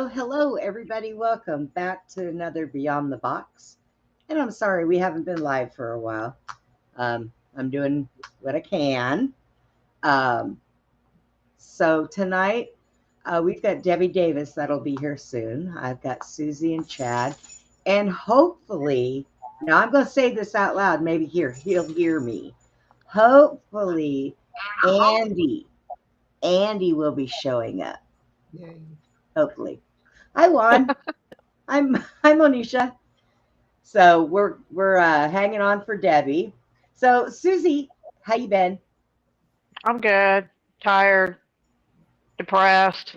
Hello, everybody. Welcome back to another Beyond the Box. And I'm sorry we haven't been live for a while. I'm doing what I can. Um, so tonight we've got Debbie Davis that'll be here soon. I've got Susie and Chad, and hopefully, now I'm going to say this out loud. Maybe he'll hear me. Hopefully, Andy, Andy will be showing up. Yay. Hopefully. Hi, Juan. I'm Onisha. So we're hanging on for Debbie. So Susie, how you been? I'm good. Tired, depressed.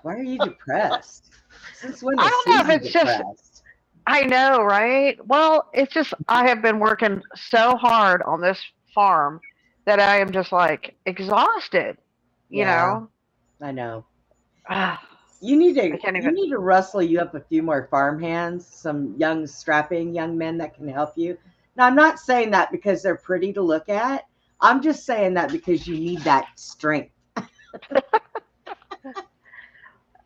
Why are you depressed? Since when I is don't know Susie if it's just, depressed? I know, right? Well, it's just, I have been working so hard on this farm that I am just like exhausted, you Yeah, know? I know. I You need to can't you even, need to rustle you up a few more farm hands, some young strapping young men that can help you. Now I'm not saying that because they're pretty to look at. I'm just saying that because you need that strength.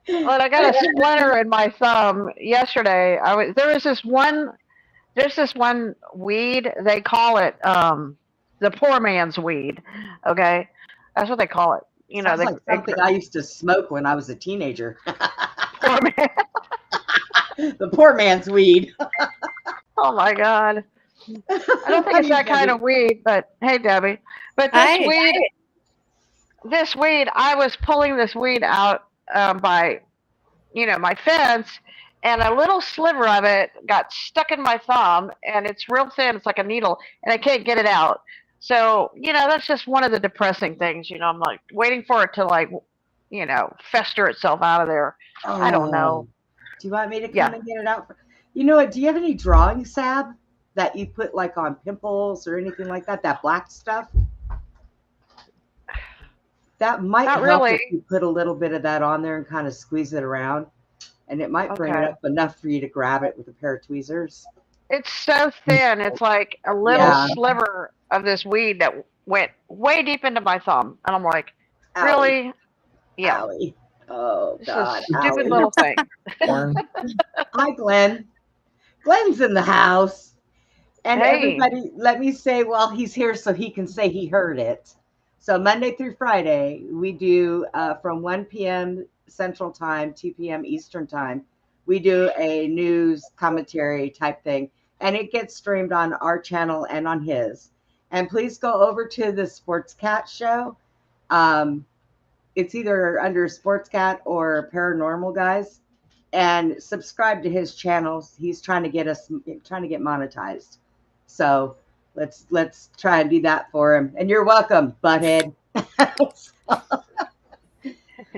well, I got a splinter in my thumb yesterday. There's this one weed, they call it, the poor man's weed. Okay. That's what they call it. You know, Sounds like something I used to smoke when I was a teenager. poor man. The poor man's weed. Oh my God. I don't think it's Honey, that kind Debbie. of weed, but hey, Debbie. But Hi. I was pulling this weed out by, my fence, and a little sliver of it got stuck in my thumb, and it's real thin. It's like a needle, and I can't get it out. So, that's just one of the depressing things. I'm like waiting for it to fester itself out of there. I don't Oh, know. do you want me to come Yeah. and get it out? You know what? Do you have any drawing salve that you put like on pimples or anything like that? That black stuff? That might Not help really. if you put a little bit of that on there and kind of squeeze it around, and it might bring it Okay. up enough for you to grab it with a pair of tweezers. It's so thin. It's like a little Yeah. sliver of this weed that went way deep into my thumb. And I'm like, Owie. really? Yeah. Owie. Oh, It's a God. stupid Owie. little thing. Corn. Hi, Glenn. Glenn's in the house. And Hey, everybody, let me say while he's here so he can say he heard it. So Monday through Friday, we do from 1 p.m. Central Time, 2 p.m. Eastern Time. We do a news commentary type thing, and it gets streamed on our channel and on his. And please go over to the Sports Cat show. Um, it's either under Sports Cat or Paranormal Guys, and subscribe to his channels. He's trying to get monetized. So let's try and do that for him. And you're welcome, butthead.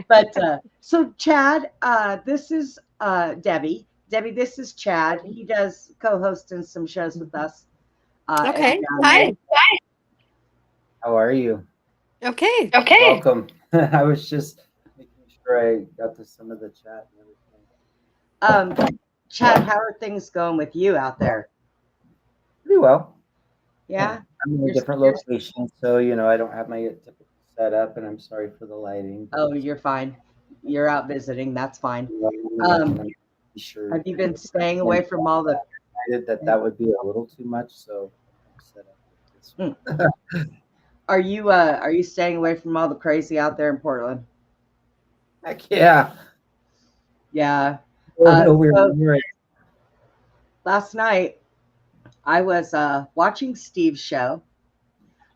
But so Chad, this is Debbie. Debbie, this is Chad. He does co-host in some shows with us every Okay. now and Hi. then. How are you? Okay. Welcome. I was just making sure I got to some of the chat and Chad, how are things going with you out there? pretty well. Yeah. Yeah, I'm in a you're different you're location, so I don't have my typical setup, and I'm sorry for the lighting, but oh, you're fine. You're out visiting. That's fine. and Um, I'm sure have you been staying and away from all the? decided that that would be a little too much, so I'm set up with this Hmm. one. Are you staying away from all the crazy out there in Portland? Heck yeah. Yeah. Oh no, we're So near it. last night I was watching Steve's show.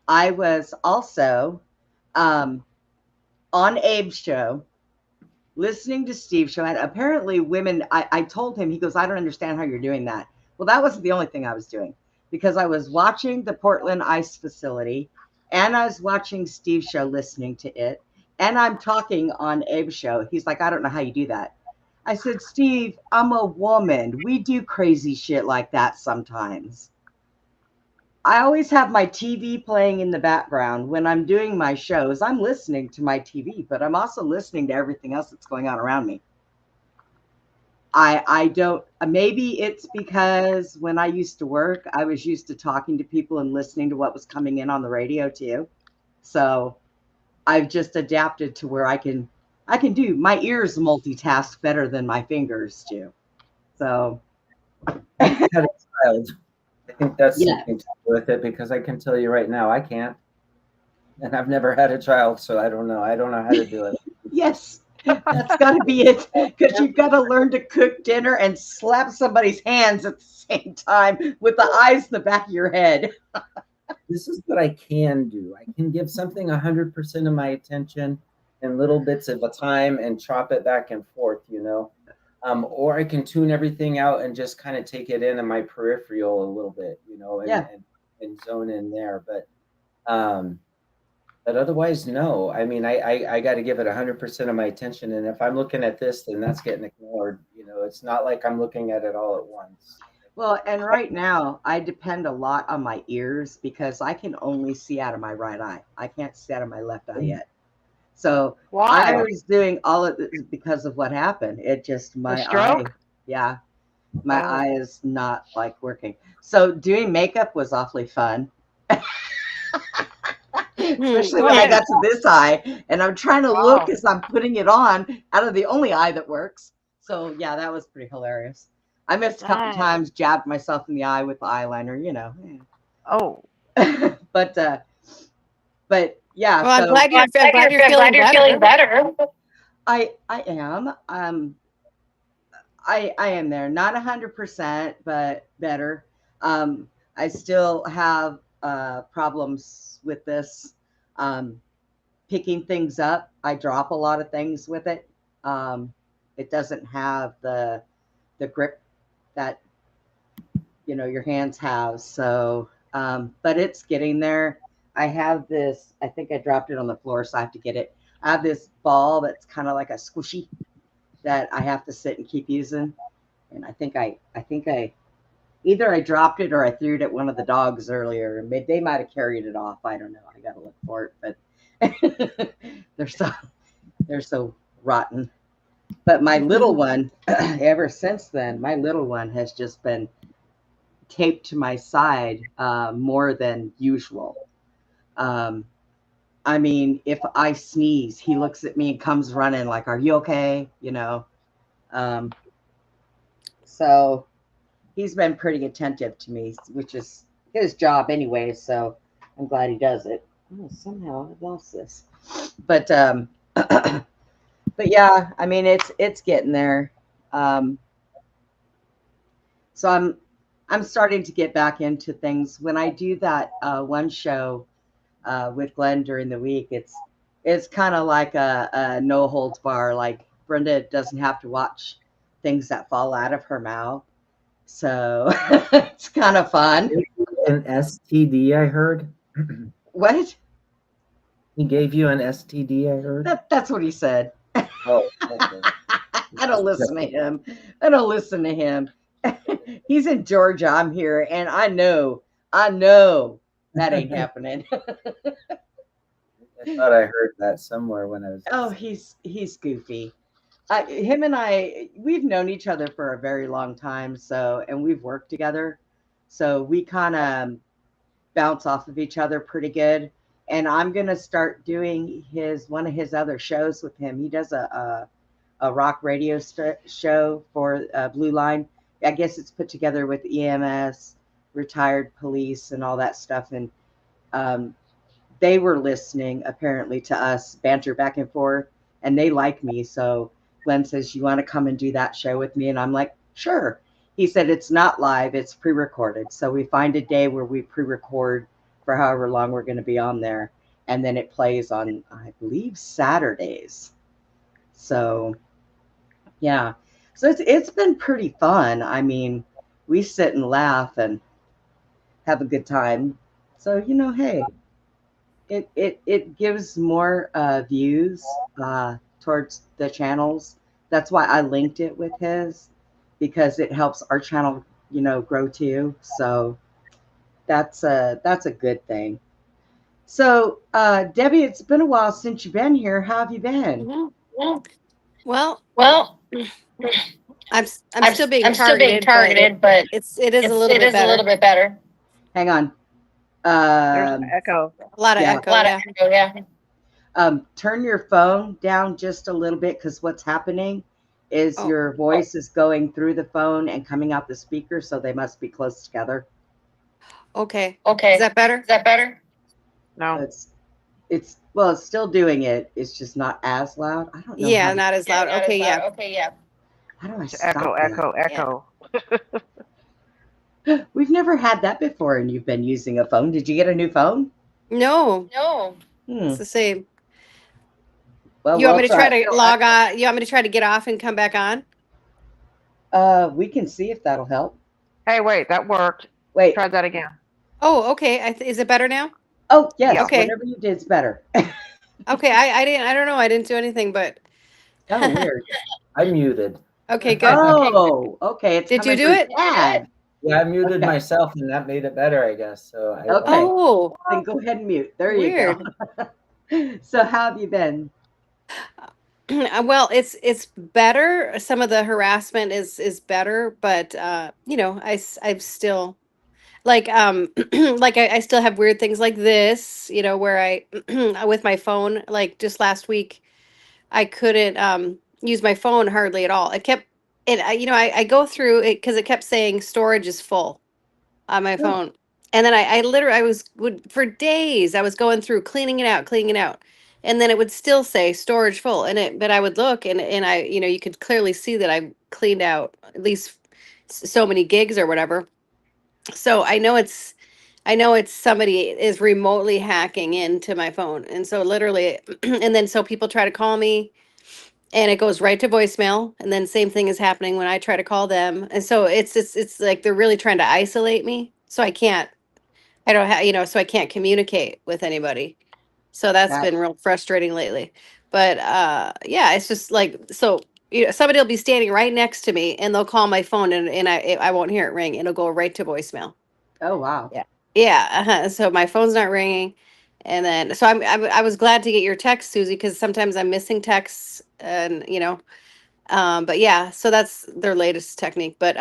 I was also um, on Abe's show, listening to Steve's show. And apparently, women. I told him. He goes, "I don't understand how you're doing that." Well, that wasn't the only thing I was doing because I was watching the Portland Ice Facility, and I was watching Steve's show, listening to it, and I'm talking on Abe's show. He's like, "I don't know how you do that." I said, "Steve, I'm a woman. We do crazy shit like that sometimes." I always have my TV playing in the background when I'm doing my shows. I'm listening to my TV, but I'm also listening to everything else that's going on around me. I don't, maybe it's because when I used to work, I was used to talking to people and listening to what was coming in on the radio too. So I've just adapted to where my ears multitask better than my fingers do. So I had a child. I think that's yeah. something to do with it because I can tell you right now, I can't. And I've never had a child, so I don't know. I don't know how to do it. Yes, that's got to be it. Because you've got to learn to cook dinner and slap somebody's hands at the same time with the eyes in the back of your head. This is what I can do. I can give something 100% of my attention in little bits of a time and chop it back and forth, you know. Or I can tune everything out and just kind of take it in my peripheral a little bit, you know, and zone in there. But otherwise, no. I mean, I got to give it 100% of my attention. And if I'm looking at this, then that's getting ignored. You know, it's not like I'm looking at it all at once. Well, and right now I depend a lot on my ears because I can only see out of my right eye. I can't see out of my left eye yet. So I Why? was doing all of this because of what happened. It just The my eye, stroke? yeah, my Oh. eye is not like working. So doing makeup was awfully fun. Especially when I got to this eye and I'm trying to look Wow. as I'm putting it on out of the only eye that works. So yeah, that was pretty hilarious. I missed a couple Nice. times, jabbed myself in the eye with the eyeliner, you know. Oh. but yeah, Well, I'm so glad Well, I'm glad you're feeling better. better. I am I am there, not 100%, but better. I still have problems with this. Picking things up, I drop a lot of things with it. It doesn't have the grip that your hands have. So, but it's getting there. I have this. I think I dropped it on the floor, so I have to get it. I have this ball that's kind of like a squishy that I have to sit and keep using. And I think I either I dropped it or I threw it at one of the dogs earlier. They might have carried it off. I don't know. I got to look for it, but they're so rotten. But my little one, ever since then, my little one has just been taped to my side more than usual. I mean, if I sneeze, he looks at me and comes running like, "Are you okay?" So he's been pretty attentive to me, which is his job anyway. So I'm glad he does it. Oh, somehow I've lost this, but but yeah, I mean it's getting there. So I'm starting to get back into things. When I do that one show with Glenn during the week, it's kind of like a no holds bar. Like Brenda doesn't have to watch things that fall out of her mouth. So it's kind of fun. An STD, I heard. What? He gave you an STD, I heard. That's what he said. Oh, okay. I don't listen to him. I don't listen to him. He's in Georgia. I'm here, and I know that ain't happening. I thought I heard that somewhere when I was. Oh, he's goofy. Him and I, we've known each other for a very long time. So, and we've worked together, so we kind of bounce off of each other pretty good. And I'm gonna start doing one of his other shows with him. He does a rock radio show for Blue Line. I guess it's put together with EMS, retired police, and all that stuff. And they were listening apparently to us banter back and forth, and they like me. So Glenn says, "You want to come and do that show with me?" And I'm like, "Sure." He said, "It's not live, it's pre-recorded. So we find a day where we pre-record for however long we're going to be on there. And then it plays on, I believe, Saturdays." So yeah. So it's been pretty fun. I mean, we sit and laugh and have a good time. So, hey, it gives more views towards the channels. That's why I linked it with his, because it helps our channel, grow too. So that's a good thing. So, Debbie, it's been a while since you've been here. How have you been? Mhm. Well, Well, I'm I'm still being still being targeted, targeted, but it is a little bit a little better. bit better. Hang on. There's an echo. A lot of Yeah. echo, A lot yeah. of echo, yeah. Turn your phone down just a little bit, because what's happening is Oh, your voice is going through the phone and coming out the speaker, so they must be close together. okay. Okay. Is that better? Is that better? No. It's well, it's still doing it. It's just not as loud. I don't know Yeah, how to, not as loud. Not Okay, as yeah. loud. Okay, yeah. how do I It's echo, stop echo, echo. that? We've never had that before, and you've been using a phone. Did you get a new phone? No, No. Hmm. it's the same. Well, You want we'll me to try try. to log on? You want me to try to get off and come back on? We can see if that'll help. Hey, wait, that worked. Wait. Try that again. Oh, okay. Is it better now? Oh, yes. Okay. Whatever you did is better. Okay. I didn't. I don't know. I didn't do anything, but. Oh, weird. I muted. Okay, good. Oh, okay. It's Did you coming do through it? bad. Yeah, I muted Okay. myself, and that made it better, I guess. So I Okay. Oh, Then go ahead and mute. There weird. you go. So how have you been? Well, it's better. Some of the harassment is better, but I'm still like like I still have weird things like this, where I with my phone, like just last week I couldn't use my phone hardly at all. It kept it I go through it because it kept saying storage is full on my Oh, phone. And then I literally I was would for days I was going through cleaning it out. And then it would still say storage full. But I would look and I you could clearly see that I cleaned out at least so many gigs or whatever. So I know it's somebody is remotely hacking into my phone. And so literally and then so people try to call me and it goes right to voicemail, and then same thing is happening when I try to call them. And so it's like they're really trying to isolate me, so I don't have, so I can't communicate with anybody. So that's that been real frustrating lately. But yeah, it's just like so somebody will be standing right next to me and they'll call my phone and I won't hear it ring. It'll go right to voicemail. oh wow. Yeah. Yeah. So my phone's not ringing. And then, so I was glad to get your text, Susie, because sometimes I'm missing texts and, but yeah, so that's their latest technique. But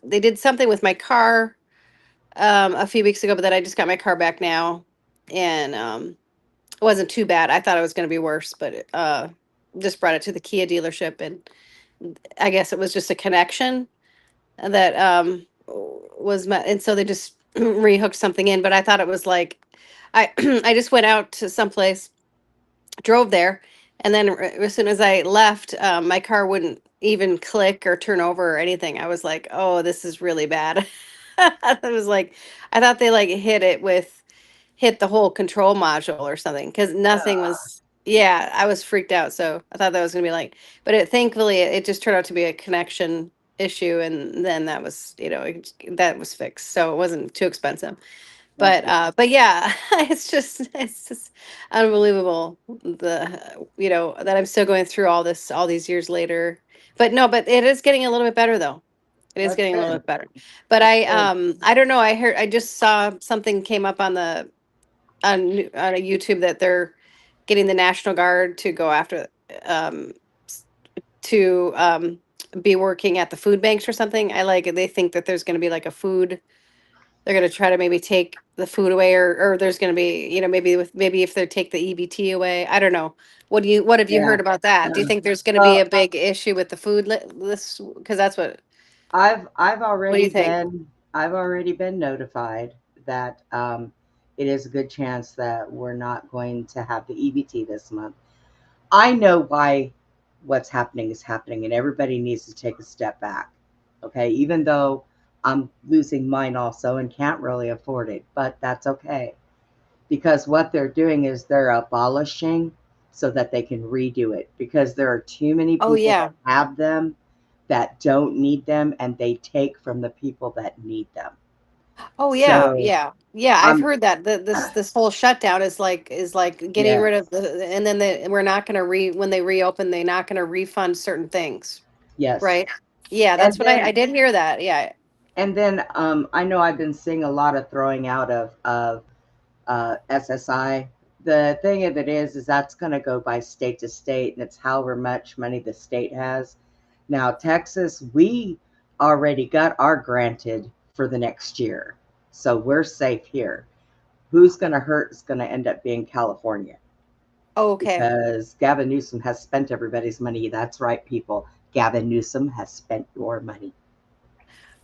they did something with my car, a few weeks ago, but then I just got my car back now. And, it wasn't too bad. I thought it was going to be worse, but, just brought it to the Kia dealership and I guess it was just a connection that was met, and so they just rehooked something in. But I thought it was like I I just went out to someplace, drove there, and then as soon as I left, my car wouldn't even click or turn over or anything. I was like, oh, this is really bad. I was like, I thought they like hit the whole control module or something because nothing was. Yeah, I was freaked out. So I thought that was gonna be like, but thankfully it just turned out to be a connection issue, and then that was that was fixed, so it wasn't too expensive. That's good. But yeah, it's just unbelievable that I'm still going through all these years later. But no, but it is getting a little bit better though. It is That's getting a little good. bit better. But That's good. I don't know. I just saw something came up on a YouTube that they're getting the National Guard to go after um s- to be working at the food banks or something. They think that there's going to be like a food they're going to try to maybe take the food away or there's going to be maybe if they take the EBT away. I don't know. What have you Yeah. heard about that? Do you think there's going to be Well, a big issue with the food list? Because that's I've what do you already think? been I've already been notified that it is a good chance that we're not going to have the EBT this month. I know why what's happening is happening, and everybody needs to take a step back. Okay, even though I'm losing mine also and can't really afford it, but that's okay, because what they're doing is they're abolishing so that they can redo it, because there are too many Oh people yeah. that have them that don't need them, and they take from the people that need them. Oh yeah, So yeah, yeah. I've I'm heard that this whole shutdown is like getting rid yes, of and then we're not going to when they reopen, they're not going to refund certain things, yes. right? Yeah, And that's what I then did hear that. Yeah. I know I've been seeing a lot of throwing out of SSI. The thing of it is that's going to go by state to state, and it's however much money the state has. Now, Texas, we already got our granted for the next year, so we're safe here. Who's going to hurt is going to end up being California. Okay. because Gavin Newsom has spent everybody's money. That's right, people. Gavin Newsom has spent your money.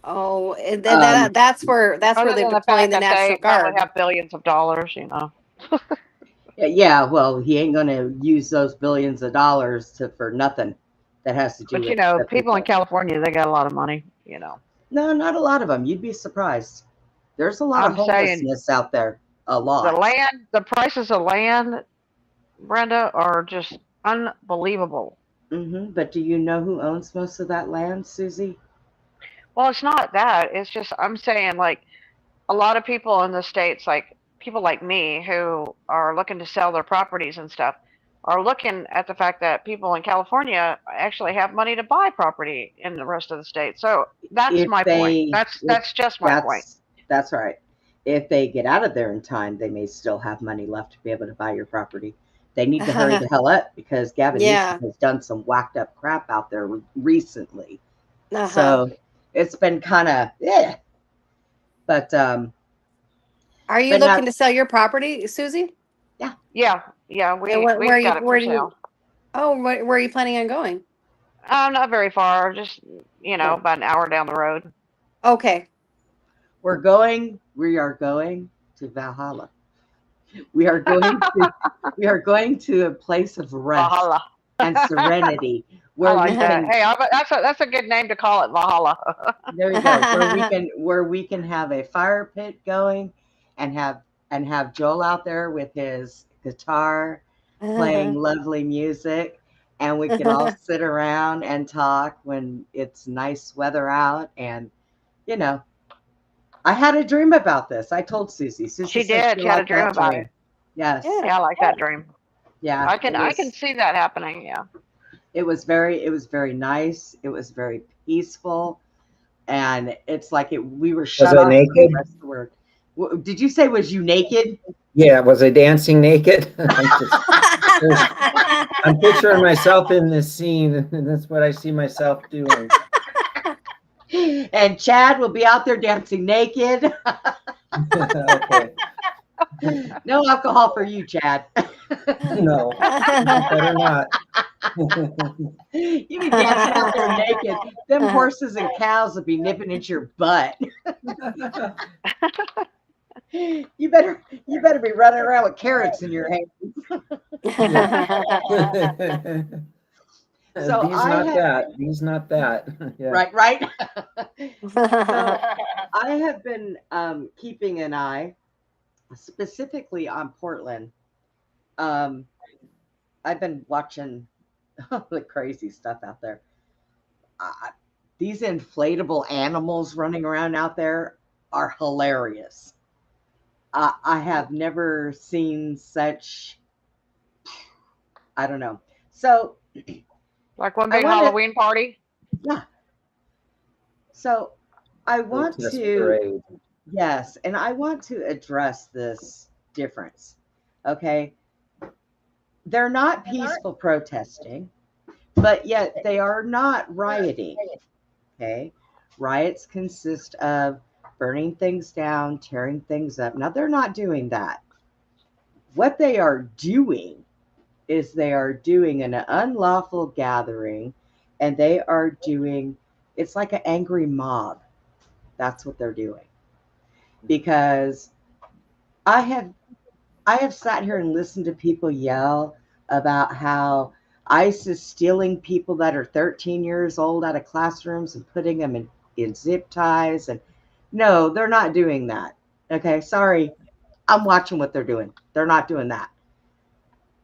Oh, Um, that's where Other they're than the deploying fact the that they National probably Guard. have billions of dollars, you know. yeah, well, he ain't going to use those billions of dollars for nothing that has to do But with you know, the people in people. California, they got a lot of money, you know. No, not a lot of them. You'd be surprised. There's a lot of I'm saying homelessness out there. A lot. the prices of land, Brenda, are just unbelievable. But do you know who owns most of that land, Susie? Well, it's not that. It's just I'm saying like a lot of people in the states, like people like me who are looking to sell their properties and stuff, are looking at the fact that people in California actually have money to buy property in the rest of the state. So that's If my point. they, if That's just my point. that's right. If they get out of there in time, they may still have money left to be able to buy your property. They need to hurry the hell up because Gavin Newsom Yeah. has done some whacked up crap out there recently. Uh-huh. So it's been kind of yeah. But Are you but looking not to sell your property, Susie? yeah. Yeah, yeah, And where are we've you got it for where do sale. you where are you planning on going? Not very far, just you know, Oh, about an hour down the road. okay. We are going to Valhalla. We are going to we are going to a place of rest Valhalla. and serenity I where we like that. can Hey, that's a good name to call it, Valhalla. there you go where we can have a fire pit going and have Joel out there with his guitar playing lovely music, and we can all sit around and talk when it's nice weather out. And you know, I had a dream about this. I told Susie. Susie She said did. she She had a liked dream that about it. dream. Yes. Yeah, I like that dream. Yeah, I can see that happening. Yeah. it was very nice. It was very peaceful, and it's like we were Was shut I off from the naked? rest of the world. Did you say was you naked? Yeah, was I dancing naked? I'm picturing myself in this scene, and that's what I see myself doing. And Chad will be out there dancing naked. Okay. No alcohol for you, Chad. No, better not. You be dancing out there naked. Them horses and cows will be nipping at your butt. You better be running around with carrots in your hand. So These I not have that. These not that. Yeah. right. So I have been keeping an eye specifically on Portland. Um, I've been watching all the crazy stuff out there. Uh, these inflatable animals running around out there are hilarious. I have never seen such. I don't know. So Like one I big want to, Halloween party. yeah. So I want Protest to, parade. yes, and I want to address this difference. Okay. They're not peaceful protesting, but yet they are not rioting. Okay. Riots consist of burning things down, tearing things up. Now, they're not doing that. What they are doing is they are doing an unlawful gathering, and they are doing it's like an angry mob. That's what they're doing. Because I have I have sat here and listened to people yell about how ICE is stealing people that are 13 years old out of classrooms and putting them in zip ties. And no, they're not doing that. Okay, sorry. I'm watching what they're doing. They're not doing that.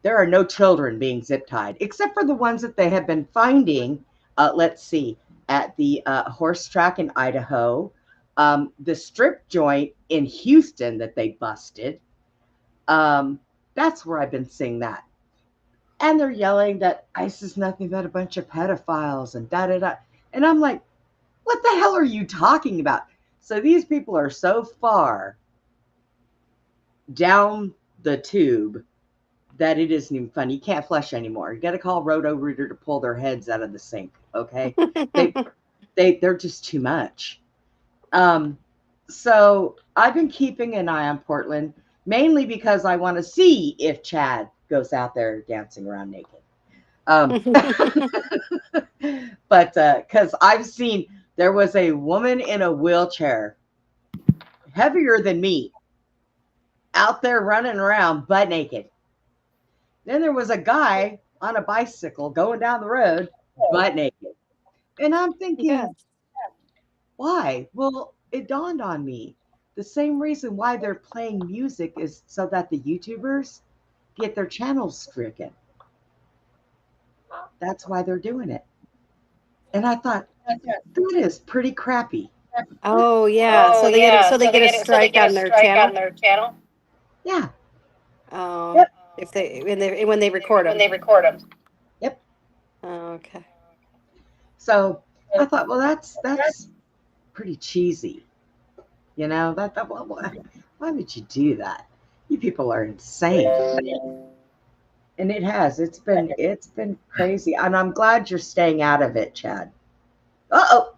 There are no children being zip tied, except for the ones that they have been finding. Let's see, at the horse track in Idaho, the strip joint in Houston that they busted. Um, that's where I've been seeing that. And they're yelling that ICE is nothing but a bunch of pedophiles and da da da. And I'm like, what the hell are you talking about? So these people are so far down the tube that it isn't even fun. You can't flush anymore. You got to call Roto Rooter to pull their heads out of the sink. Okay, they they're just too much. Um, so I've been keeping an eye on Portland mainly because I want to see if Chad goes out there dancing around naked. But because I've seen, there was a woman in a wheelchair, heavier than me, out there running around butt naked. Then there was a guy on a bicycle going down the road butt naked. And I'm thinking, Yeah. why? Well, it dawned on me. The same reason why they're playing music is so that the YouTubers get their channels stricken. That's why they're doing it. And I thought, that is pretty crappy. Oh yeah. Oh yeah, So they get a so they strike get a on their strike channel. on their channel. Yeah. Oh, if they when they record When them. they record them. Yep. Oh, okay. So I thought, well, that's pretty cheesy. You know, why would you do that? You people are insane. And it has. It's been crazy. And I'm glad you're staying out of it, Chad. Uh-oh.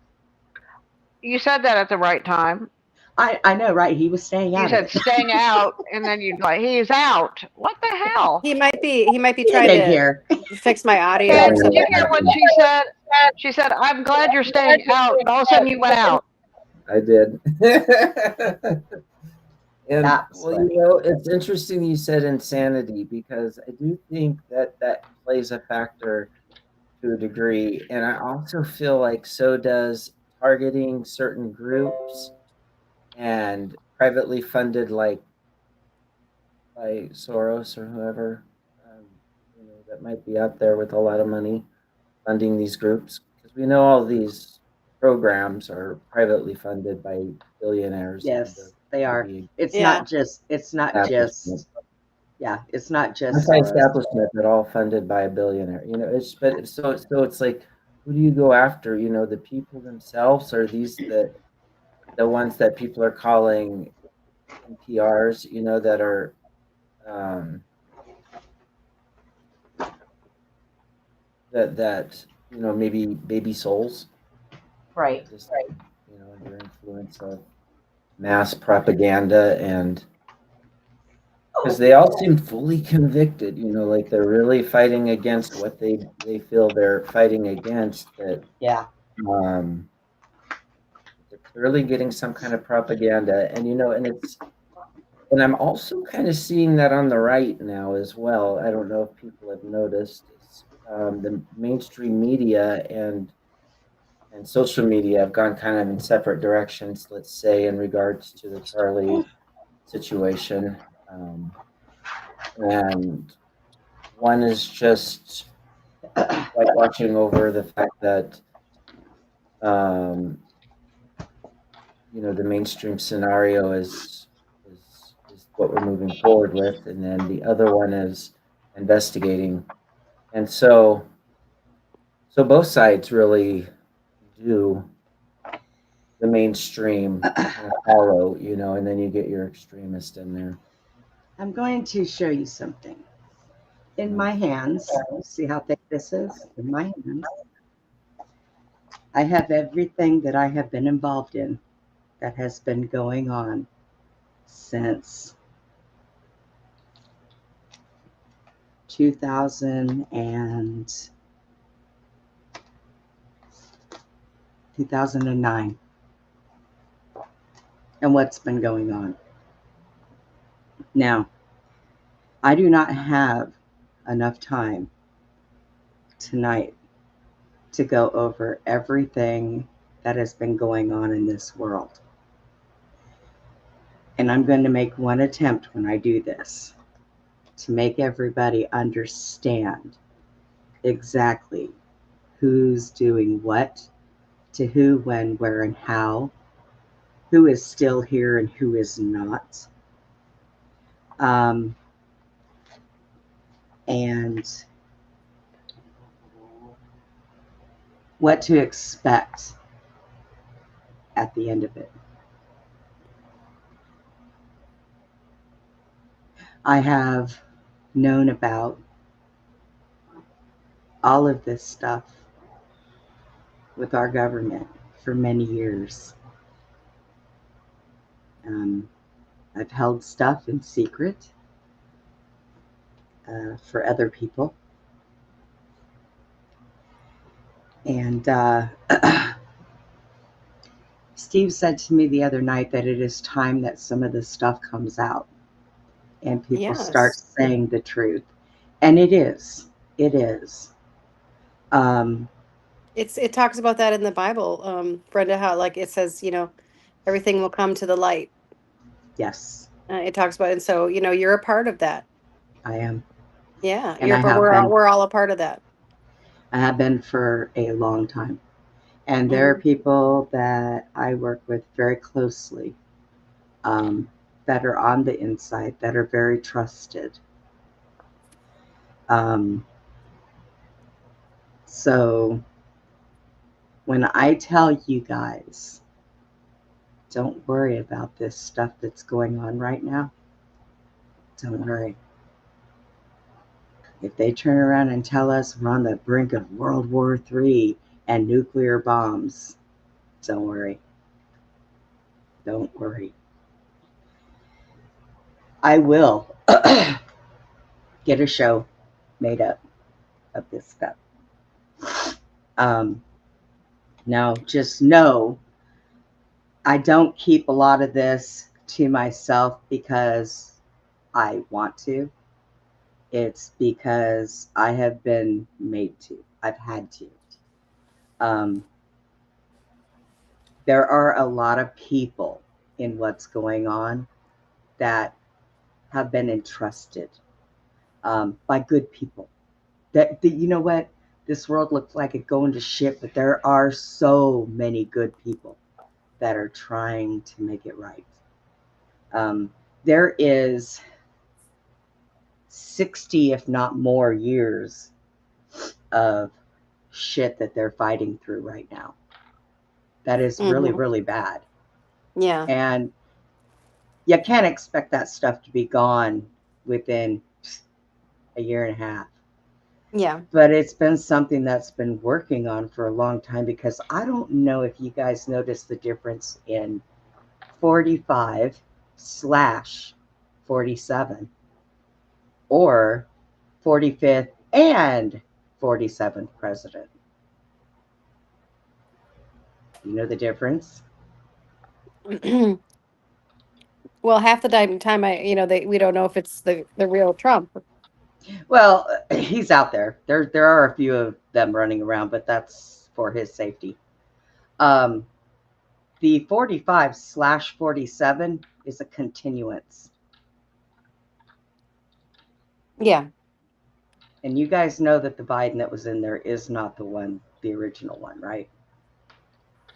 You said that at the right time. I know, right? He was staying You out of said it. staying out, and then you'd like, he's out. What the hell? He might be He trying didn't to hear. fix my audio Did or you something. hear what she said? She said, I'm glad you're staying out. And all of a sudden you went out. I did. And That's well, funny. you know, it's interesting you said insanity, because I do think that that plays a factor to a degree, and I also feel like so does targeting certain groups and privately funded, like by Soros or whoever, you know, that might be out there with a lot of money funding these groups, because we know all these programs are privately funded by billionaires. Yes, they are. It's Yeah. not just yeah, it's not just Anti-establishment, but all funded by a billionaire. You know, so it's like, who do you go after? You know, the people themselves, or these the ones that people are calling NPRs, you know, that are that you know, maybe baby souls, right. just you know, under influence of mass propaganda, and because they all seem fully convicted, you know, like they're really fighting against what they feel they're fighting against. That Yeah. um, they're clearly getting some kind of propaganda, and you know, and I'm also kind of seeing that on the right now as well. I don't know if people have noticed. The mainstream media and social media have gone kind of in separate directions. Let's say in regards to the Charlie situation. And one is just like watching over the fact that you know, the mainstream scenario is what we're moving forward with, and then the other one is investigating. And so both sides really do the mainstream kind of follow, you know, and then you get your extremist in there. I'm going to show you something. In my hands, see how thick this is? In my hands, I have everything that I have been involved in that has been going on since 2009, and what's been going on. Now, I do not have enough time tonight to go over everything that has been going on in this world. And I'm going to make one attempt when I do this to make everybody understand exactly who's doing what to who, when, where, and how, who is still here and who is not. And what to expect at the end of it. I have known about all of this stuff with our government for many years. I've held stuff in secret. for other people. And Steve said to me the other night that it is time that some of this stuff comes out and people start Yes. saying the truth. And it is. It is. Um, It talks about that in the Bible, Brenda, how like it says, everything will come to the light. yes, It talks about, and so you're a part of that. I am. Yeah, And I have been. we're all a part of that. I have been for a long time. And there are Hmm. people that I work with very closely, um, that are on the inside, that are very trusted. Um, so when I tell you guys, don't worry about this stuff that's going on right now, don't worry. If they turn around and tell us we're on the brink of World War III and nuclear bombs, don't worry. Don't worry. I will get a show made up of this stuff. Um, Now, just know I don't keep a lot of this to myself because I want to. It's because I have been made to. I've had to. Um, there are a lot of people in what's going on that have been entrusted, by good people. That you know what? This world looks like it going to shit, but there are so many good people that are trying to make it right. Um, there is 60, if not more, years of shit that they're fighting through right now. That is really, Hmm. really bad. Yeah. And you can't expect that stuff to be gone within a year and a half. Yeah. But it's been something that's been working on for a long time because I don't know if you guys noticed the difference in 45 slash 47 or 45th and 47th president. You know the difference? Well, half the time we don't know if it's the real Trump. Well, he's out there. There are a few of them running around, but that's for his safety. Um, the 45 slash 47 is a continuance. Yeah. And you guys know that the Biden that was in there is not the original one, right?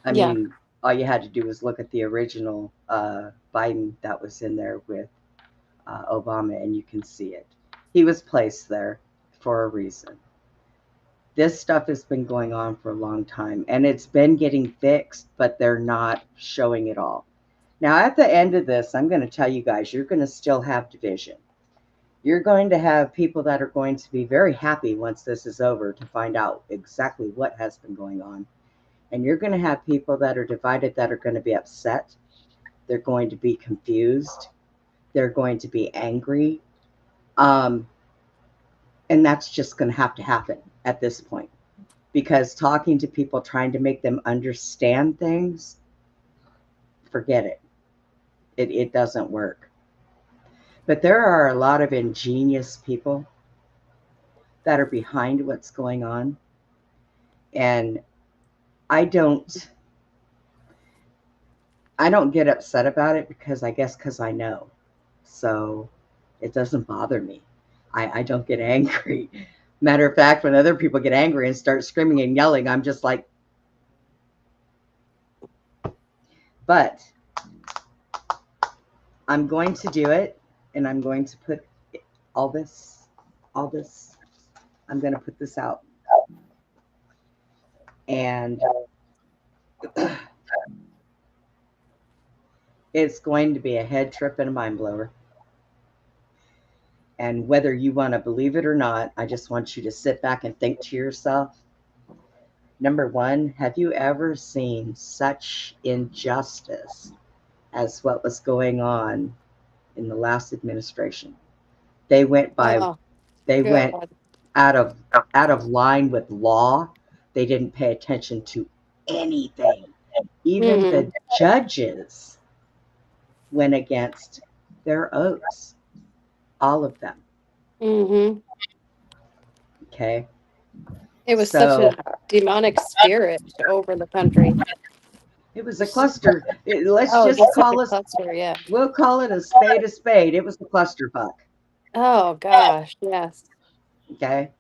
I Yeah. mean, all you had to do was look at the original Biden that was in there with Obama, and you can see it. He was placed there for a reason. This stuff has been going on for a long time, and it's been getting fixed, but they're not showing it all. Now, at the end of this, I'm going to tell you guys, you're going to still have division. You're going to have people that are going to be very happy once this is over to find out exactly what has been going on. And you're going to have people that are divided that are going to be upset. They're going to be confused. They're going to be angry. Um, and that's just going to have to happen at this point because talking to people, trying to make them understand things, forget it. It doesn't work. But there are a lot of ingenious people that are behind what's going on. And I don't I don't get upset about it because I guess because I know. So it doesn't bother me. I don't get angry. Matter of fact, when other people get angry and start screaming and yelling, I'm just like, but I'm going to do it and I'm going to put all this, all this, I'm going to put this out. And it's going to be a head trip and a mind blower. And whether you want to believe it or not, I just want you to sit back and think to yourself. Number one, have you ever seen such injustice as what was going on in the last administration? They went by Oh. They went God. out of line with law. They didn't pay attention to anything. Even Mm-hmm. the judges went against their oaths, all of them. Mm-hmm. Okay. It was such So a demonic spirit over the country. it was a cluster. Let's Oh, just just such a call us, cluster, yeah. we'll call it a spade a spade. It was a clusterfuck. Oh gosh, yes. Okay.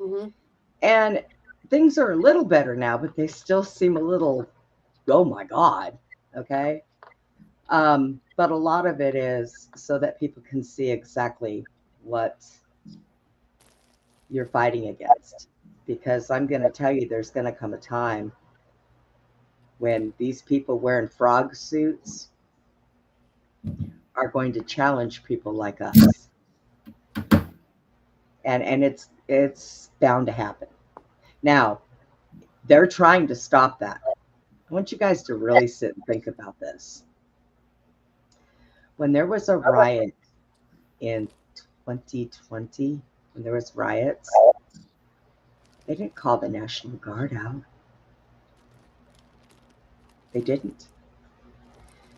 Mm-hmm. And things are a little better now, but they still seem a little, oh my God. Okay. But a lot of it is so that people can see exactly what you're fighting against. Because I'm going to tell you, there's going to come a time when these people wearing frog suits are going to challenge people like us. And it's bound to happen. Now, they're trying to stop that. I want you guys to really sit and think about this. When there was a riot in 2020, when there was riots, they didn't call the National Guard out. They didn't.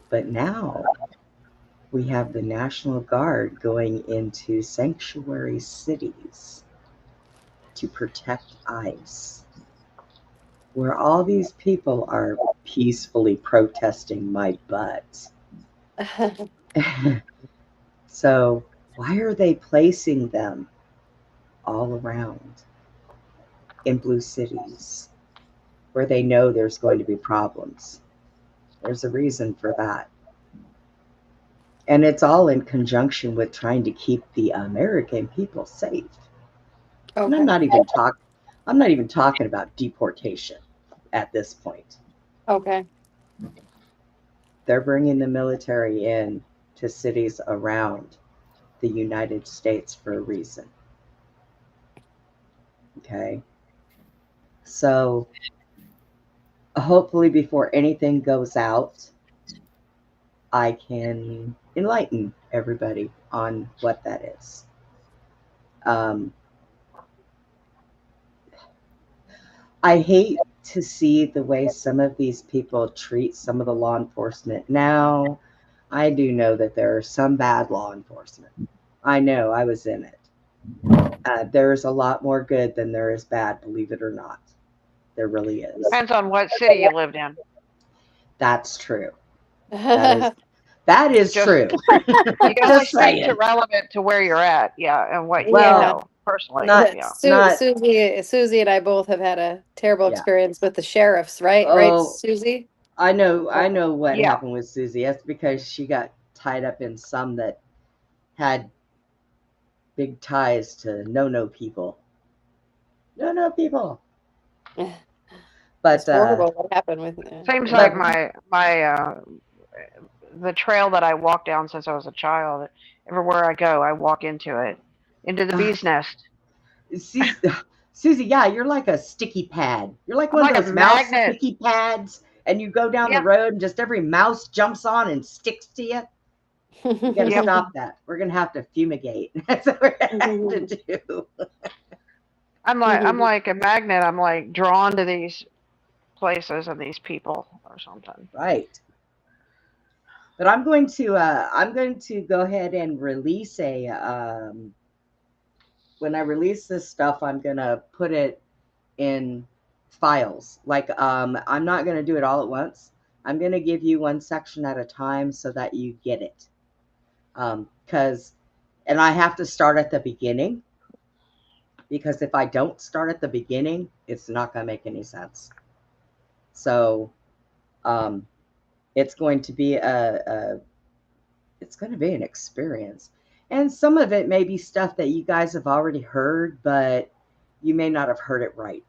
But now we have the National Guard going into sanctuary cities to protect ICE, where all these people are peacefully protesting my butt. So, why are they placing them all around in blue cities where they know there's going to be problems? There's a reason for that. And it's all in conjunction with trying to keep the American people safe. And Okay. I'm not even talking about deportation at this point. Okay. They're bringing the military in to cities around the United States for a reason. Okay? So, hopefully before anything goes out, I can enlighten everybody on what that is. Um, I hate to see the way some of these people treat some of the law enforcement. Now, I do know that there are some bad law enforcement. I know, I was in it. There's a lot more good than there is bad, believe it or not. There really is. Depends on what city you lived in. That's true. That is Just true. you can only Just speak to saying. relevant to where you're at, yeah, and what you Well, Yeah. know personally, not yeah. not Susie and I both have had a terrible yeah. experience with the sheriffs, right? Right, Oh, Susie? I know what Yeah. happened with Susie. That's because she got tied up in some that had big ties to no people. No people. It's But horrible what happened with Seems like but my the trail that I walked down since I was a child. Everywhere I go, I walk into it, into the bee's nest. Sus- Susie, yeah, you're like a sticky pad. You're like I'm one of like a those mouse magnet. sticky pads, and you go down the Yeah. road and just every mouse jumps on and sticks to you. We got to Yep. stop that. We're gonna have to fumigate. That's what we're gonna have to do. I'm like a magnet. I'm like drawn to these places and these people or something. Right. But I'm going to go ahead and release a when I release this stuff, I'm gonna put it in files. Like I'm not gonna do it all at once. I'm gonna give you one section at a time so that you get it. Because and I have to start at the beginning because if I don't start at the beginning, it's not gonna make any sense. So um, it's going to be it's going to be an experience. And some of it may be stuff that you guys have already heard, but you may not have heard it right.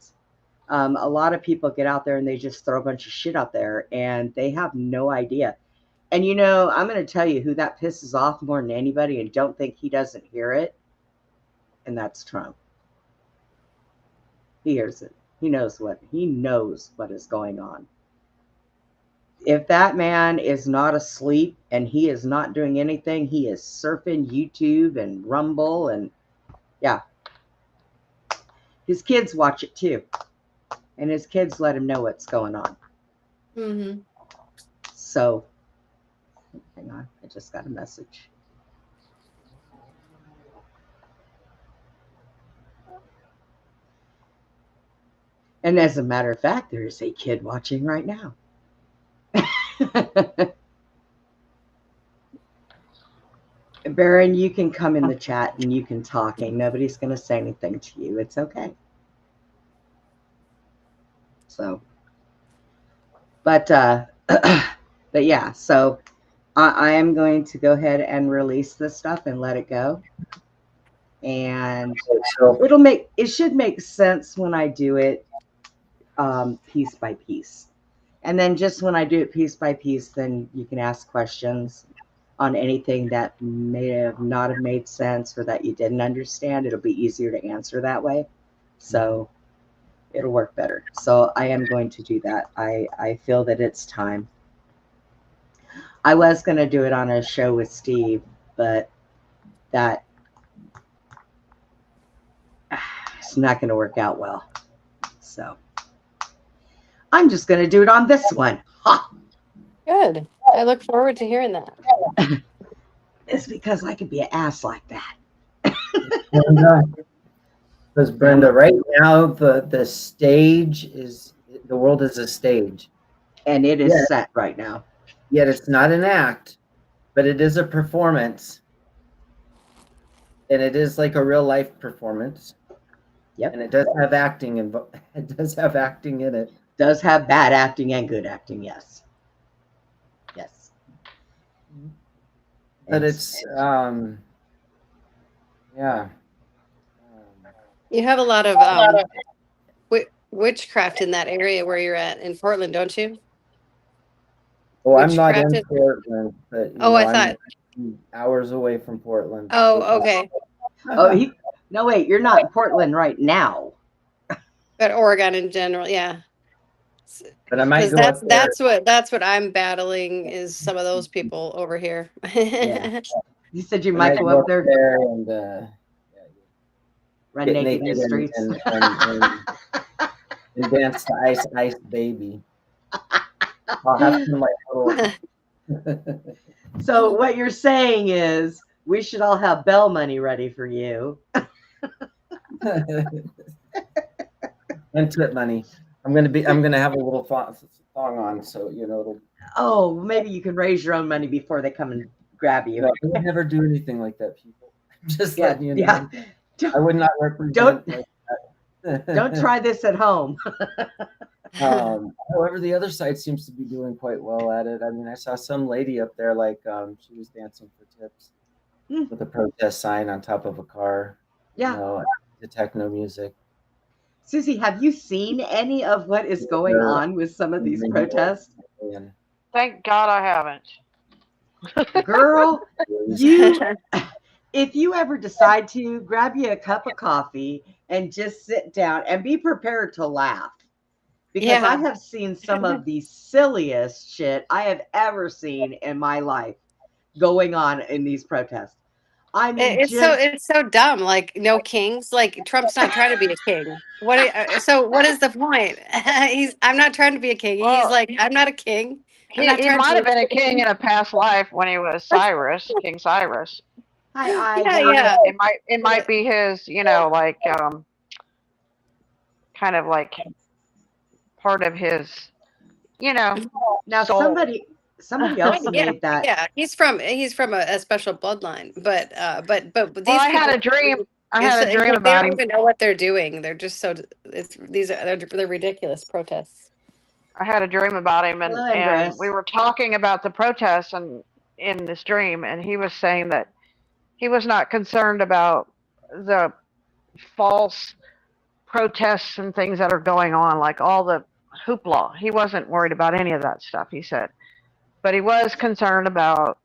A lot of people get out there and they just throw a bunch of shit out there and they have no idea. And you know, I'm going to tell you who that pisses off more than anybody and don't think he doesn't hear it. And that's Trump. He hears it. He knows what is going on. If that man is not asleep and he is not doing anything, he is surfing YouTube and Rumble and Yeah. His kids watch it too. And his kids let him know what's going on. Mm-hmm. So, hang on. I just got a message. And as a matter of fact, there is a kid watching right now. Baron, you can come in the chat and you can talk, and nobody's going to say anything to you. It's okay. So, but yeah. So I am going to go ahead and release this stuff and let it go, and So it should make sense when I do it piece by piece, and then just when I do it piece by piece, then you can ask questions on anything that may have not have made sense or that you didn't understand. It'll be easier to answer that way. So it'll work better. So I am going to do that. I feel that it's time. I was going to do it on a show with Steve, but that it's not going to work out well. So I'm just going to do it on this one. Ha! Good. I look forward to hearing that. It's because I could be an ass like that. because Brenda, right now the stage is the world is a stage, And it is set right now. yet it's not an act, but it is a performance, and it is like a real life performance. Yep. And it does have acting, and it does have acting in it. Does have bad acting and good acting, yes. Yes. But it's yeah. You have a lot of witchcraft in that area where you're at in Portland, don't you? Oh, I'm not in Witchcraft. Portland, but Oh, I thought. I'm hours away from Portland. Oh, okay. Oh, no, wait, you're not in Portland right now. But Oregon in general, yeah. But I might Because go up there. that's what I'm battling is some of those people over here. Yeah. You said you I might go up there and run get naked in the naked streets. and dance to Ice Ice Baby. I'll have some like little. So what you're saying is we should all have bell money ready for you. And tip money. I'm gonna have a little thong on, so you know. Oh, maybe you can raise your own money before they come and grab you. No, I would never do anything like that, people. Just letting you know. Yeah. I would not represent like that. Don't try this at home. However, the other side seems to be doing quite well at it. I mean, I saw some lady up there, like she was dancing for tips with a protest sign on top of a car. Yeah. You know, the techno music. Suzy, have you seen any of what is going on with some of these protests? Thank God I haven't. Girl, if you ever decide to, grab you a cup of coffee and just sit down and be prepared to laugh. Because I have seen some of the silliest shit I have ever seen in my life going on in these protests. I mean, it's so dumb. Like no kings. Like Trump's not trying to be a king. What is the point? I'm not trying to be a king. Well, he's like, I'm not a king. He might have been a king in a past life when he was Cyrus, King Cyrus. Yeah. It might be his, like kind of like part of his, Now soul. somebody else made that. Yeah, he's from a special bloodline, but these I had a dream. I had a dream about him. They don't even know what they're doing. They're just they're ridiculous protests. I had a dream about him, and we were talking about the protests and in this dream, and he was saying that he was not concerned about the false protests and things that are going on, like all the hoopla. He wasn't worried about any of that stuff, he said. But he was concerned about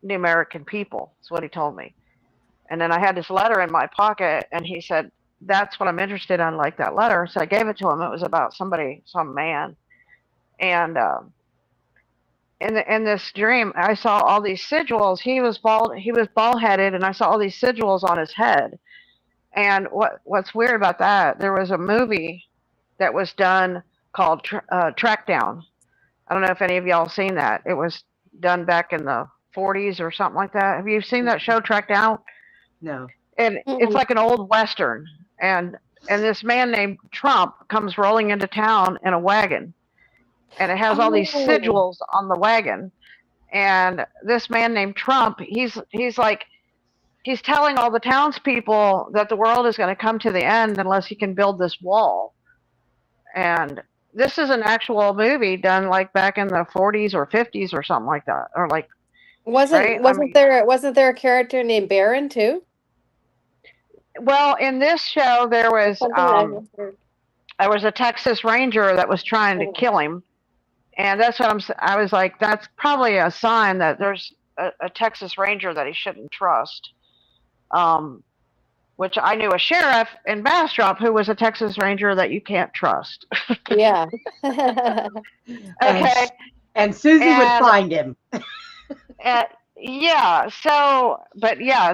the American people. That's what he told me. And then I had this letter in my pocket, and he said, that's what I'm interested in, like that letter. So I gave it to him. It was about some man. And in this dream, I saw all these sigils. He was bald headed, and I saw all these sigils on his head. And what's weird about that? There was a movie that was done called Track Down. I don't know if any of y'all seen that. It was done back in the 40s or something like that. Have you seen that show, Track Down? No. And it's like an old western. And this man named Trump comes rolling into town in a wagon, and it has all these Oh, sigils on the wagon. And this man named Trump, he's telling all the townspeople that the world is going to come to the end unless he can build this wall. And this is an actual movie done like back in the 40s or 50s or something like that, or like right. I mean, wasn't there a character named Baron too? well, in this show Something I heard. there was a Texas Ranger that was trying to kill him, and that's what I was like, that's probably a sign that there's a Texas Ranger that he shouldn't trust. Um, which I knew a sheriff in Bastrop who was a Texas Ranger that you can't trust. Yeah. Okay. And Suzy would And find him. yeah, so but yeah,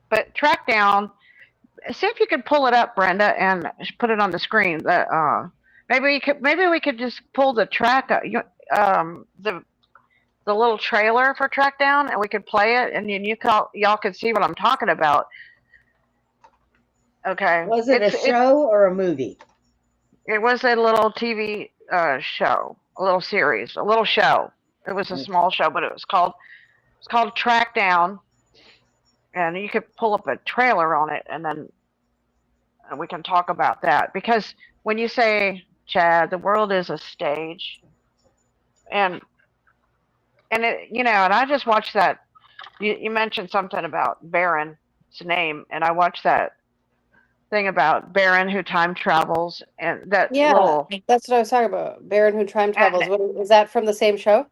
but Track Down, see if you could pull it up, Brenda, and put it on the screen. That maybe we could just pull the track the little trailer for Track Down, and we could play it, and then y'all could see what I'm talking about. Okay. Was it a show or a movie? It was a little TV show, a little series, a little show. It was a small show, but it's called Track Down, and you could pull up a trailer on it, and then we can talk about that. Because when you say, Chad, the world is a stage, and it, and I just watched that. You mentioned something about Baron's name, and I watched that thing about Baron who time travels, and that little. That's what I was talking about. Baron who time travels. What is that from the same show?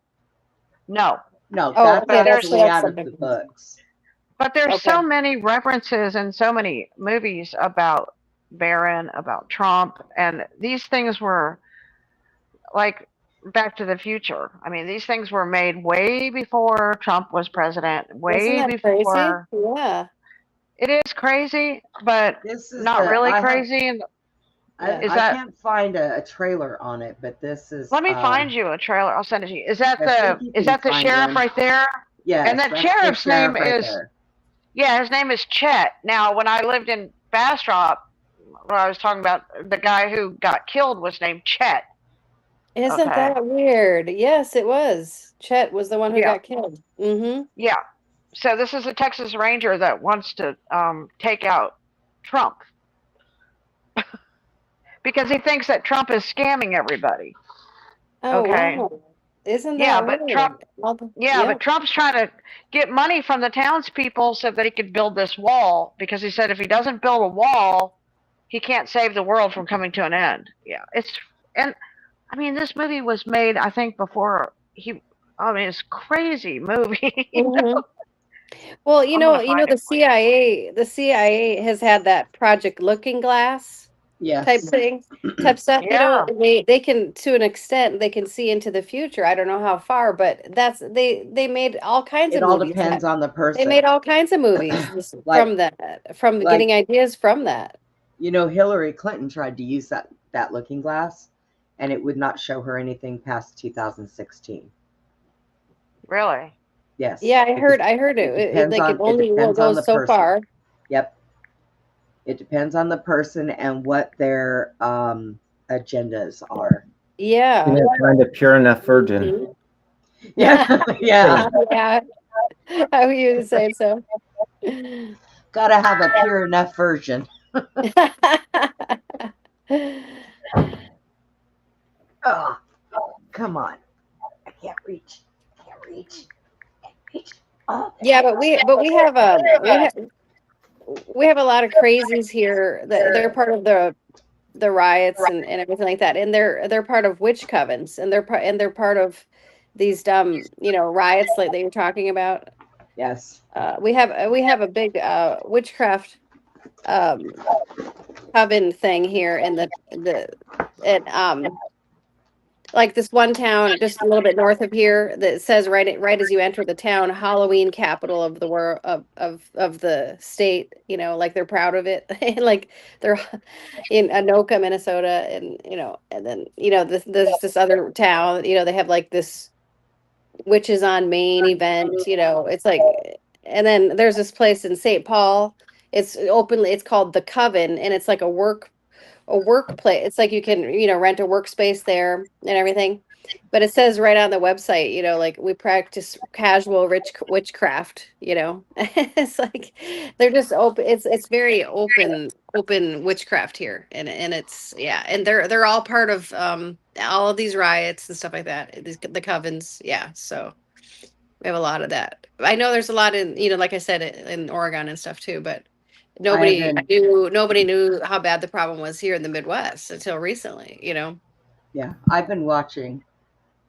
No, that's actually out of the books. But there's so many references and so many movies about Baron, about Trump, and these things were like Back to the Future. I mean, these things were made way before Trump was president, way before. Crazy? Yeah. It is crazy, but not really crazy. I can't find a trailer on it, but this is. Let me find you a trailer. I'll send it to you. Is that the sheriff right there? Yeah. And that sheriff's name is. Yeah, his name is Chet. Now, when I lived in Bastrop, when I was talking about the guy who got killed was named Chet. Isn't that weird? Yes, it was. Chet was the one who got killed. Mm-hmm. Yeah. So this is a Texas Ranger that wants to take out Trump because he thinks that Trump is scamming everybody. Oh, okay. Wow. Isn't that but weird? Trump? But Trump's trying to get money from the townspeople so that he could build this wall, because he said if he doesn't build a wall, he can't save the world from coming to an end. Yeah, I mean, this movie was made, I think, before it's a crazy movie. Well, the CIA has had that Project Looking Glass type stuff. Yeah. They can, to an extent, they can see into the future. I don't know how far, but they made all kinds of movies. It all depends on the person. They made all kinds of movies from getting ideas from that. Hillary Clinton tried to use that looking glass, and it would not show her anything past 2016. Really? Yes. Yeah, I heard it. It only goes so far. Yep. It depends on the person and what their agendas are. Yeah. You gotta find a pure enough virgin. Yeah. Yeah. Yeah. How you say so? Gotta have a pure enough version. Oh, come on. I can't reach. Oh, yeah, but we have a lot of crazies here that they're part of the riots and everything like that, and they're part of witch covens, and they're part of these dumb riots like that you're talking about. Yes. We have a big witchcraft coven thing here in like this one town just a little bit north of here that says right as you enter the town, Halloween capital of the world of the state, you know, like they're proud of it. Like they're in Anoka, Minnesota, and you know, and then you know there's this other town, you know, they have like this Witches on Main event, you know, it's like, and then there's this place in St. Paul. It's called The Coven, and it's like a workplace. It's like you can, you know, rent a workspace there and everything. But it says right on the website, you know, like we practice casual rich witchcraft, you know. It's like they're just open. It's very open witchcraft here. And it's yeah, and they're all part of all of these riots and stuff like that. The covens, yeah. So we have a lot of that. I know there's a lot in, you know, like I said, in Oregon and stuff too, but nobody knew how bad the problem was here in the Midwest until recently, you know. Yeah, I've been watching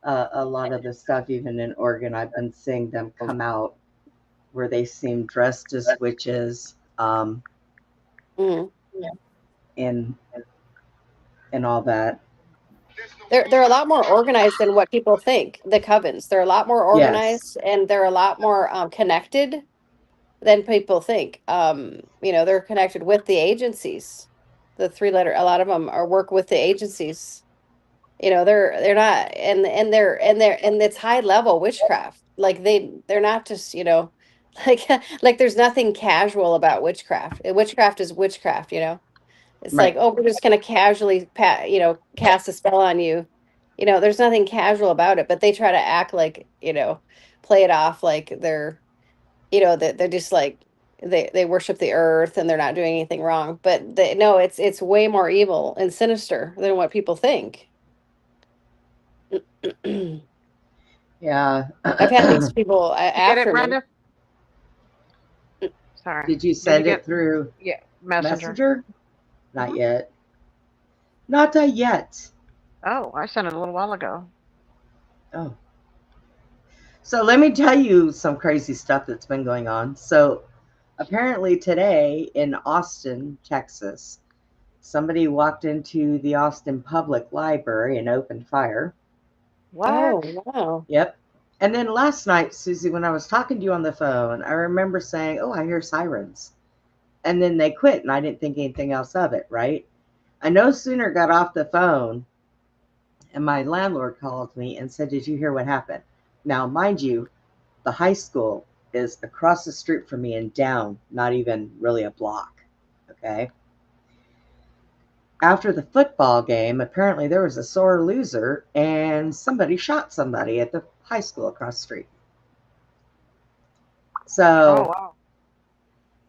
a lot of the stuff, even in Oregon. I've been seeing them come out where they seem dressed as witches, Mhm. and all that. They're a lot more organized than what people think. The covens, they're a lot more Yes, organized and they're a lot more connected than people think. You know, they're connected with the agencies. The three letter, a lot of them are work with the agencies. You know, they're not, and it's high level witchcraft. Like they're not just, you know, like like there's nothing casual about witchcraft. Witchcraft is witchcraft, you know. It's like, right, oh, we're just gonna casually you know, cast a spell on you. You know, there's nothing casual about it, but they try to act like, you know, play it off like they're, you know, that they're just like they worship the earth and they're not doing anything wrong. But no, it's way more evil and sinister than what people think. yeah. I've had these people You get it, after me. Brenda? Sorry. Did you Did you send it get? through Yeah, Messenger. Messenger? Not yet. Not yet. Oh, I sent it a little while ago. Oh. So let me tell you some crazy stuff that's been going on. So apparently today in Austin, Texas, somebody walked into the Austin Public Library and opened fire. Oh, What? wow. Yep. And then last night, Susie, when I was talking to you on the phone, I remember saying, "Oh, I hear sirens." And then they quit, and I didn't think anything else of it, right? I no sooner got off the phone, and my landlord called me and said, "Did you hear what happened?" Now, mind you, the high school is across the street from me and down, not even really a block. Okay. After the football game, apparently there was a sore loser and somebody shot somebody at the high school across the street. Oh So, wow.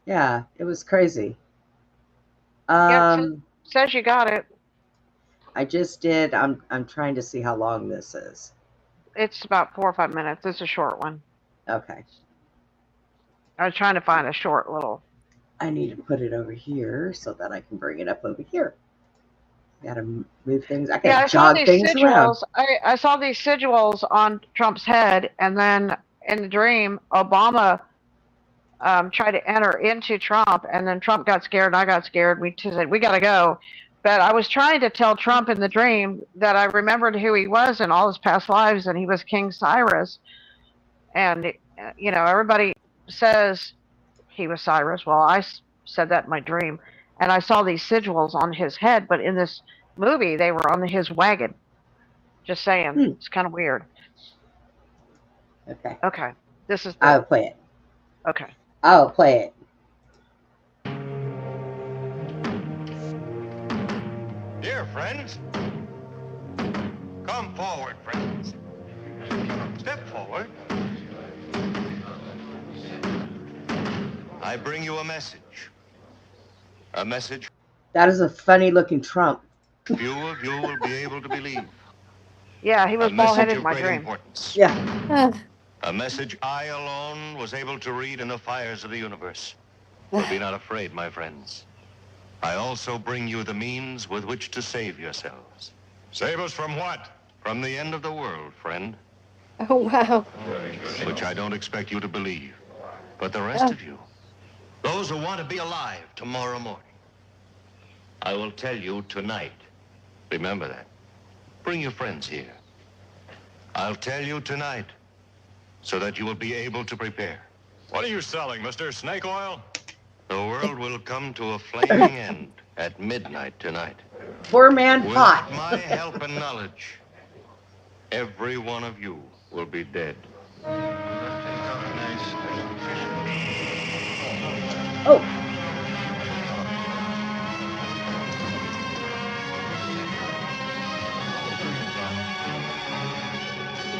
yeah, it was crazy. Yeah, says you got it. I just did. I'm trying to see how long this is. It's about 4 or 5 minutes. It's a short one. Okay. I was trying to find a short little. I need to put it over here so that I can bring it up over here. Got to move things. I got Yeah, to I saw jog these things around. sigils. I saw these sigils on Trump's head, and then in the dream, Obama tried to enter into Trump, and then Trump got scared, and I got scared. We said we got to go. But I was trying to tell Trump in the dream that I remembered who he was in all his past lives, and he was King Cyrus. And you know, everybody says he was Cyrus. Well, said that in my dream, and I saw these sigils on his head, but in this movie, they were on his wagon. Just saying, it's kind of weird. Okay. Okay, this is I'll play it. okay. I'll play it. Dear friends, come forward, friends. Step forward. I bring you a message. A message That is a funny looking Trump. few of you will be able to believe. Yeah, he was A bald message headed in of my great dream. importance. Yeah. A message I alone was able to read in the fires of the universe. But be not afraid, my friends. I also bring you the means with which to save yourselves. Save us from what? From the end of the world, friend. Oh, wow. Which I don't expect you to believe. But the rest of you, those who want to be alive tomorrow morning, I will tell you tonight. Remember that. Bring your friends here. I'll tell you tonight so that you will be able to prepare. What are you selling, mister? Snake oil? The world will come to a flaming end at midnight tonight. Poor man Without pot. my help and knowledge, every one of you will be dead. Oh,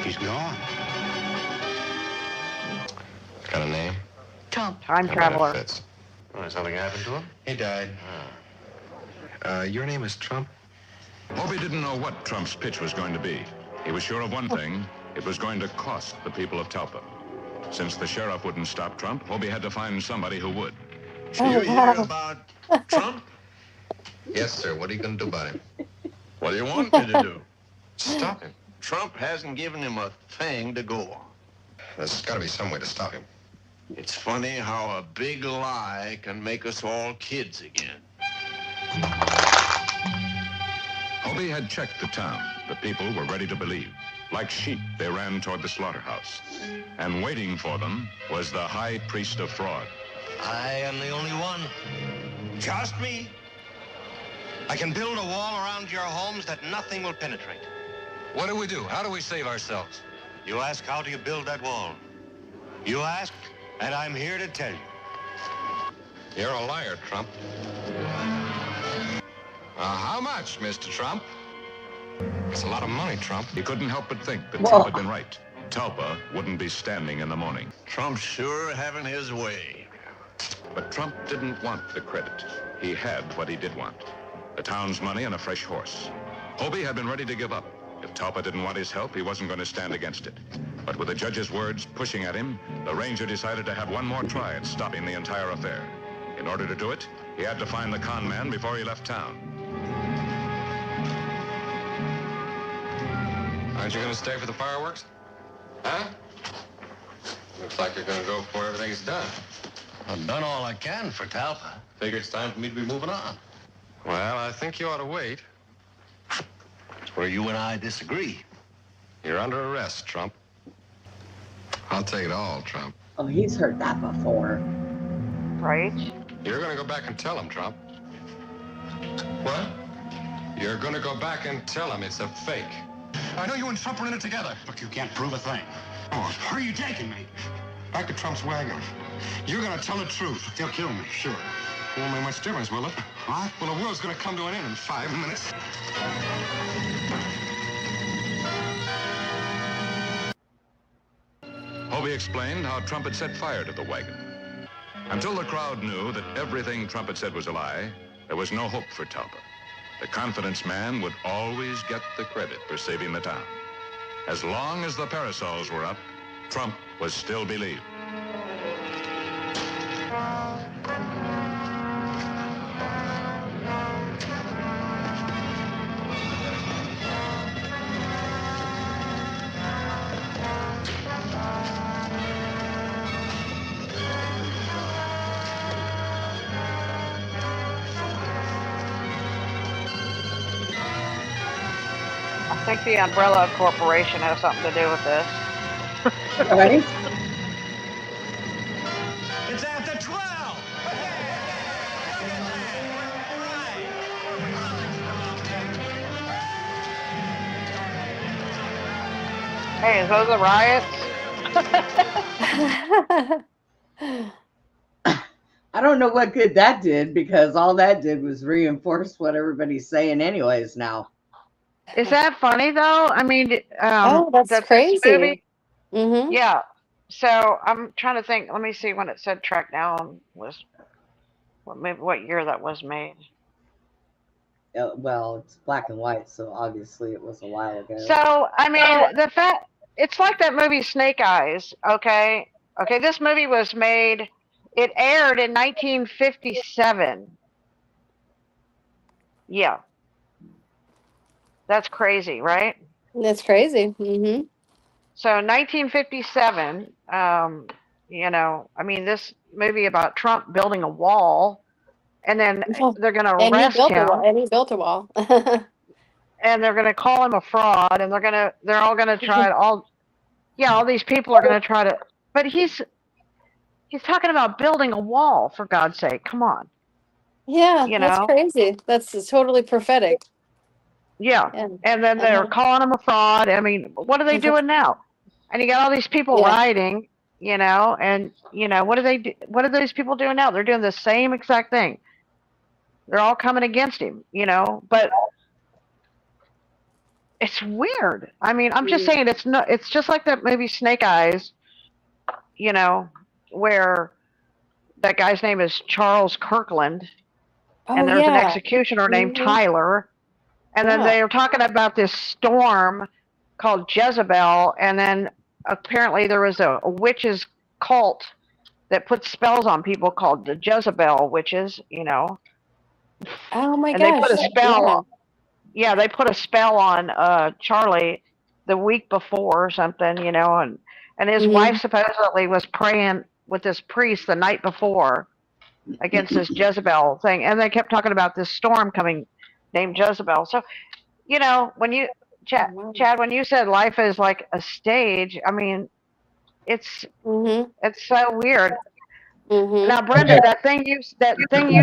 He's gone. Got a name? Time How about it traveler. fits? Oh, something happened to him? He died. Your name is Trump? Hobie didn't know what Trump's pitch was going to be. He was sure of one thing. It was going to cost the people of Talpa. Since the sheriff wouldn't stop Trump, Hobie had to find somebody who would. You hear about Trump? Yes, sir. What are you going to do about him? What do you want me to do? Stop him. Trump hasn't given him a thing to go on. There's got to be some way to stop him. It's funny how a big lie can make us all kids again. Hobie had checked the town. The people were ready to believe. Like sheep, they ran toward the slaughterhouse. And waiting for them was the high priest of fraud. I am the only one. Just me. I can build a wall around your homes that nothing will penetrate. What do we do? How do we save ourselves? You ask, how do you build that wall? You ask, and I'm here to tell you. You're a liar, Trump. How much, Mr. Trump? It's a lot of money, Trump. He couldn't help but think that Whoa. Trump had been right. Talpa wouldn't be standing in the morning. Trump's sure having his way. But Trump didn't want the credit. He had what he did want. The town's money and a fresh horse. Hobie had been ready to give up. If Talpa didn't want his help, he wasn't going to stand against it. But with the judge's words pushing at him, the ranger decided to have one more try at stopping the entire affair. In order to do it, he had to find the con man before he left town. Aren't you going to stay for the fireworks? Huh? Looks like you're going to go before everything's done. I've done all I can for Talpa. Figure it's time for me to be moving on. Well, I think you ought to wait. It's where you and I disagree. You're under arrest, Trump. I'll take it all, Trump. oh, he's heard that before. Right? You're going to go back and tell him, Trump. What? You're going to go back and tell him it's a fake. I know you and Trump are in it together. Look, you can't prove a thing. Oh, are you taking me? Back to Trump's wagon. You're gonna tell the truth. They'll kill me, sure. Won't make much difference, will it? What? Well, the world's gonna come to an end in 5 minutes. Hobie explained how Trump had set fire to the wagon. Until the crowd knew that everything Trump had said was a lie, there was no hope for Talpa. The confidence man would always get the credit for saving the town. As long as the parasols were up, Trump was still believed. I think the Umbrella Corporation has something to do with this. Right? It's after 12! Hey, is those the riots? I don't know what good that did because all that did was reinforce what everybody's saying anyways now. Is that funny though? I mean, Oh, that's this crazy. movie- Mm-hmm. Yeah. So I'm trying to think. Let me see when it said track down was what year that was made. Well, it's black and white, so obviously it was a while ago. So I mean, the fact it's like that movie Snake Eyes. Okay, this movie was made. It aired in 1957. Yeah, that's crazy, right? That's crazy. Mm-hmm. So 1957. You know, I mean, this movie about Trump building a wall, and then they're going to And he arrest built a him. wall. And he built a wall. and they're going to call him a fraud, and they're all going to try to all yeah, all these people are going to try to, but he's talking about building a wall, for God's sake. Come on. Yeah, You that's know? crazy. That's totally prophetic. Yeah. Yeah. And then they're calling him a fraud. I mean, what are they doing now? And you got all these people Yeah. rioting, and what do they do? What are those people doing now? They're doing the same exact thing. They're all coming against him, but it's weird. I mean, I'm just saying it's just like that movie Snake Eyes, where that guy's name is Charles Kirkland, and Oh there's an yeah. executioner named Mhm. Tyler, and then Yeah. they were talking about this storm called Jezebel, and then apparently there was a witches cult that put spells on people called the Jezebel witches, Oh my and they gosh. put a spell. Yeah. Yeah, they put a spell on Charlie the week before or something, and his wife Mhm. supposedly was praying with this priest the night before against this Jezebel thing, and they kept talking about this storm coming named Jezebel. So, when you Oh, Chad, wow. Chad, when you said life is like a stage, I mean, it's Mhm. it's so weird. Mhm. Now, Brenda, that thing you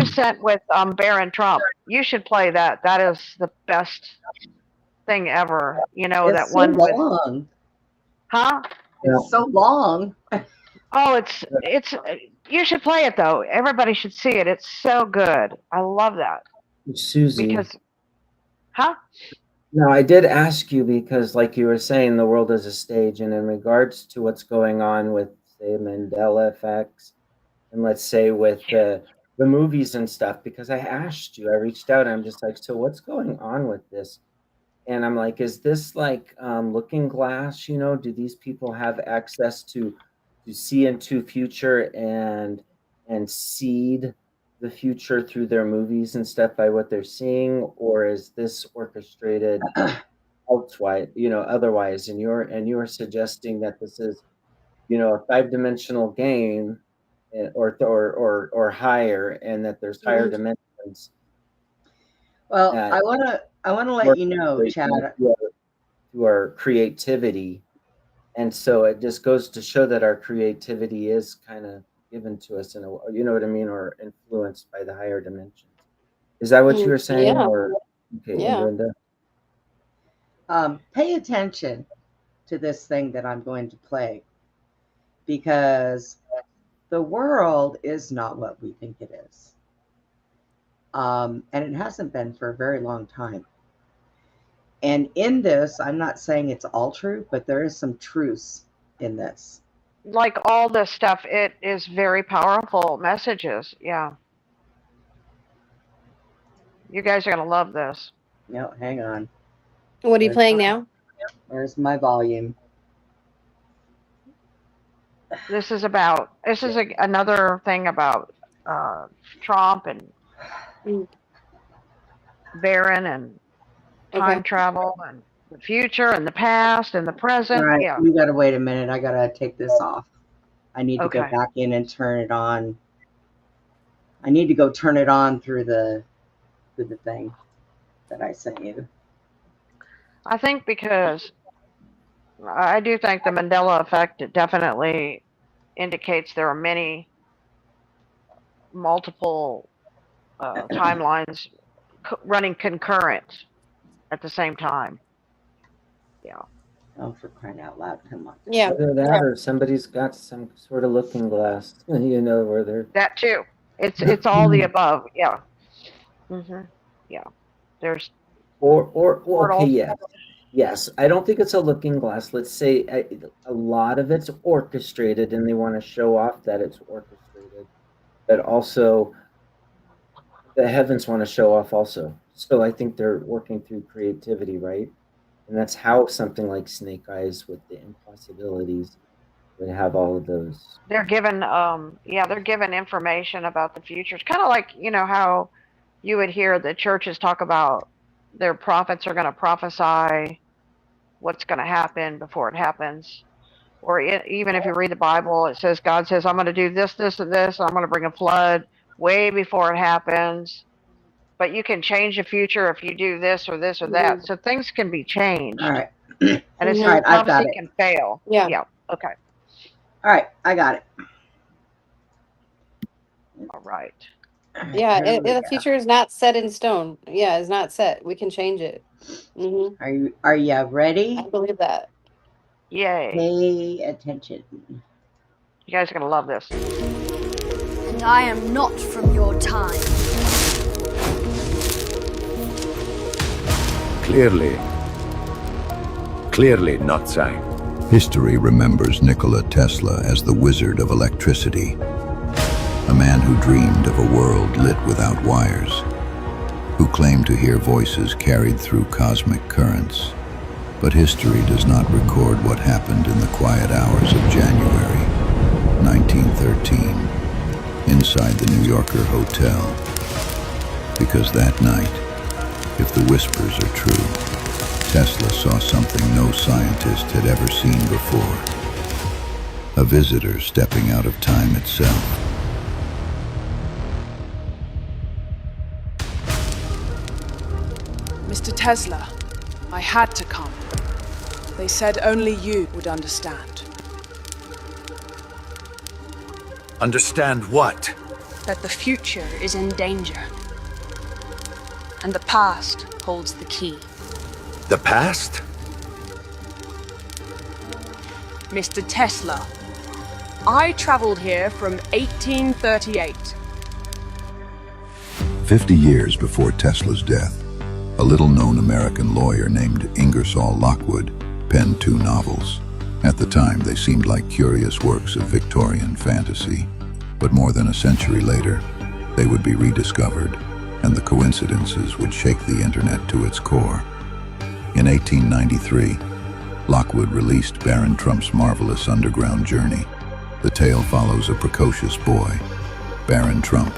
sent with Barron Trump, you should play that. That is the best thing ever. That It's so one with, long. huh? It's so long. Oh, it's you should play it though. Everybody should see it. It's so good. I love that Suzy. because, huh? No, I did ask you because, like you were saying, the world is a stage, and in regards to what's going on with, say, Mandela effects, and let's say with the movies and stuff, because I asked you, I reached out, and I'm just like, so what's going on with this? And I'm like, is this like Looking Glass? Do these people have access to see into future and seed the future through their movies and stuff by what they're seeing, or is this orchestrated elsewise, otherwise? And you're suggesting that this is, a five-dimensional game, or higher, and that there's higher Mhm. dimensions Well, that I wanna let you know, orchestrate Chad. to our creativity. And so it just goes to show that our creativity is kind of given to us you know what I mean, or influenced by the higher dimensions. Is that what you were saying? Yeah. Or okay, and Yeah. Linda? Pay attention to this thing that I'm going to play because the world is not what we think it is. And it hasn't been for a very long time. And in this, I'm not saying it's all true, but there is some truths in this. Like all this stuff, it is very powerful messages. Yeah, you guys are gonna love this. No, hang on. What are you playing now? Where's my volume? This is another thing about Trump and Mm. Barron and time Okay. travel and the future and the past and the All present. right, Yeah. you got to wait a minute. I got to take this off. I need to go Okay. back in and turn it on. I need to go turn it on through the thing that I sent you. I think because I do think the Mandela effect definitely indicates there are multiple timelines running concurrent at the same time. Yeah. Oh, for crying out loud! Come on. Yeah. Either that or somebody's got some sort of looking glass, where they're That too. It's all the above. Yeah. Yeah. There's or okay, portals. yes. Yes, I don't think it's a looking glass. Let's say a lot of it's orchestrated and they want to show off that it's orchestrated, but also the heavens want to show off also. So I think they're working through creativity, right? And that's how something like Snake Eyes with the impossibilities would have all of those. They're given information about the future. It's kind of like, how you would hear the churches talk about their prophets are going to prophesy what's going to happen before it happens. Or even if you read the Bible, it says God says, I'm going to do this, this, and this. I'm going to bring a flood way before it happens. but you can change the future if you do this or this or that. So things can be changed. All right. And it's All right, I've got prophecy it. can fail. Yeah. Yeah. Okay. All right, I got it. All right. Yeah, Here we the go. future is not set in stone. Yeah, it's not set. We can change it. Are you ready? I believe that. Yay. Pay attention. You guys are going to love this. And I am not from your time. Clearly not so. History remembers Nikola Tesla as the wizard of electricity, a man who dreamed of a world lit without wires, who claimed to hear voices carried through cosmic currents. But history does not record what happened in the quiet hours of January 1913, inside the New Yorker hotel. Because that night, if the whispers are true, Tesla saw something no scientist had ever seen before. A visitor stepping out of time itself. Mr. Tesla, I had to come. They said only you would understand. Understand what? That the future is in danger. And the past holds the key. The past? Mr. Tesla, I traveled here from 1838. 50 years before Tesla's death, a little-known American lawyer named Ingersoll Lockwood penned 2 novels. At the time, they seemed like curious works of Victorian fantasy. But more than a century later, they would be rediscovered, and the coincidences would shake the internet to its core. In 1893, Lockwood released Baron Trump's marvelous underground journey. The tale follows a precocious boy, Baron Trump,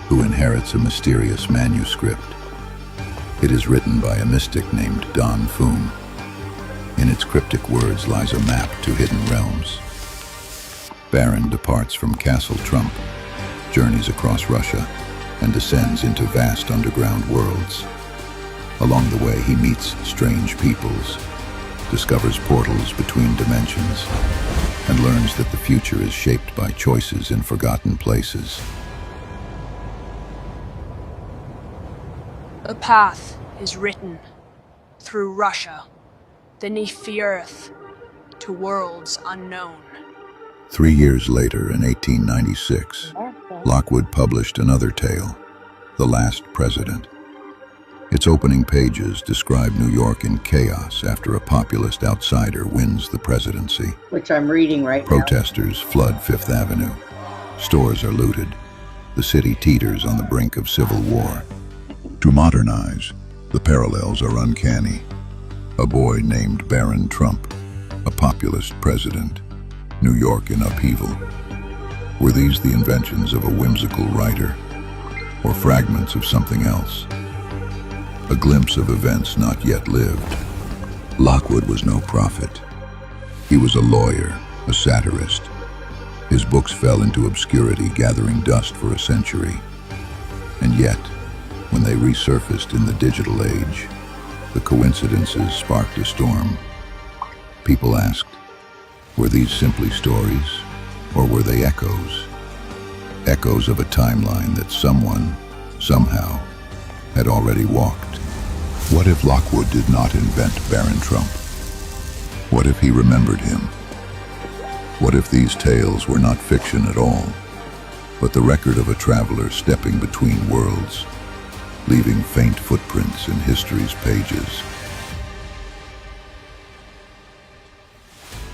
who inherits a mysterious manuscript. It is written by a mystic named Don Foon. In its cryptic words lies a map to hidden realms. Baron departs from Castle Trump, journeys across Russia, and descends into vast underground worlds. Along the way, he meets strange peoples, discovers portals between dimensions, and learns that the future is shaped by choices in forgotten places. A path is written through Russia, beneath the earth, to worlds unknown. 3 years later, in 1896, Lockwood published another tale, The Last President. Its opening pages describe New York in chaos after a populist outsider wins the presidency. Which I'm reading right now. Protesters flood Fifth Avenue. Stores are looted. The city teeters on the brink of civil war. To modernize, the parallels are uncanny. A boy named Baron Trump, a populist president, New York in upheaval. Were these the inventions of a whimsical writer, or fragments of something else? A glimpse of events not yet lived. Lockwood was no prophet. He was a lawyer, a satirist. His books fell into obscurity, gathering dust for a century. And yet, when they resurfaced in the digital age, the coincidences sparked a storm. People asked, were these simply stories, or were they echoes? Echoes of a timeline that someone, somehow, had already walked. What if Lockwood did not invent Baron Trump? What if he remembered him? What if these tales were not fiction at all, but the record of a traveler stepping between worlds, leaving faint footprints in history's pages?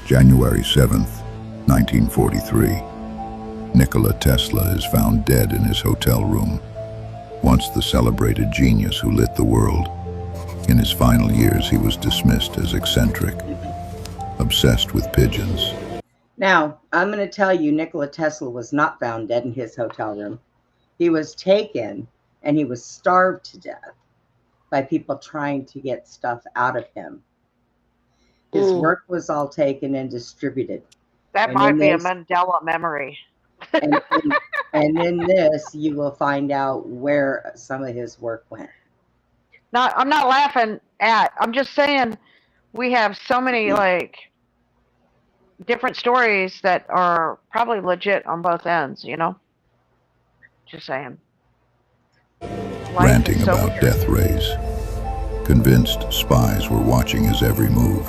January 7th, 1943. Nikola Tesla is found dead in his hotel room. Once the celebrated genius who lit the world, in his final years he was dismissed as eccentric, obsessed with pigeons. Now, I'm going to tell you, Nikola Tesla was not found dead in his hotel room. He was taken and he was starved to death by people trying to get stuff out of him. His work was all taken and distributed. That And might then be a they- Mandela memory. And And in this, you will find out where some of his work went. Not, I'm not laughing at. I'm just saying we have so many like different stories that are probably legit on both ends. You know, just saying. Ranting about death rays, convinced spies were watching his every move.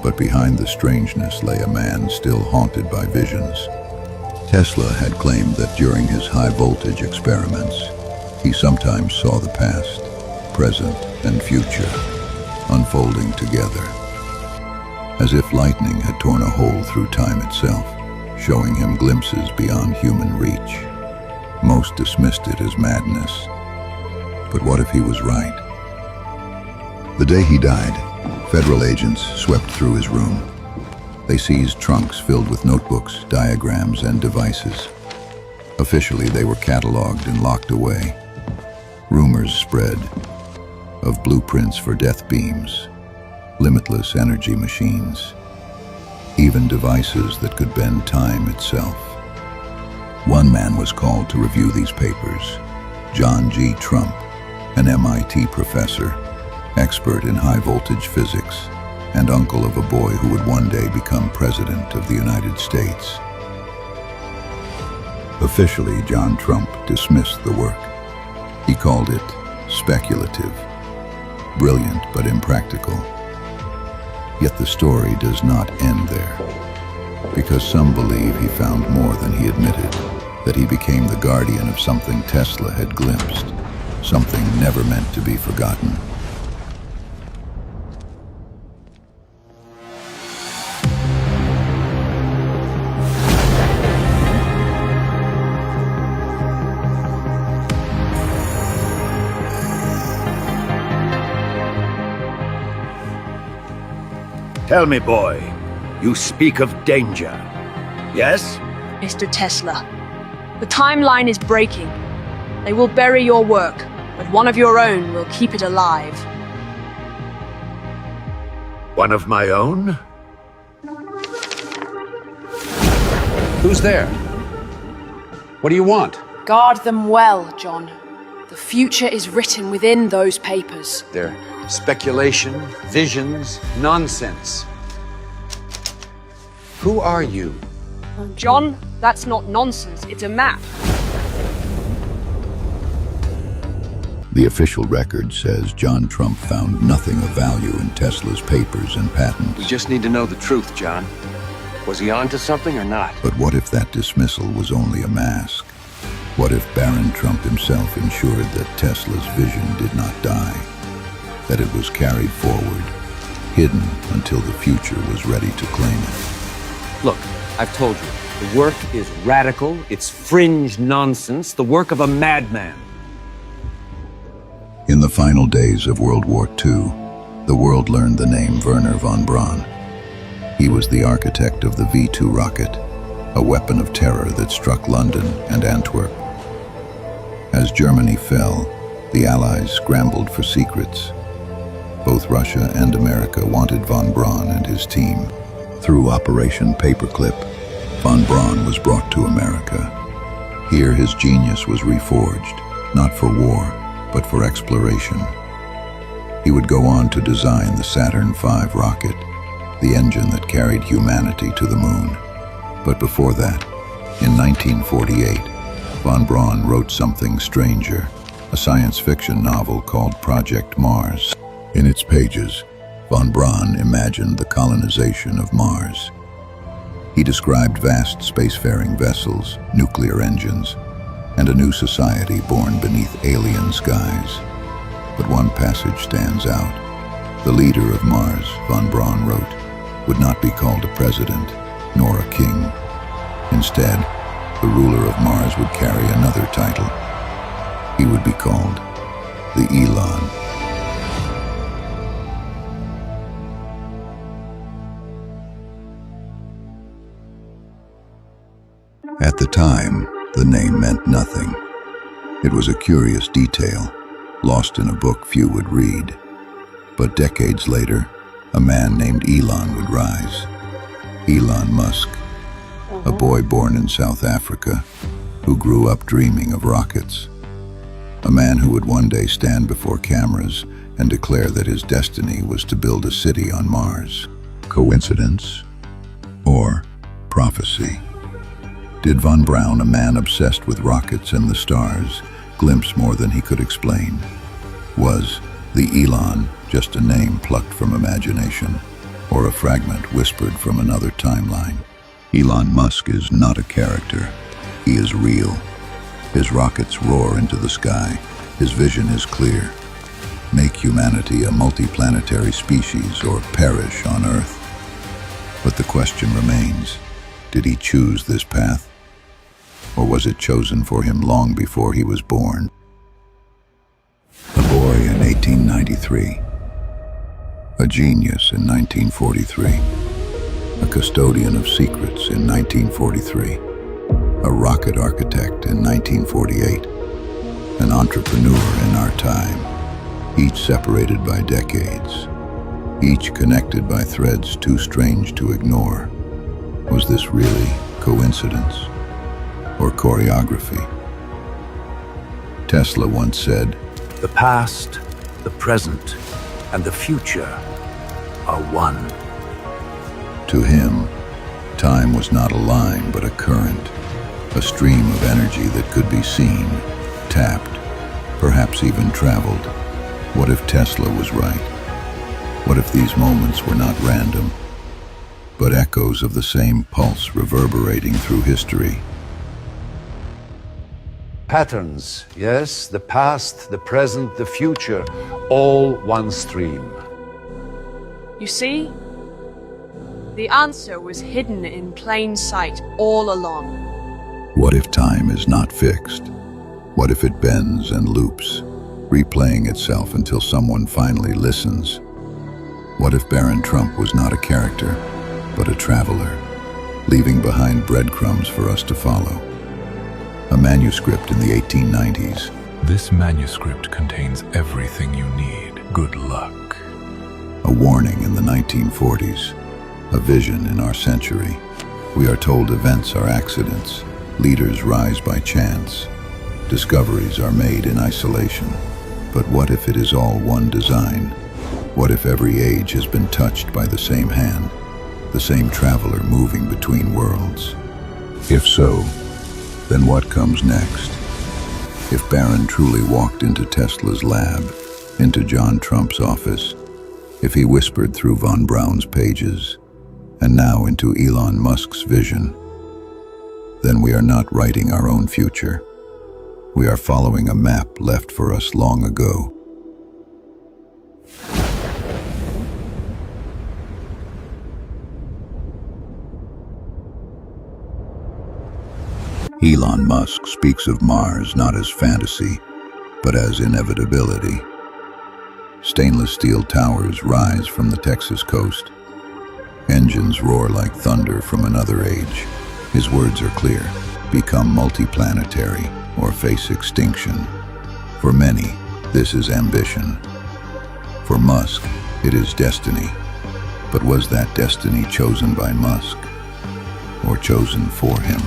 But behind the strangeness lay a man still haunted by visions. Tesla had claimed that during his high-voltage experiments, he sometimes saw the past, present, and future unfolding together, as if lightning had torn a hole through time itself, showing him glimpses beyond human reach. Most dismissed it as madness. But what if he was right? The day he died, federal agents swept through his room. They seized trunks filled with notebooks, diagrams, and devices. Officially, they were cataloged and locked away. Rumors spread of blueprints for death beams, limitless energy machines, even devices that could bend time itself. One man was called to review these papers, John G. Trump, an MIT professor, expert in high-voltage physics, and uncle of a boy who would one day become President of the United States. Officially, John Trump dismissed the work. He called it speculative, brilliant but impractical. Yet the story does not end there, because some believe he found more than he admitted, that he became the guardian of something Tesla had glimpsed, something never meant to be forgotten. Tell me, boy, you speak of danger. Yes? Mr. Tesla, the timeline is breaking. They will bury your work, but one of your own will keep it alive. One of my own? Who's there? What do you want? Guard them well, John. The future is written within those papers. They're speculation, visions, nonsense. Who are you? John, that's not nonsense. It's a map. The official record says John Trump found nothing of value in Tesla's papers and patents. We just need to know the truth, John. Was he onto something or not? But what if that dismissal was only a mask? What if Baron Trump himself ensured that Tesla's vision did not die? That it was carried forward, hidden until the future was ready to claim it. Look, I've told you, the work is radical, it's fringe nonsense, the work of a madman. In the final days of World War II, the world learned the name Wernher von Braun. He was the architect of the V-2 rocket, a weapon of terror that struck London and Antwerp. As Germany fell, the Allies scrambled for secrets. Both Russia and America wanted von Braun and his team. Through Operation Paperclip, von Braun was brought to America. Here his genius was reforged, not for war, but for exploration. He would go on to design the Saturn V rocket, the engine that carried humanity to the moon. But before that, in 1948, von Braun wrote something stranger, a science fiction novel called Project Mars. In its pages, von Braun imagined the colonization of Mars. He described vast spacefaring vessels, nuclear engines, and a new society born beneath alien skies. But one passage stands out. The leader of Mars, von Braun wrote, would not be called a president, nor a king. Instead, the ruler of Mars would carry another title. He would be called the Elon. At the time, the name meant nothing. It was a curious detail, lost in a book few would read. But decades later, a man named Elon would rise. Elon Musk. a boy born in South Africa who grew up dreaming of rockets. A man who would one day stand before cameras and declare that his destiny was to build a city on Mars. Coincidence or prophecy? Did Von Braun, a man obsessed with rockets and the stars, glimpse more than he could explain? Was the Elon just a name plucked from imagination, or a fragment whispered from another timeline? Elon Musk is not a character. He is real. His rockets roar into the sky. His vision is clear. Make humanity a multiplanetary species or perish on Earth. But the question remains, did he choose this path? Or was it chosen for him long before he was born? A boy in 1893. A genius in 1943. A custodian of secrets in 1943. A rocket architect in 1948. An entrepreneur in our time. Each separated by decades. Each connected by threads too strange to ignore. Was this really coincidence or choreography? Tesla once said, "The past, the present, and the future are one." To him, time was not a line but a current, a stream of energy that could be seen, tapped, perhaps even traveled. What if Tesla was right? What if these moments were not random, but echoes of the same pulse reverberating through history? Patterns, yes, the past, the present, the future, all one stream. You see? The answer was hidden in plain sight all along. What if time is not fixed? What if it bends and loops, replaying itself until someone finally listens? What if Baron Trump was not a character, but a traveler, leaving behind breadcrumbs for us to follow? A manuscript in the 1890s. This manuscript contains everything you need. Good luck. A warning in the 1940s. A vision in our century. We are told events are accidents. Leaders rise by chance. Discoveries are made in isolation. But what if it is all one design? What if every age has been touched by the same hand? The same traveler moving between worlds? If so, then what comes next? If Baron truly walked into Tesla's lab, into John Trump's office, if he whispered through Von Braun's pages, and now into Elon Musk's vision, then we are not writing our own future. We are following a map left for us long ago. Elon Musk speaks of Mars not as fantasy, but as inevitability. Stainless steel towers rise from the Texas coast. Engines roar like thunder from another age. His words are clear: become multiplanetary or face extinction. For many, this is ambition. For Musk, it is destiny. But was that destiny chosen by Musk, or chosen for him?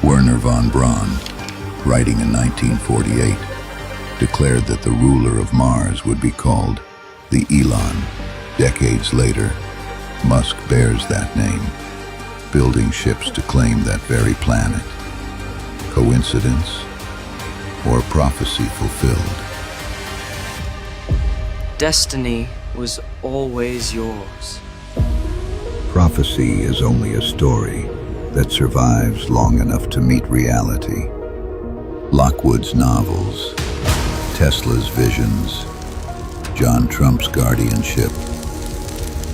Werner von Braun, writing in 1948, declared that the ruler of Mars would be called the Elon. Decades later, Musk bears that name, building ships to claim that very planet. Coincidence or prophecy fulfilled? Destiny was always yours. Prophecy is only a story that survives long enough to meet reality. Lockwood's novels, Tesla's visions, John Trump's guardianship,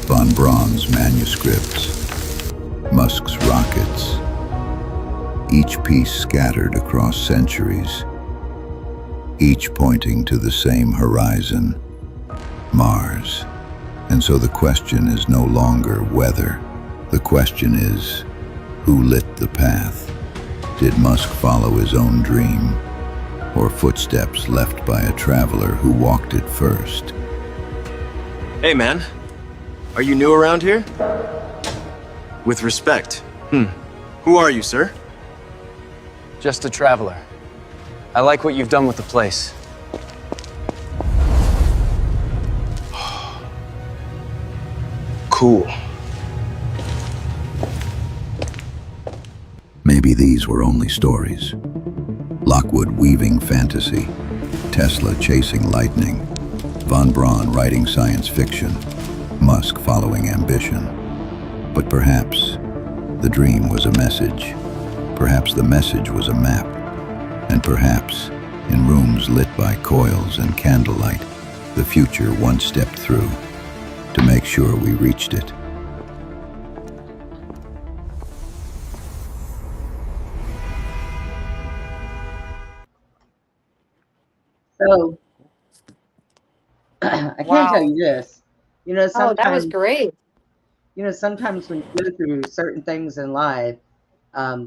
Von Braun's manuscripts, Musk's rockets, each piece scattered across centuries, each pointing to the same horizon, Mars. And so the question is no longer whether. The question is, who lit the path? Did Musk follow his own dream, or footsteps left by a traveler who walked it first? Hey man, are you new around here? With respect, Who are you, sir? Just a traveler. I like what you've done with the place. Cool. Maybe these were only stories. Lockwood weaving fantasy, Tesla chasing lightning, Von Braun writing science fiction, Musk following ambition. But perhaps the dream was a message. Perhaps the message was a map. And perhaps, in rooms lit by coils and candlelight, the future one stepped through to make sure we reached it. So I can tell you this, Oh, that was sometimes, great. sometimes when you go through certain things in life,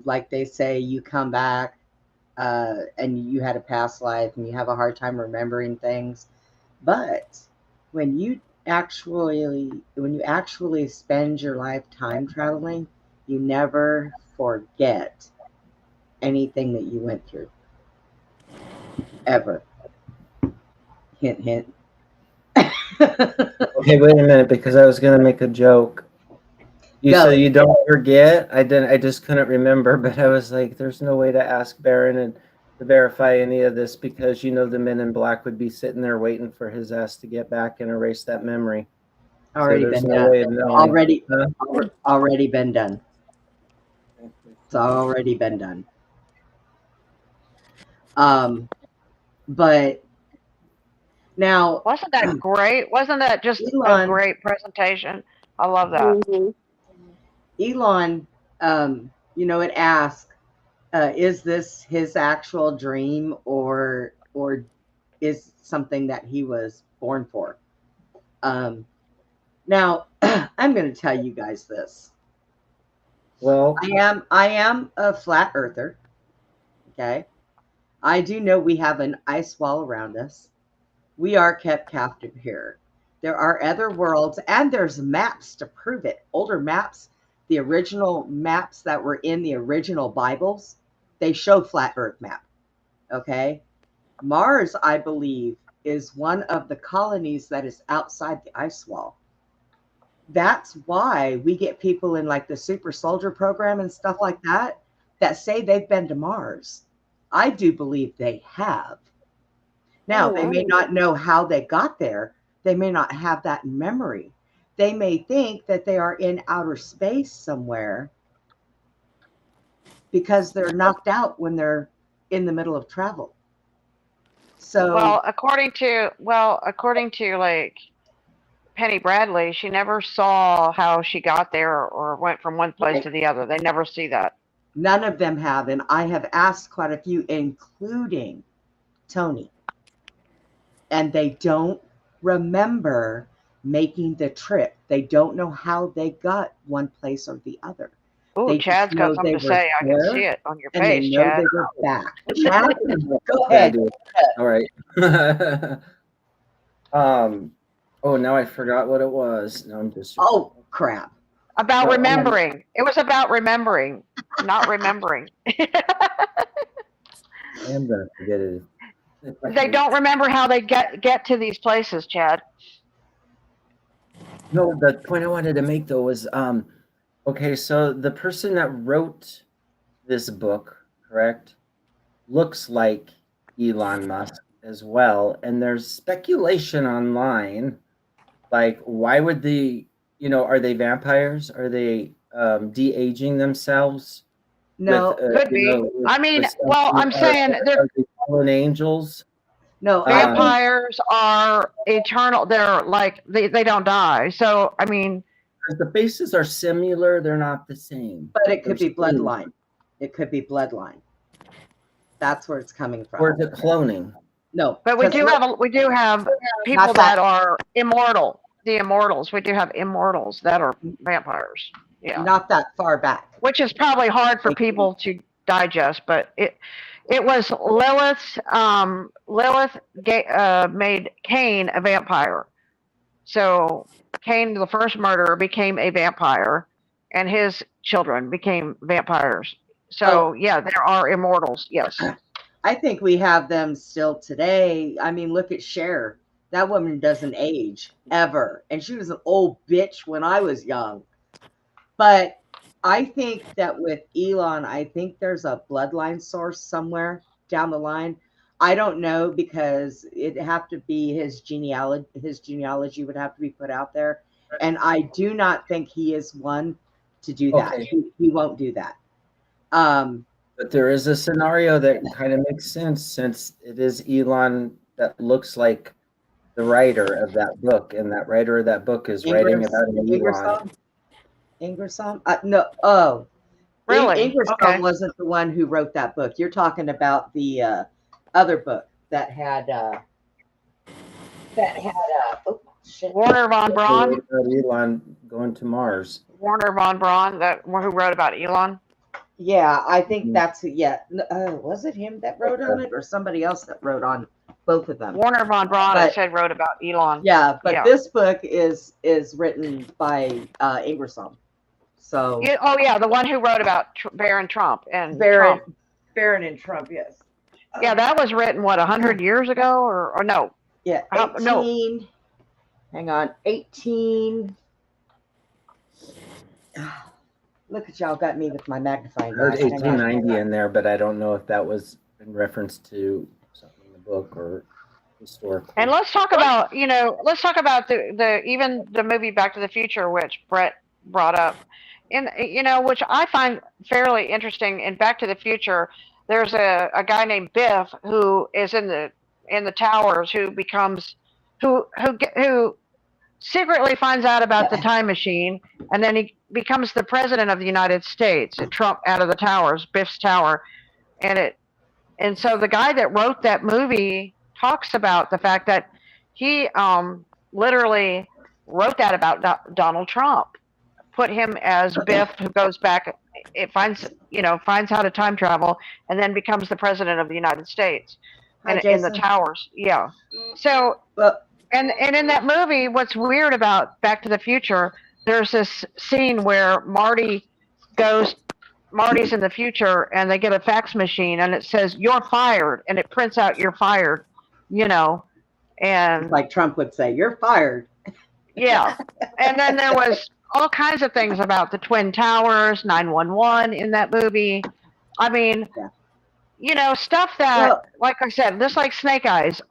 like they say, you come back and you had a past life and you have a hard time remembering things. But when you actually spend your life time traveling, you never forget anything that you went through. Ever. Hint, hint. Okay, wait a minute, because I was gonna make a joke. You Go. said you don't forget. I didn't. I just couldn't remember. But I was like, "There's no way to ask Baron and to verify any of this because the Men in Black would be sitting there waiting for his ass to get back and erase that memory." Already so there's been no done. way of knowing. Already been done. It's already been done. But now, Wasn't that great? Wasn't that just a Elon, great presentation? I love that. Elon, it asked, is this his actual dream or is something that he was born for? Now, I'm going to tell you guys this. Well, I am a flat earther. Okay. I do know we have an ice wall around us. We are kept captive here. There are other worlds, and there's maps to prove it. Older maps, the original maps that were in the original Bibles, they show flat Earth map. Okay. Mars, I believe, is one of the colonies that is outside the ice wall. That's why we get people in like the super soldier program and stuff like that say they've been to Mars. I do believe they have. Now, they may not know how they got there. They may not have that memory. They may think that they are in outer space somewhere because they're knocked out when they're in the middle of travel. So, well, according to like Penny Bradley, she never saw how she got there or went from one place to the other. They never see that. None of them have, and I have asked quite a few, including Tony, and they don't remember making the trip. They don't know how they got one place or the other. Oh, Chad's got something to say. I can see it on your face, and they know Chad. they were back. Chad, go ahead. All right. Oh, now I forgot what it was. No, I'm just. Oh crap! About remembering. It was about remembering, not remembering. I am gonna forget it. They don't remember how they get to these places, Chad. No, the point I wanted to make though was, okay, so the person that wrote this book, correct, looks like Elon Musk as well, and there's speculation online, like why would are they vampires? Are they de-aging themselves? No, could be. I mean, well, I'm saying they're fallen angels. No, vampires are eternal. They're like they don't die. So I mean, the faces are similar. They're not the same. But it could be bloodline. It could be bloodline. That's where it's coming from. Or is it cloning? No, but we do have people that are immortal. The immortals. We do have immortals that are vampires. Yeah. Not that far back. Which is probably hard for people to digest, but it was Lilith. Lilith made Cain a vampire. So Cain, the first murderer, became a vampire, and his children became vampires. Oh, So yeah, there are immortals. Yes. I think we have them still today. I mean, look at Cher. That woman doesn't age ever. And she was an old bitch when I was young. But I think that with Elon, I think there's a bloodline source somewhere down the line. I don't know because it'd have to be his genealogy. His genealogy would have to be put out there. And I do not think he is one to do that. Okay. He won't do that. But there is a scenario that kind of makes sense since it is Elon that looks like the writer of that book, and that writer of that book is writing about an Elon. Ingersoll? Ingersoll? No. Oh, Really? Ingersoll Okay. wasn't the one who wrote that book. You're talking about the other book that had oh shit. Warner von Braun. Elon going to Mars. Warner von Braun, that who wrote about Elon. Yeah, I think that's was it him that wrote on it or somebody else that wrote on both of them? Warner von Braun, I said, wrote about Elon. Yeah, but this book is written by Ingersoll. So oh yeah, the one who wrote about Barron Trump and Barron and Trump, yes. Yeah, that was written 100 years ago, or no? Yeah, 18. No. Hang on, 18. Look at y'all, got me with my magnifying glass. There's 1890 in there, but I don't know if that was in reference to something in the book or historical. And let's talk about the even the movie Back to the Future, which Brett brought up, which I find fairly interesting. In Back to the Future, there's a guy named Biff who is in the towers who secretly finds out about the time machine, and then he becomes the president of the United States. Trump out of the towers, Biff's tower, and so the guy that wrote that movie talks about the fact that he literally wrote that about Donald Trump, put him as Biff who goes back, finds how to time travel, and then becomes the president of the United States, in the towers. Yeah. So. And in that movie, what's weird about Back to the Future, there's this scene where Marty's in the future, and they get a fax machine, and it says, "You're fired," and it prints out, "You're fired," and like Trump would say, "You're fired." Yeah. And then there was all kinds of things about the Twin Towers, 911 in that movie. I mean, stuff that, like I said, just like Snake Eyes,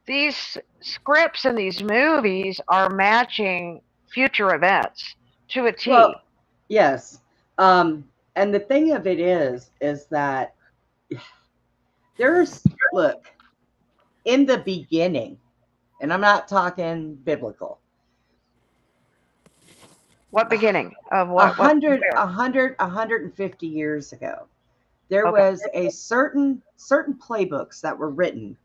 these scripts in these movies are matching future events to a T. Well, yes. And the thing of it is that look, in the beginning, and I'm not talking biblical. What beginning of what? 150 years ago, there was a certain playbooks that were written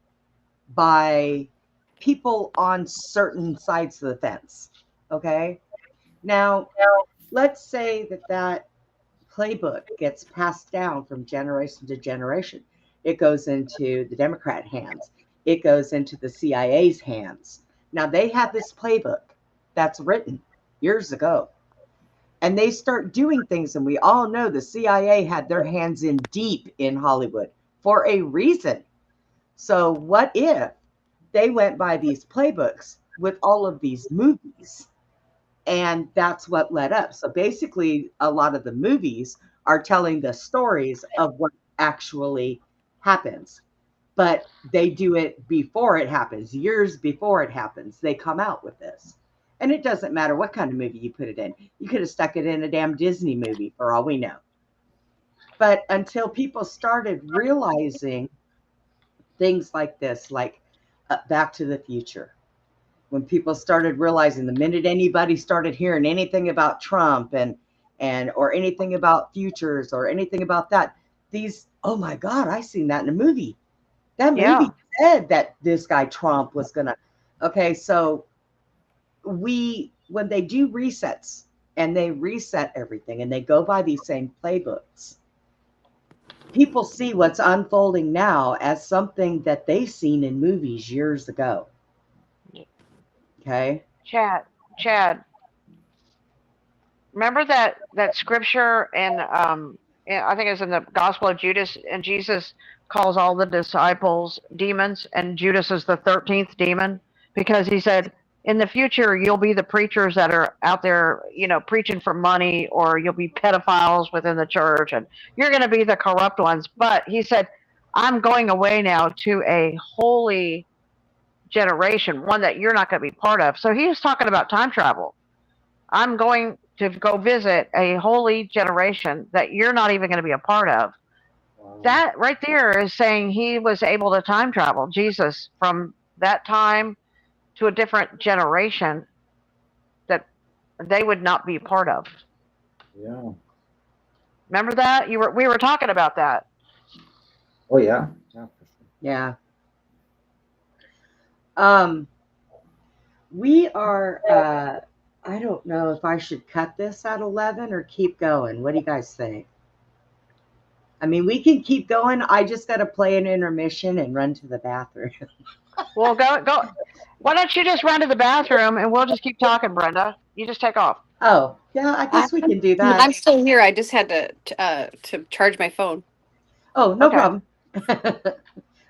by people on certain sides of the fence. Okay. Now, let's say that playbook gets passed down from generation to generation. It goes into the Democrat hands. It goes into the CIA's hands. Now they have this playbook that's written years ago, and they start doing things. And we all know the CIA had their hands in deep in Hollywood for a reason. So what if they went by these playbooks with all of these movies? And that's what led up. So basically, a lot of the movies are telling the stories of what actually happens, but they do it before it happens, years before it happens. They come out with this. And it doesn't matter what kind of movie you put it in. You could have stuck it in a damn Disney movie for all we know. But until people started realizing things like this, like Back to the Future, when people started realizing, the minute anybody started hearing anything about Trump and or anything about futures or anything about that, oh my God, I seen that in a movie. That movie said that this guy Trump was gonna. Okay, so when they do resets and they reset everything and they go by these same playbooks, people see what's unfolding now as something that they've seen in movies years ago. Okay. Chad, remember that scripture I think it's in the Gospel of Judas, and Jesus calls all the disciples demons, and Judas is the 13th demon because he said, in the future you'll be the preachers that are out there, preaching for money, or you'll be pedophiles within the church, and you're going to be the corrupt ones. But he said, I'm going away now to a holy generation, one that you're not going to be part of. So he was talking about time travel. I'm going to go visit a holy generation that you're not even going to be a part of. That right there is saying he was able to time travel, Jesus, from that time to a different generation that they would not be part of. Yeah. Remember that? We were talking about that. Oh yeah. Yeah. We are I don't know if I should cut this at 11 or keep going. What do you guys think? I mean, we can keep going. I just got to play an intermission and run to the bathroom. Well, go. Why don't you just run to the bathroom and we'll just keep talking, Brenda? You just take off. Oh, yeah, I guess we can do that. I'm still here. I just had to charge my phone. Oh, no problem.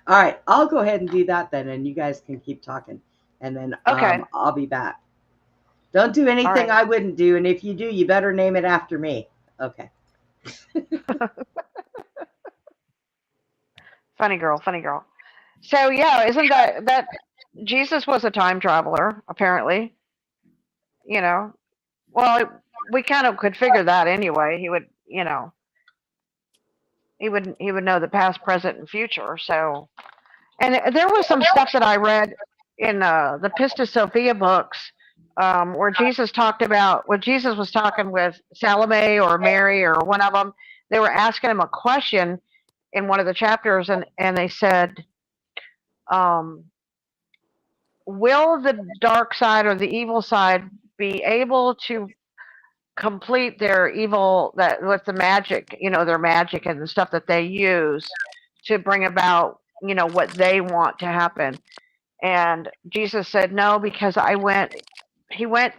All right, I'll go ahead and do that then, and you guys can keep talking, and then I'll be back. Don't do anything I wouldn't do, and if you do, you better name it after me. Okay. Funny girl. So yeah, isn't that Jesus was a time traveler, apparently? Well, we kind of could figure that anyway. He would, he would know the past, present, and future. So, and there was some stuff that I read in the Pistis Sophia books, where Jesus talked about when Jesus was talking with Salome or Mary or one of them. They were asking him a question in one of the chapters, and they said, will the dark side or the evil side be able to complete their evil, that with the magic, their magic and the stuff that they use to bring about, what they want to happen? And Jesus said no, because he went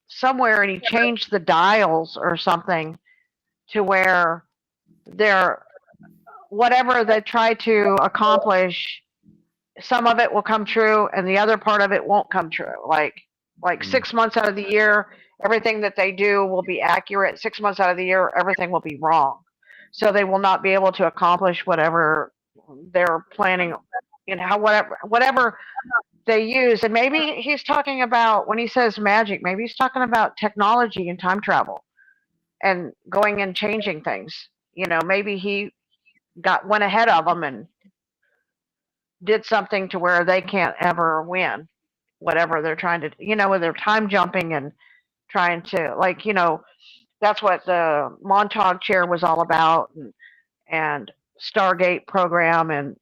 somewhere and he changed the dials or something to where they're, whatever they try to accomplish, some of it will come true and the other part of it won't come true. Like 6 months out of the year, everything that they do will be accurate. 6 months out of the year, everything will be wrong. So they will not be able to accomplish whatever they're planning, whatever they use. And maybe he's talking about, when he says magic, maybe he's talking about technology and time travel and going and changing things. Maybe he went ahead of them and did something to where they can't ever win whatever they're trying to, with their time jumping and trying to, that's what the Montauk chair was all about, and Stargate program, and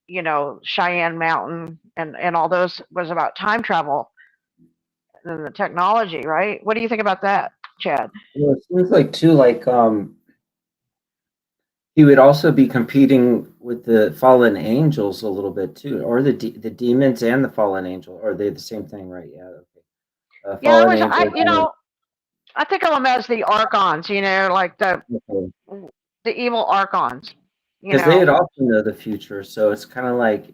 Cheyenne Mountain, and all those was about time travel and the technology, right? What do you think about that, Chad? Well, it seems like too, he would also be competing with the fallen angels a little bit too, or the demons and the fallen angel. Or are they the same thing, right? Yeah. Okay. Yeah, I think of them as the archons, like the evil archons. Because they'd also know the future, so it's kind of like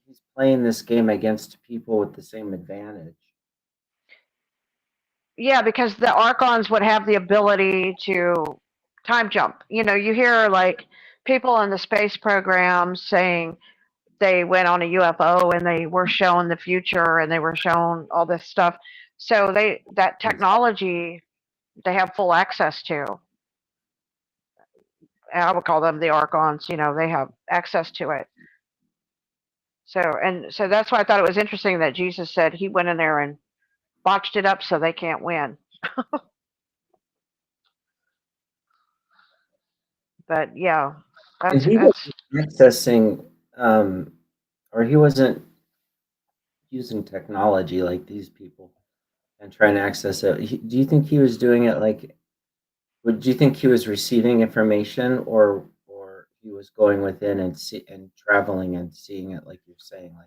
he's playing this game against people with the same advantage. Yeah, because the archons would have the ability to time jump. You hear like people in the space program saying they went on a UFO and they were shown the future and they were shown all this stuff. So that technology they have full access to. I would call them the archons. They have access to it. So that's why I thought it was interesting that Jesus said he went in there and botched it up so they can't win. But yeah, And he wasn't accessing, or he wasn't using technology like these people and trying to access it. Do you think he was doing it do you think he was receiving information, or he was going within and traveling and seeing it, like you're saying, like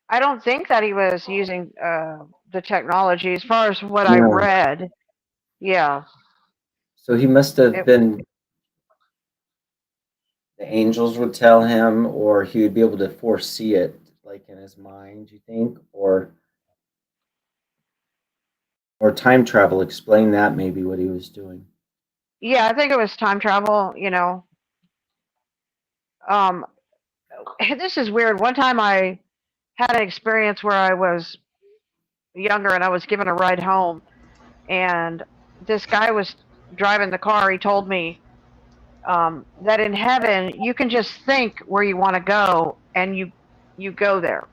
I don't think that he was using the technology. As far as what I No. read, yeah. So he must have It, been, the angels would tell him, or he would be able to foresee it, like in his mind, you think? Or time travel, explain that maybe what he was doing. yeah, I think it was time travel, Um, this is weird. One time I had an experience where I was younger and I was given a ride home, and this guy was driving the car. He told me that in heaven you can just think where you want to go and you go there,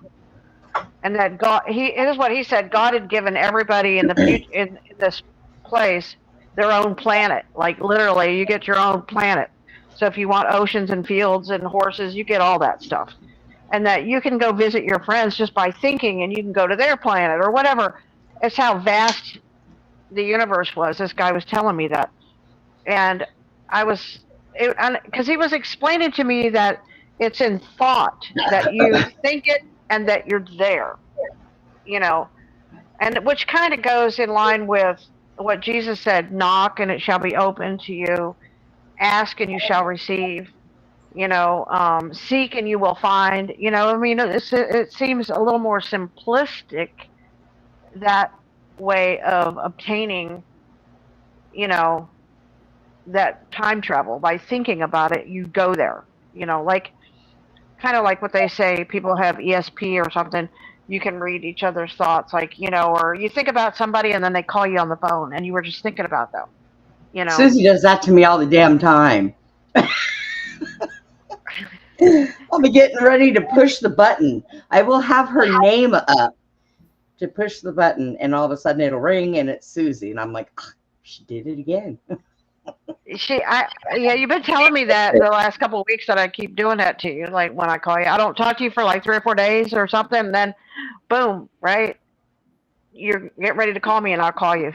and that God, it is what he said. God had given everybody in the future in this place their own planet. Like literally, you get your own planet. So if you want oceans and fields and horses, you get all that stuff, and that you can go visit your friends just by thinking, and you can go to their planet or whatever. It's how vast the universe was. This guy was telling me that, and I was, because he was explaining to me that it's in thought, that you think it and that you're there, you know, and which kind of goes in line with what Jesus said: knock and it shall be open to you, ask and you shall receive, seek and you will find. I mean, it seems a little more simplistic, that way of obtaining, you know, that time travel. By thinking about it, you go there, like kind of like what they say, people have ESP or something. You can read each other's thoughts, like, or you think about somebody and then they call you on the phone and you were just thinking about them. Susie does that to me all the damn time. I'll be getting ready to push the button. I will have her name up to push the button, and all of a sudden it'll ring and it's Susie. And I'm like, she did it again. Yeah, you've been telling me that the last couple of weeks, that I keep doing that to you. Like when I call you, I don't talk to you for like 3 or 4 days or something, and then boom, right? You're getting ready to call me and I'll call you.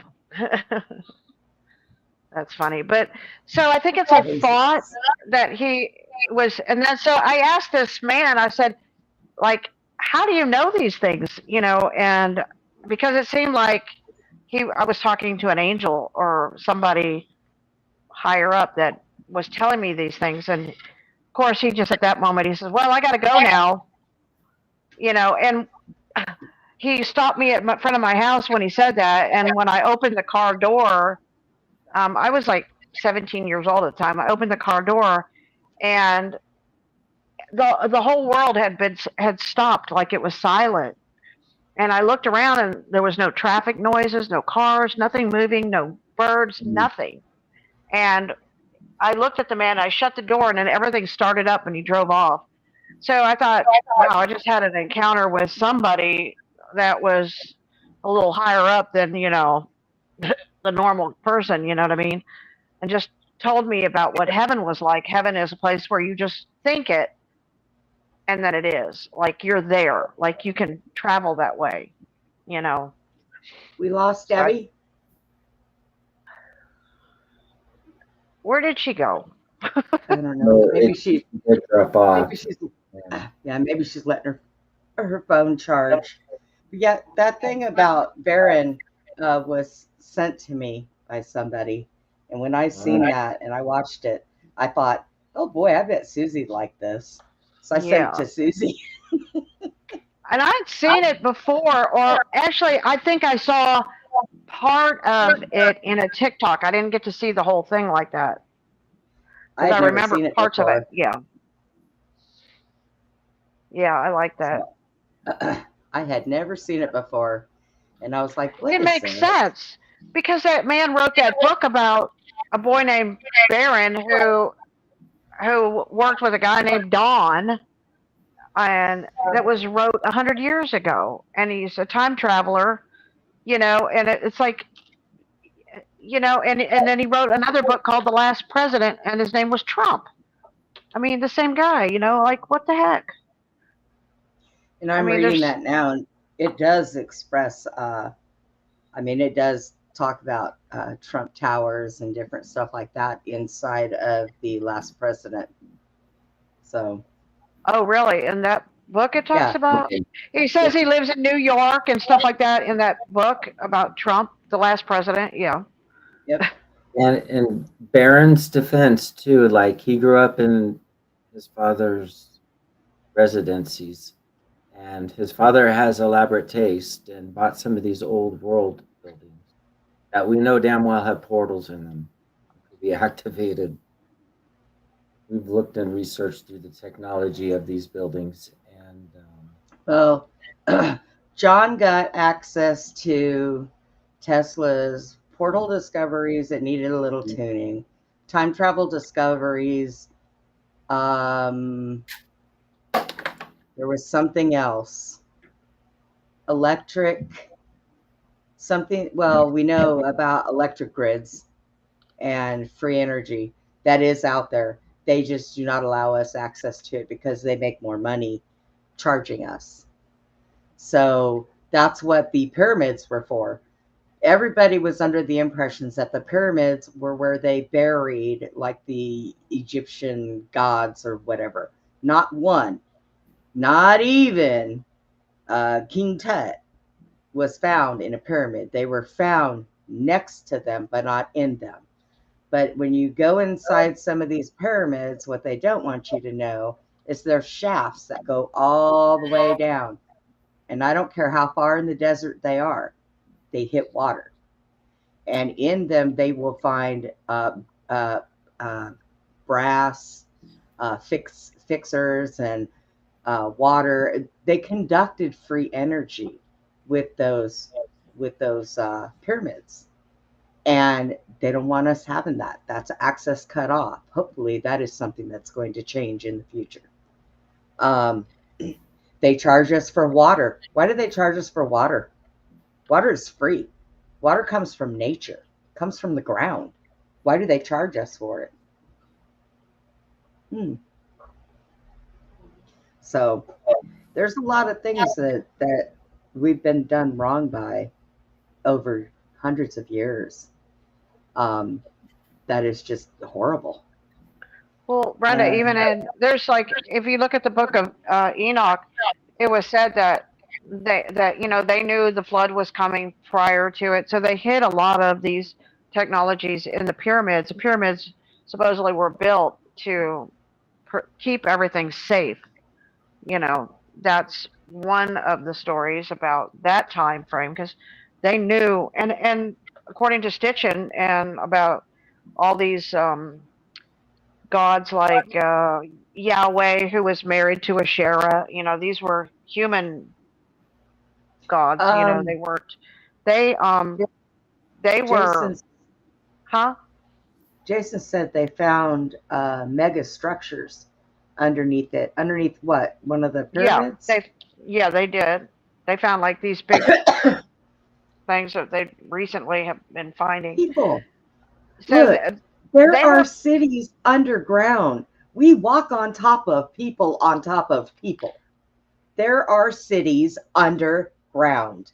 That's funny. But so I think it's a thought that he was, and then so I asked this man, I said, like, how do you know these things? And because it seemed like I was talking to an angel or somebody higher up that was telling me these things. And of course, he just at that moment, he says, well, I got to go now, and he stopped me at front of my house when he said that. And when I opened the car door, I was like 17 years old at the time. I opened the car door, and the whole world had stopped, like it was silent. And I looked around, and there was no traffic noises, no cars, nothing moving, no birds, nothing. And I looked at the man, I shut the door, and then everything started up and he drove off. So I thought, wow, I just had an encounter with somebody that was a little higher up than, the normal person, you know what I mean? And just told me about what heaven was like. Heaven is a place where you just think it, and then it is. Like you're there. Like you can travel that way, We lost Debbie. Where did she go? I don't know. Maybe she drop off. Maybe she's letting her phone charge. But yeah, that thing about Baron was sent to me by somebody, and when I seen that and I watched it, I thought, oh boy, I bet Susie'd like this. So I sent it to Susie. And I'd seen it before, or actually, I think I saw part of it in a TikTok. I didn't get to see the whole thing like that. I remember parts of it. Yeah. Yeah, I like that. So, I had never seen it before, and I was like, it makes sense, because that man wrote that book about a boy named Baron who worked with a guy named Don, and that was wrote 100 years ago, and he's a time traveler, and it's like, and then he wrote another book called The Last President, and his name was Trump. I mean, the same guy, like what the heck? And I'm reading that now, and it does express, it does talk about Trump towers and different stuff like that inside of The Last President. So. Oh, really? And that book it talks Yeah. about. He says he lives in New York and stuff like that in that book about Trump, the last president. Yeah. Yep. And in Barron's defense too, like he grew up in his father's residencies, and his father has elaborate taste and bought some of these old world buildings that we know damn well have portals in them to be activated. We've looked and researched through the technology of these buildings, and Well, John got access to Tesla's portal discoveries that needed a little tuning, time travel discoveries. There was something else. Electric, something. Well, we know about electric grids and free energy that is out there. They just do not allow us access to it because they make more money charging us. So that's what the pyramids were for. Everybody was under the impressions that the pyramids were where they buried like the Egyptian gods or whatever. Not one, not even King Tut was found in a pyramid. They were found next to them, but not in them. But when you go inside some of these pyramids, what they don't want you to know is there's shafts that go all the way down. And I don't care how far in the desert they are, they hit water. And in them, they will find brass fixers and water. They conducted free energy with those pyramids, and they don't want us having that. That's access cut off. Hopefully, that is something that's going to change in the future. They charge us for water. Why do they charge us for water? Water is free. Water comes from nature, comes from the ground. Why do they charge us for it? So there's a lot of things that we've been done wrong by over hundreds of years. That is just horrible. Well, Brenda, there's like, if you look at the book of Enoch, it was said that they knew the flood was coming prior to it, so they hid a lot of these technologies in the pyramids. The pyramids supposedly were built to keep everything safe. That's one of the stories about that time frame, because they knew, and according to Stitchin and about all these gods like Yahweh, who was married to Asherah. These were human gods. They weren't. They were. Huh? Jason said they found mega structures underneath it. Underneath what? One of the pyramids? Yeah, they did. They found like these big things that they recently have been finding. People. So look, there are cities underground. We walk on top of people on top of people. There are cities underground.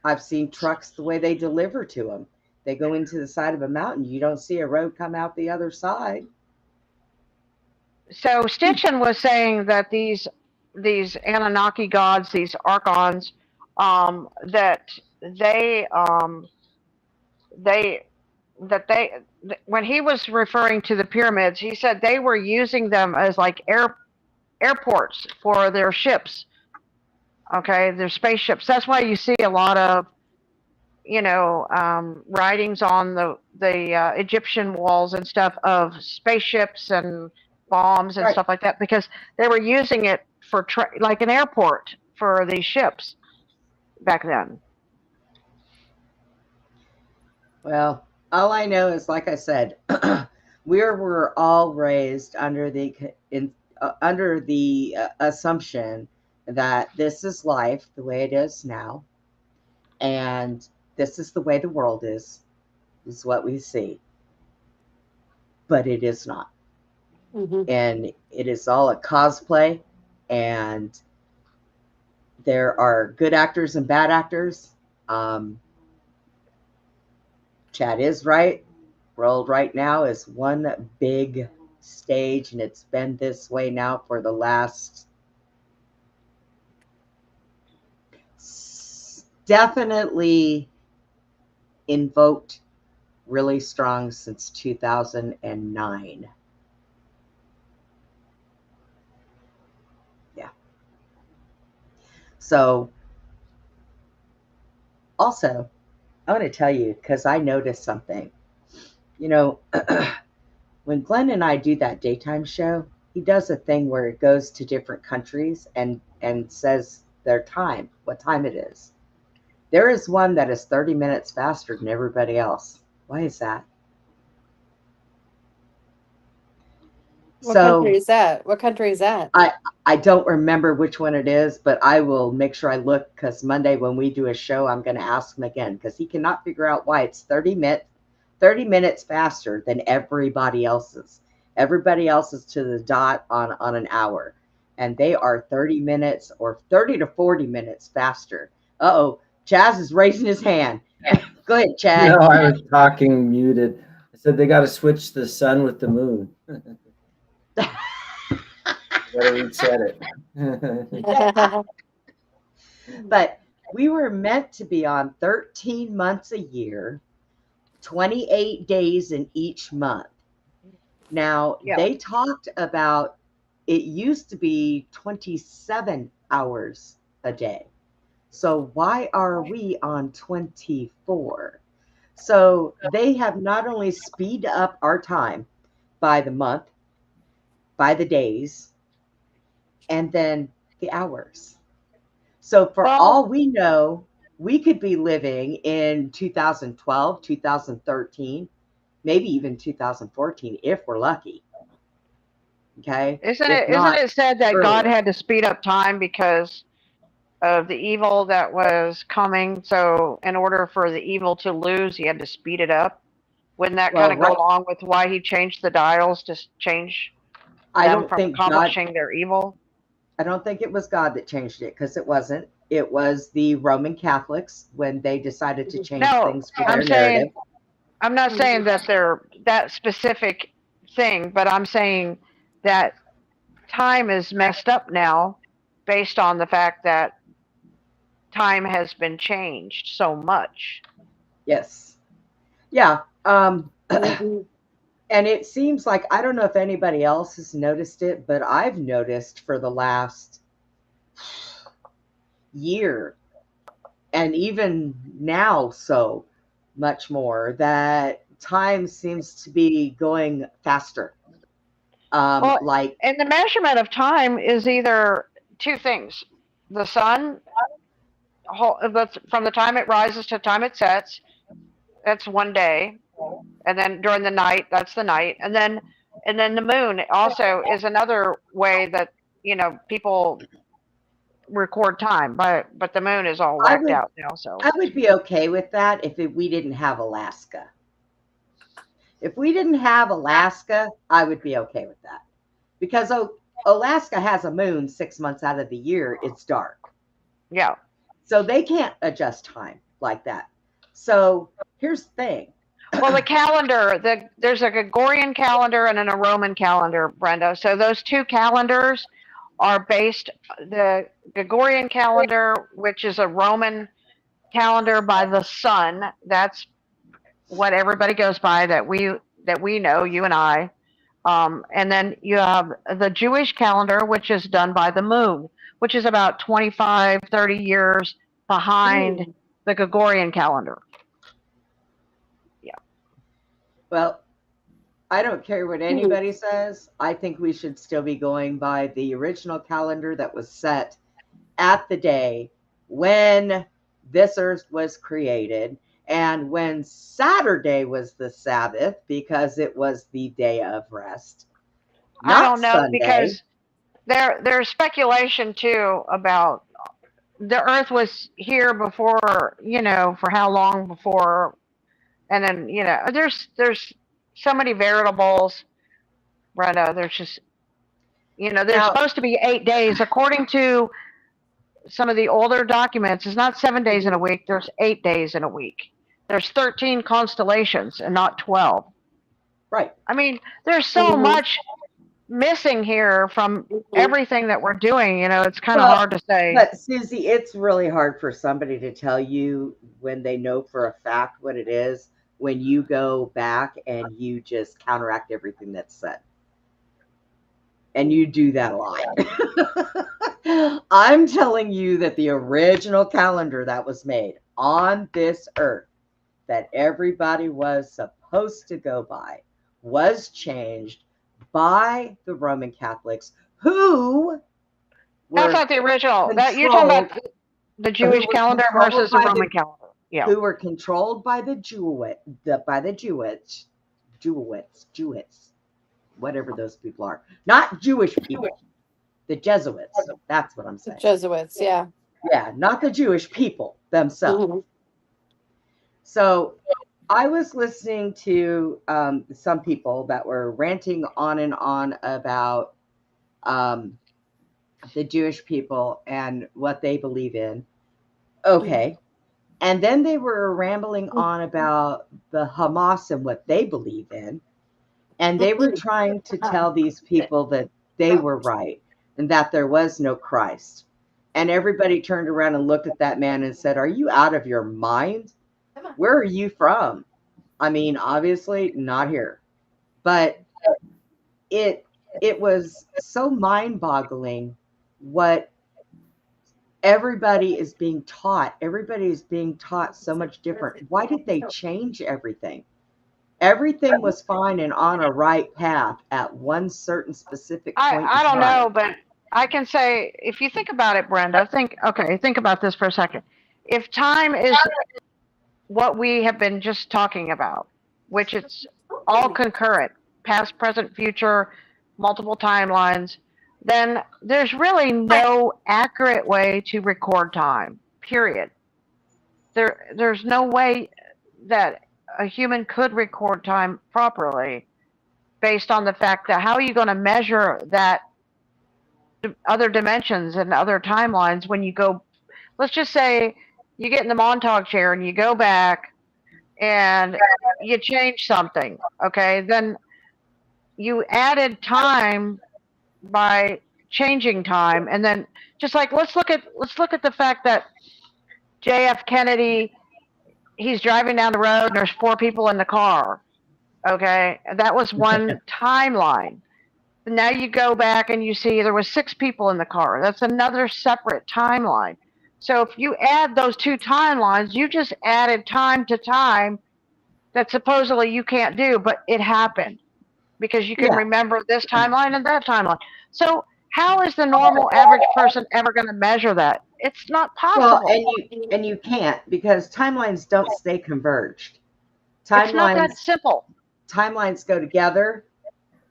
I've seen trucks, the way they deliver to them. They go into the side of a mountain. You don't see a road come out the other side. So Stitchin was saying that these Anunnaki gods, these archons, that when he was referring to the pyramids, he said they were using them as like airports for their ships. Okay, their spaceships. That's why you see a lot of writings on the Egyptian walls and stuff of spaceships and bombs and stuff like that, because they were using it for like an airport for these ships back then. Well, all I know is, like I said, we were all raised under the assumption that this is life the way it is now, and this is the way the world is what we see. But it is not. And it is all a cosplay, and there are good actors and bad actors. Chad is right. World right now is one big stage, and it's been this way now for the last definitely invoked really strong since 2009. Yeah. So also, I want to tell you, because I noticed something. You know, when Glenn and I do that daytime show, he does a thing where it goes to different countries and says their time, what time it is. There is one that is 30 minutes faster than everybody else. Why is that? What country is that? What country is that? I don't remember which one it is, but I will make sure I look, because Monday when we do a show, I'm going to ask him again, because he cannot figure out why it's 30 minutes faster than everybody else's. Everybody else is to the dot on an hour, and they are 30 minutes or 30 to 40 minutes faster. Uh-oh, Chaz is raising his hand. Go ahead, Chad. No, I was talking muted. I said they got to switch the sun with the moon. Gotta reset it. But we were meant to be on 13 months a year, 28 days in each month. Now, they talked about it used to be 27 hours a day. So why are we on 24? So they have not only speed up our time by the month, by the days, and then the hours. So for all we know, we could be living in 2012, 2013, maybe even 2014 if we're lucky. Okay? Isn't it said that God had to speed up time because of the evil that was coming? So in order for the evil to lose, he had to speed it up. Wouldn't that kind of go along with why he changed the dials to change them from accomplishing their evil? I don't think it was God that changed it, because it wasn't. It was the Roman Catholics when they decided to change things for their narrative. I'm not saying that they're that specific thing, but I'm saying that time is messed up now based on the fact that time has been changed so much. Yes. Yeah. And it seems like, I don't know if anybody else has noticed it, but I've noticed for the last year, and even now so much more, that time seems to be going faster. And the measurement of time is either two things: the sun, from the time it rises to the time it sets, that's one day, and then during the night, that's the night, and then the moon also is another way that people record time, but the moon is all whacked out now. So I would be okay with that if we didn't have Alaska. If we didn't have Alaska, I would be okay with that, because Alaska has a moon 6 months out of the year. It's dark. Yeah. So they can't adjust time like that. So here's the thing. Well, the calendar, there's a Gregorian calendar and a Roman calendar, Brenda. So those two calendars are based, the Gregorian calendar, which is a Roman calendar by the sun. That's what everybody goes by, that we know, you and I. And then you have the Jewish calendar, which is done by the moon, which is about 25, 30 years behind the Gregorian calendar. Yeah. Well, I don't care what anybody says. I think we should still be going by the original calendar that was set at the day when this earth was created, and when Saturday was the Sabbath, because it was the day of rest. I don't know, because there's speculation too about the earth was here before, for how long before, and then there's so many variables, Brenda. There's just there's supposed to be 8 days according to some of the older documents. It's not 7 days in a week. There's 8 days in a week. There's 13 constellations and not 12. Right. I mean, there's so much missing here from everything that we're doing? You know, it's kind of Well, hard to say. but Susie, it's really hard for somebody to tell you when they know for a fact what it is when you go back and you just counteract everything that's said. And you do that a lot. I'm telling you that the original calendar that was made on this earth that everybody was supposed to go by was changed by the Roman Catholics who That's were not the original. That you're talking about the Jewish calendar versus the Roman calendar. Yeah. Who were controlled by the Jesuits, whatever those people are. Not Jewish people. The Jesuits. That's what I'm saying. Jesuits, yeah. Yeah, not the Jewish people themselves. So I was listening to some people that were ranting on and on about the Jewish people and what they believe in. Okay. And then they were rambling on about the Hamas and what they believe in. And they were trying to tell these people that they were right and that there was no Christ. And everybody turned around and looked at that man and said, "Are you out of your mind? Where are you from?" I mean, obviously not here. But it was so mind-boggling what everybody is being taught. Everybody is being taught so much different. Why did they change everything? Everything was fine and on a right path at one certain specific point. I don't know, but I can say, if you think about it, Brenda, think about this for a second. If time is what we have been just talking about, which it's all concurrent, past, present, future, multiple timelines, then there's really no accurate way to record time, period. There's no way that a human could record time properly based on the fact that how are you going to measure that other dimensions and other timelines when you go, let's just say you get in the Montauk chair and you go back and you change something, okay? Then you added time by changing time, and then just like let's look at the fact that JF Kennedy, he's driving down the road and there's 4 people in the car. Okay, that was one timeline. Now you go back and you see there was 6 people in the car. That's another separate timeline. So if you add those 2 timelines, you just added time to time that supposedly you can't do, but it happened because you can remember this timeline and that timeline. So how is the normal average person ever going to measure that? It's not possible. Well, and you can't, because timelines don't stay converged. It's not that simple. Timelines go together.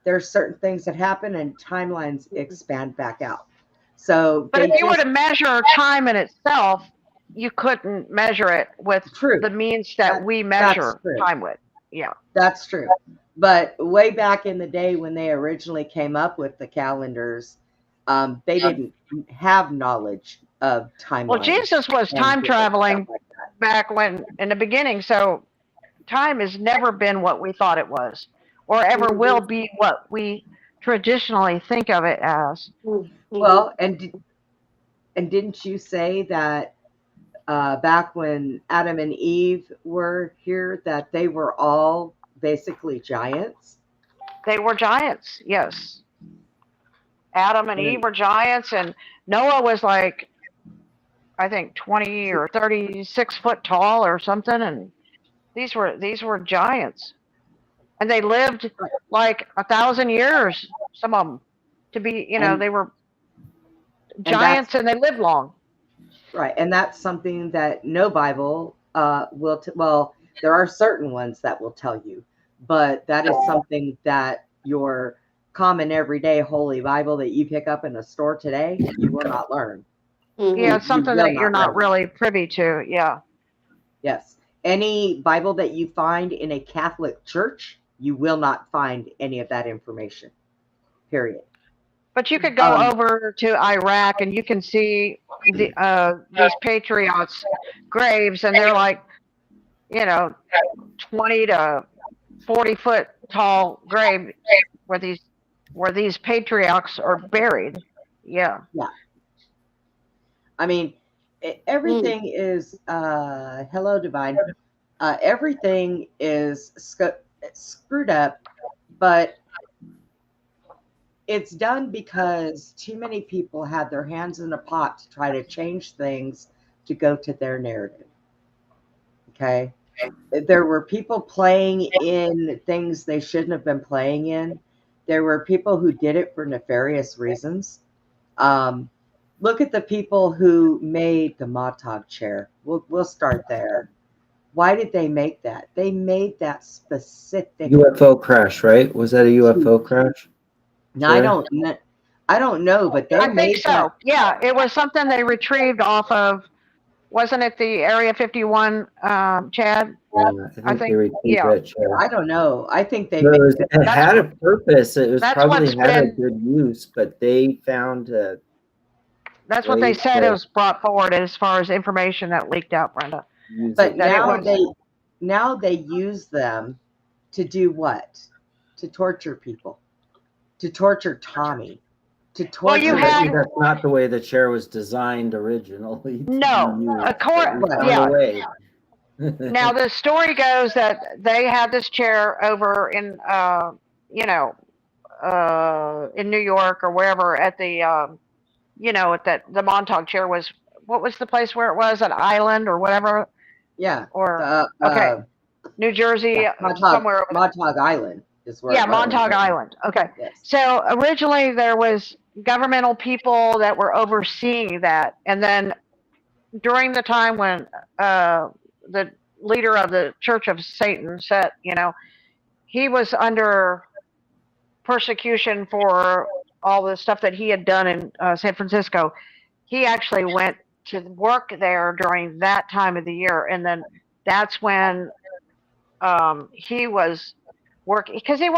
There's certain things that happen and timelines expand back out. So but if you were to measure time in itself, you couldn't measure it with the means that we measure time with. Yeah. That's true. But way back in the day when they originally came up with the calendars, they didn't have knowledge of timelines. Well, Jesus was time traveling back when in the beginning, so time has never been what we thought it was, or ever will be what we traditionally think of it as. Well, and didn't you say that back when Adam and Eve were here, that they were all basically giants? They were giants, yes. Adam and Eve were giants, and Noah was like, I think 20 or 36 foot tall or something, and these were giants, and they lived like 1,000 years. Some of them, to be, they were giants, and they lived long. Right, and that's something that no Bible will. Well, there are certain ones that will tell you, but that is something that your common everyday Holy Bible that you pick up in a store today, you will not learn. Yeah, it's something that you're not really privy to. Yeah. Yes. Any Bible that you find in a Catholic church, you will not find any of that information. Period. But you could go over to Iraq and you can see these patriots' graves, and they're like, 20 to 40 foot tall grave where these where these patriarchs are buried. Yeah. Yeah. I mean, everything is hello, Divine. Everything is screwed up, but it's done because too many people had their hands in a pot to try to change things to go to their narrative. Okay. There were people playing in things they shouldn't have been playing in. There were people who did it for nefarious reasons. Look at the people who made the Montauk chair. We'll start there. Why did they make that? They made that specific UFO crash, right? Was that a UFO crash? Now I don't know, but they I think made so. that. Yeah, it was something they retrieved off of. Wasn't it the Area 51, Chad? Yeah, I think they retrieved that chair. I don't know. I think they It, made it had a purpose. It was that's probably what's had a been- good use, but they found That's what they said it was brought forward as far as information that leaked out, Brenda. But That now they use them to do what? To torture people. To torture Tommy. To torture that's not the way the chair was designed originally. No, of course, yeah. Now the story goes that they had this chair over in in New York or wherever at the at that the Montauk chair was. What was the place where it was? An island or whatever? Yeah. Or okay, New Jersey, somewhere. Montauk Island is where. Yeah, Montauk Island. Okay. Yes. So originally there was governmental people that were overseeing that, and then during the time when the leader of the Church of Satan said, he was under persecution for all the stuff that he had done in San Francisco. He actually went to work there during that time of the year, and then that's when he was working because he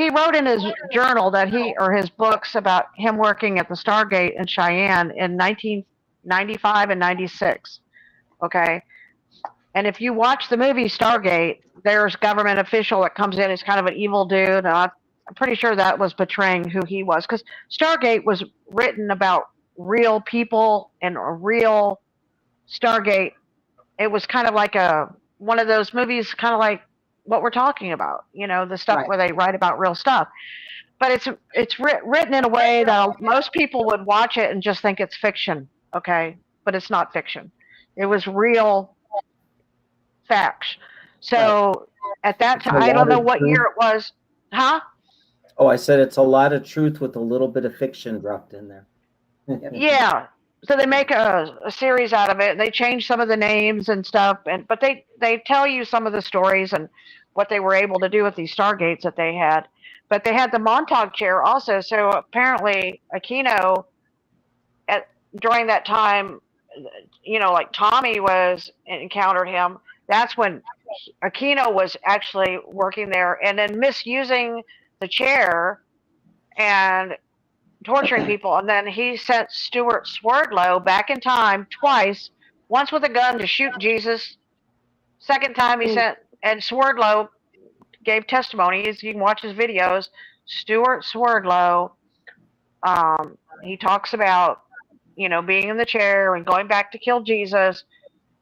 wrote in his journal that his books about him working at the Stargate in Cheyenne in 1995 and 96. Okay. And if you watch the movie Stargate, there's government official that comes in as kind of an evil dude. And I'm pretty sure that was portraying who he was because Stargate was written about real people and a real Stargate. It was kind of like one of those movies, kind of like what we're talking about, the stuff where they write about real stuff. But it's written in a way that most people would watch it and just think it's fiction, okay? But it's not fiction. It was real facts. So at that time, I don't know what year it was, huh? Oh, I said it's a lot of truth with a little bit of fiction dropped in there. Yeah. So they make a series out of it. They change some of the names and stuff, but they tell you some of the stories and what they were able to do with these Stargates that they had. But they had the Montauk chair also. So apparently Aquino, during that time, like Tommy encountered him. That's when Aquino was actually working there and then misusing the chair and torturing people. And then he sent Stuart Swerdlow back in time twice, once with a gun to shoot Jesus. Second time he sent, and Swerdlow gave testimonies. You can watch his videos. Stuart Swerdlow, he talks about, being in the chair and going back to kill Jesus,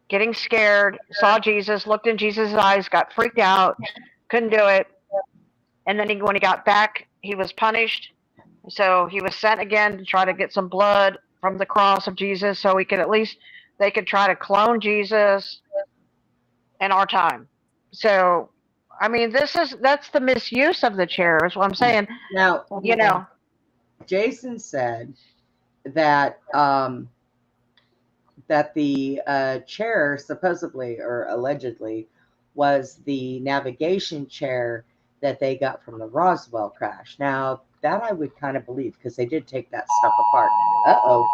getting scared, saw Jesus, looked in Jesus' eyes, got freaked out, couldn't do it. And then when he got back, he was punished. So he was sent again to try to get some blood from the cross of Jesus so they could try to clone Jesus in our time. So, I mean, that's the misuse of the chair is what I'm saying. Now, Jason said that that the chair supposedly or allegedly was the navigation chair that they got from the Roswell crash. Now, that I would kind of believe because they did take that stuff apart. Uh-oh.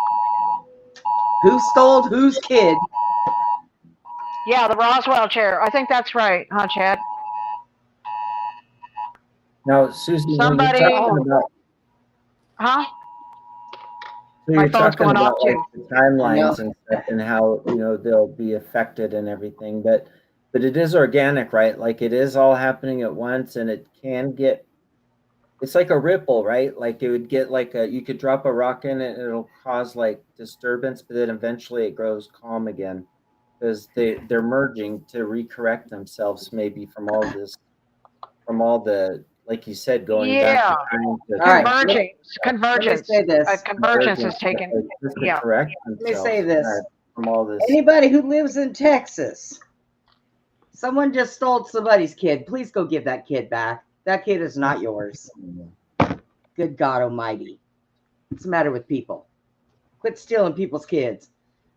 Who stole whose kid? Yeah, the Roswell chair. I think that's right, huh, Chad? Now, Susie, somebody. Huh? So you're talking about like the timelines and stuff and how they'll be affected and everything, but it is organic, right? Like it is all happening at once, and it can get It's like a ripple, right? Like it would get like you could drop a rock in it and it'll cause like disturbance, but then eventually it grows calm again because they're merging to recorrect themselves maybe from all the like you said, going back Yeah, in time to converging, Let me convergence. say this. Convergence is taken. just to Yeah. correct Let me themselves say this. from all this. Anybody who lives in Texas, someone just stole somebody's kid. Please go give that kid back. That kid is not yours. Good God Almighty. What's the matter with people? Quit stealing people's kids.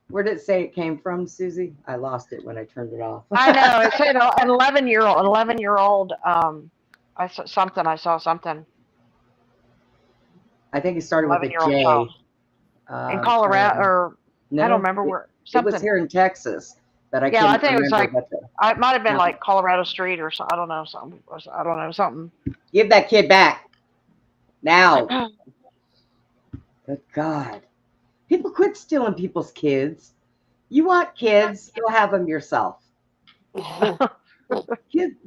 Where did it say it came from, Susie? I lost it when I turned it off. I know. It said an 11-year-old. I saw something. I think it started with a 11-year-old J. child in Colorado, or no, I don't remember where. It was Something. here in Texas, but I Yeah, I couldn't think it was remember like what the. it might have been No. like Colorado Street or something. I don't know something. I don't know something. Give that kid back now. Good God. People quit stealing people's kids. You want kids, go have them yourself.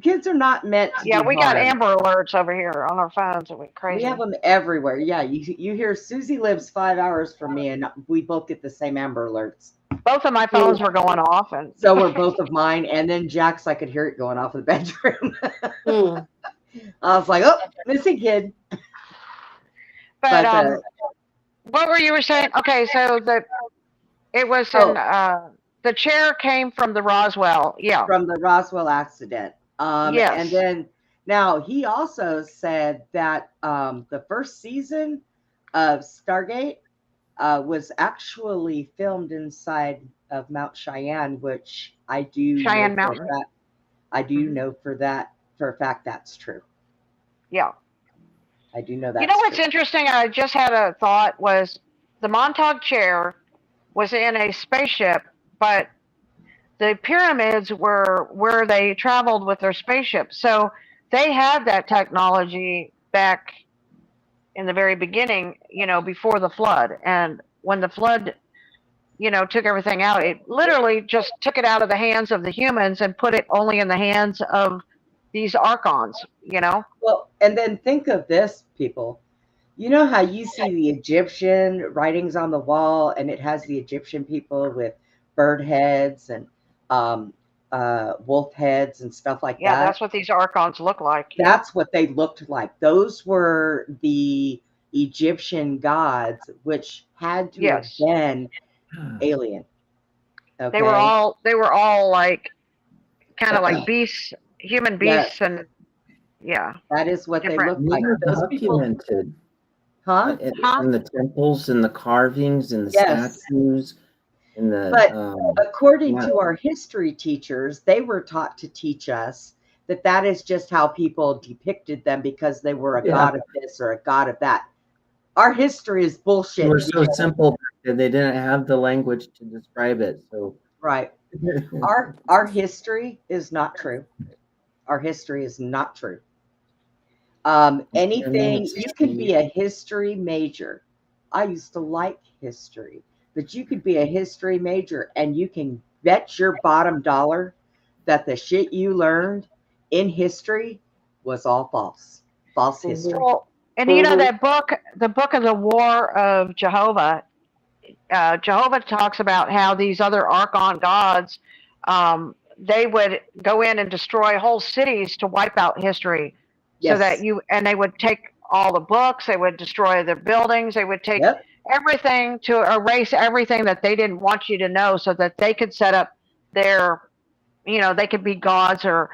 Kids are not meant to Yeah, be we got harmed. Amber Alerts over here on our phones. It went crazy. We have them everywhere. Yeah, you hear Susie lives 5 hours from me, and we both get the same Amber Alerts. Both of my phones were going off, and so were both of mine. And then Jack's, I could hear it going off in the bedroom. I was like, oh, missing kid. But what were you saying? Okay, so it was in the chair came from the Roswell. Yeah, from the Roswell accident. Yes. And then now he also said that the first season of Stargate was actually filmed inside of Mount Cheyenne, which I do Cheyenne know for Mountain. that. I do know for a fact that's true. Yeah. I do know that. You know what's interesting? I just had a thought was the Montauk chair was in a spaceship, but the pyramids were where they traveled with their spaceship. So they had that technology back in the very beginning, before the flood. And when the flood, took everything out, it literally just took it out of the hands of the humans and put it only in the hands of these archons, Well, and then think of this, people. You know how you see the Egyptian writings on the wall, and it has the Egyptian people with bird heads and wolf heads and stuff like Yeah, that? that's what these archons look like. That's what they looked like. Those were the Egyptian gods, which had to have been alien. Okay? They were all like kind of like beasts, human beasts, and yeah. That is what they look They like. were Those people, documented. huh? In the temples and the carvings and the Yes. statues and the But according to our history teachers, they were taught to teach us that is just how people depicted them because they were a god of this or a god of that. Our history is bullshit. they were so people. simple that they didn't have the language to describe it. So Right. Our history is not true. Our history is not true. Anything, you could be a history major. I used to like history, but you could be a history major and you can bet your bottom dollar that the shit you learned in history was all false. False history. Well, and that book, the Book of the War of Jehovah, Jehovah talks about how these other archon gods, they would go in and destroy whole cities to wipe out history. So that they would take all the books, they would destroy their buildings, they would take everything to erase everything that they didn't want you to know so that they could set up their, they could be gods or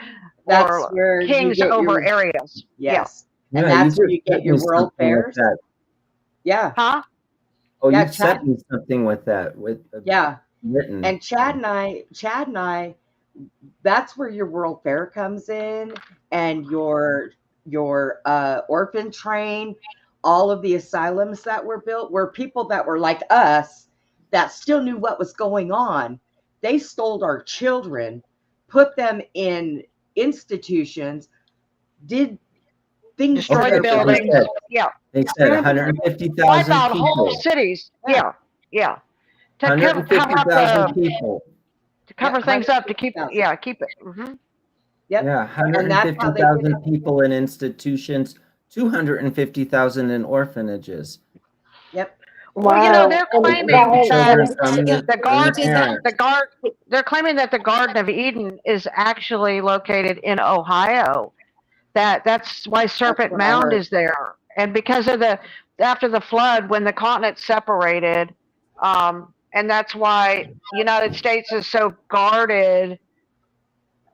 kings over areas. Yes. And that's where you get your world fairs. Yeah. Huh? Oh, you sent me something with that. Written. And Chad and I, that's where your world fair comes in, and your orphan train, all of the asylums that were built were people that were like us that still knew what was going on. They stole our children, put them in institutions, did things, destroy the buildings. They said 150,000 wipe out people. whole cities. Yeah. To cover up 150,000 people. To cover things up, to keep keep it. Mm-hmm. Yep. Yeah, 150,000 people in institutions 250,000 in orphanages. Yep. Well, they're claiming that they're claiming that the Garden of Eden is actually located in Ohio. That's why Serpent what I Mound heard. is there, and because of after the flood when the continent separated, and that's why United States is so guarded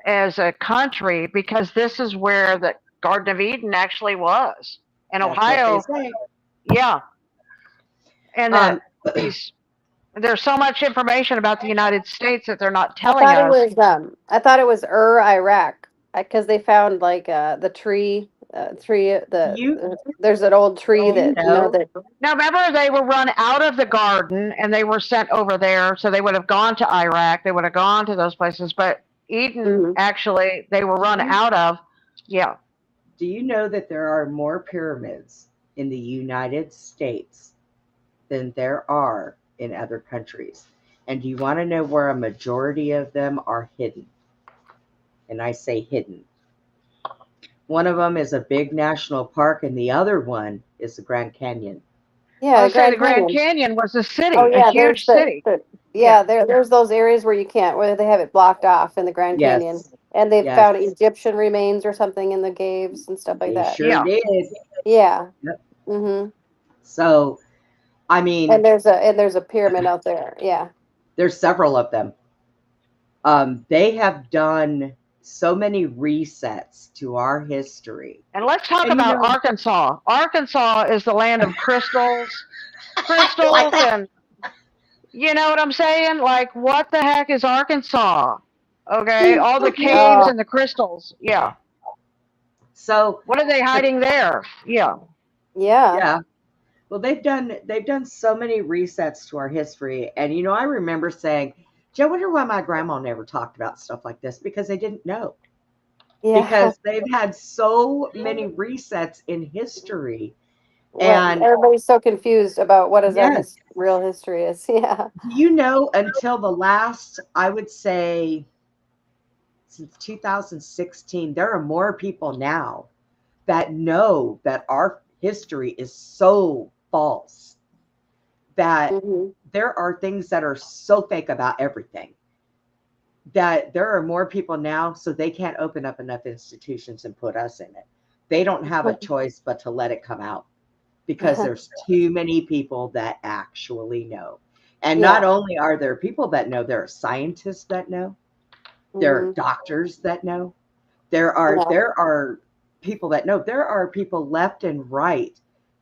as a country because this is where the Garden of Eden actually was, and That's what they Ohio, say. yeah, and there's so much information about the United States that they're not I telling thought it us. was I thought it was Iraq, because they found like the tree, there's an old tree that that. Now, remember, they were run out of the garden and they were sent over there, so they would have gone to Iraq. They would have gone to those places, but Eden, actually, they were run out of. Yeah. Do you know that there are more pyramids in the United States than there are in other countries? And do you want to know where a majority of them are hidden? And I say hidden. One of them is a big national park, and the other one is the Grand Canyon. I was saying the Grand Canyon was a city, Oh yeah, a huge city. There's those areas where you can't, where they have it blocked off in the Grand Yes. Canyon, and they've Yes. found Egyptian remains or something in the caves and stuff like They that. sure did. Yeah. Yep. Mhm. So, I mean, And there's a pyramid out there. Yeah. there's several of them. They have done so many resets to our history. And let's talk about Arkansas. Arkansas is the land of crystals, and you know what I'm saying? Like, what the heck is Arkansas? Okay, all the caves and the crystals. Yeah. So what are they hiding there? Yeah. Yeah. Well, they've done so many resets to our history, and I remember saying, "Gee, I wonder why my grandma never talked about stuff like this," because they didn't know. Yeah. Because they've had so many resets in history, And and everybody's so confused about what is our yes, real history is. Yeah. until the last, I would say, since 2016, there are more people now that know that our history is so false, that there are things that are so fake about everything, that there are more people now, so they can't open up enough institutions and put us in it. They don't have a choice but to let it come out, because there's too many people that actually know. And not only are there people that know, there are scientists that know, there are doctors that know, there are people that know. There are people left and right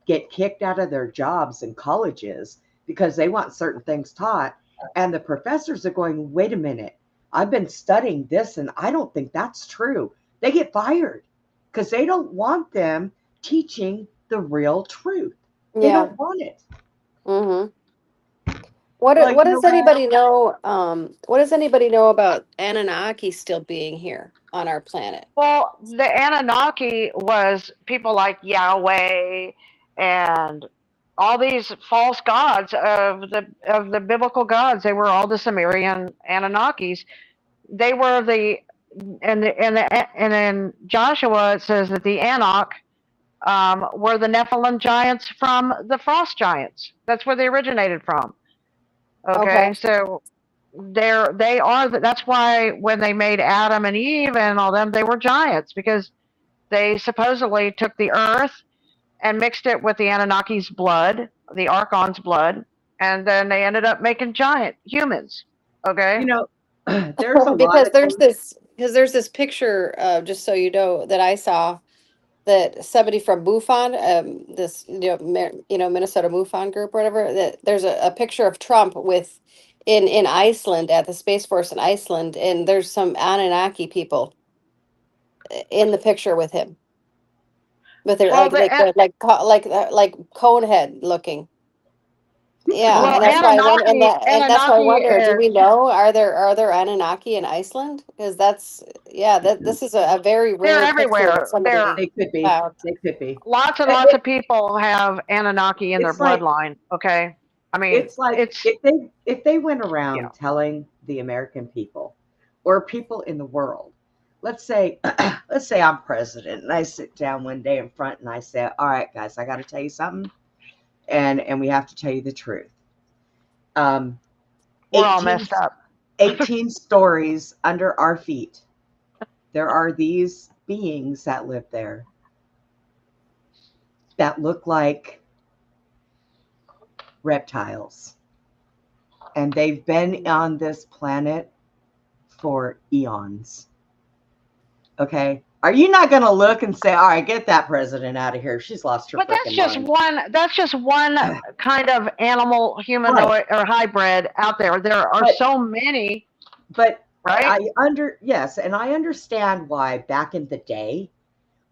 get kicked out of their jobs in colleges because they want certain things taught, and the professors are going, "Wait a minute, I've been studying this and I don't think that's true." They get fired because they don't want them teaching the real truth. They don't want it. Mhm. What does anybody know? What does anybody know about Anunnaki still being here on our planet? Well, the Anunnaki was people like Yahweh and all these false gods of the biblical gods. They were all the Sumerian Anunnakis. They were and in Joshua it says that the Anak were the Nephilim giants from the frost giants. That's where they originated from. Okay. So they are. That's why when they made Adam and Eve and all them, they were giants, because they supposedly took the earth and mixed it with the Anunnaki's blood, the Archon's blood, and then they ended up making giant humans. Okay. There's a lot because of there's this picture, just so you know, that I saw, that somebody from MUFON, this Minnesota MUFON group or whatever, that there's a picture of Trump with in Iceland, at the Space Force in Iceland, and there's some Anunnaki people in the picture with him, but they're like cone head looking. Yeah, Well, and that's why I wonder, and that's why I Anunnaki wonder, do is. we know, are there Anunnaki in Iceland? Because this is a very They're rare picture everywhere. that somebody They could be. found. They could be. Lots and lots of people have Anunnaki in their It's like- bloodline. Okay. I mean, It's like if they went around telling the American people or people in the world, let's say let's say I'm president and I sit down one day in front and I say, all right, guys, I got to tell you something, and we have to tell you the truth. We're all 18, messed up. 18 stories under our feet, there are these beings that live there that look like reptiles, and they've been on this planet for eons. Okay, are you not going to look and say, all right, get that president out of here, she's lost her But freaking mind? that's just one kind of animal, humanoid, Right. or hybrid out there. There are so many. But right? Yes, and I understand why back in the day,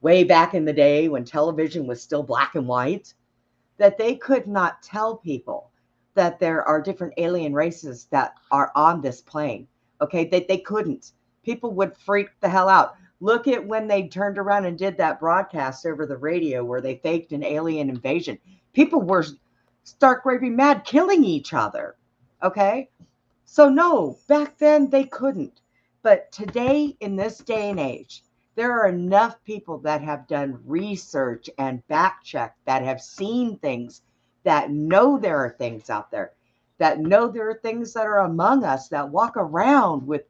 way back in the day when television was still black and white, that they could not tell people that there are different alien races that are on this plane. Okay, they couldn't. People would freak the hell out. Look at when they turned around and did that broadcast over the radio where they faked an alien invasion. People were stark raving mad, killing each other. Okay? So no, back then they couldn't. But today, in this day and age, there are enough people that have done research and back check, that have seen things, that know there are things out there, that know there are things that are among us that walk around with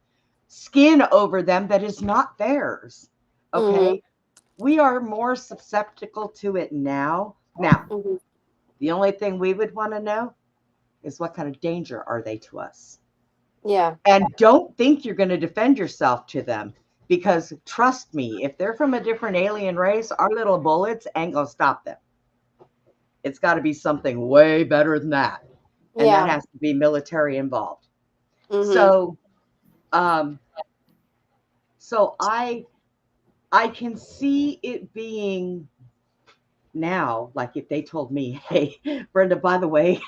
skin over them that is not theirs. Okay? We are more susceptible to it now. Now, the only thing we would want to know is what kind of danger are they to us? Yeah. And don't think you're going to defend yourself to them, because trust me, if they're from a different alien race, our little bullets ain't going to stop them. It's got to be something way better than that. And that has to be military involved. So, so I can see it being now, like if they told me, hey, Brenda, by the way,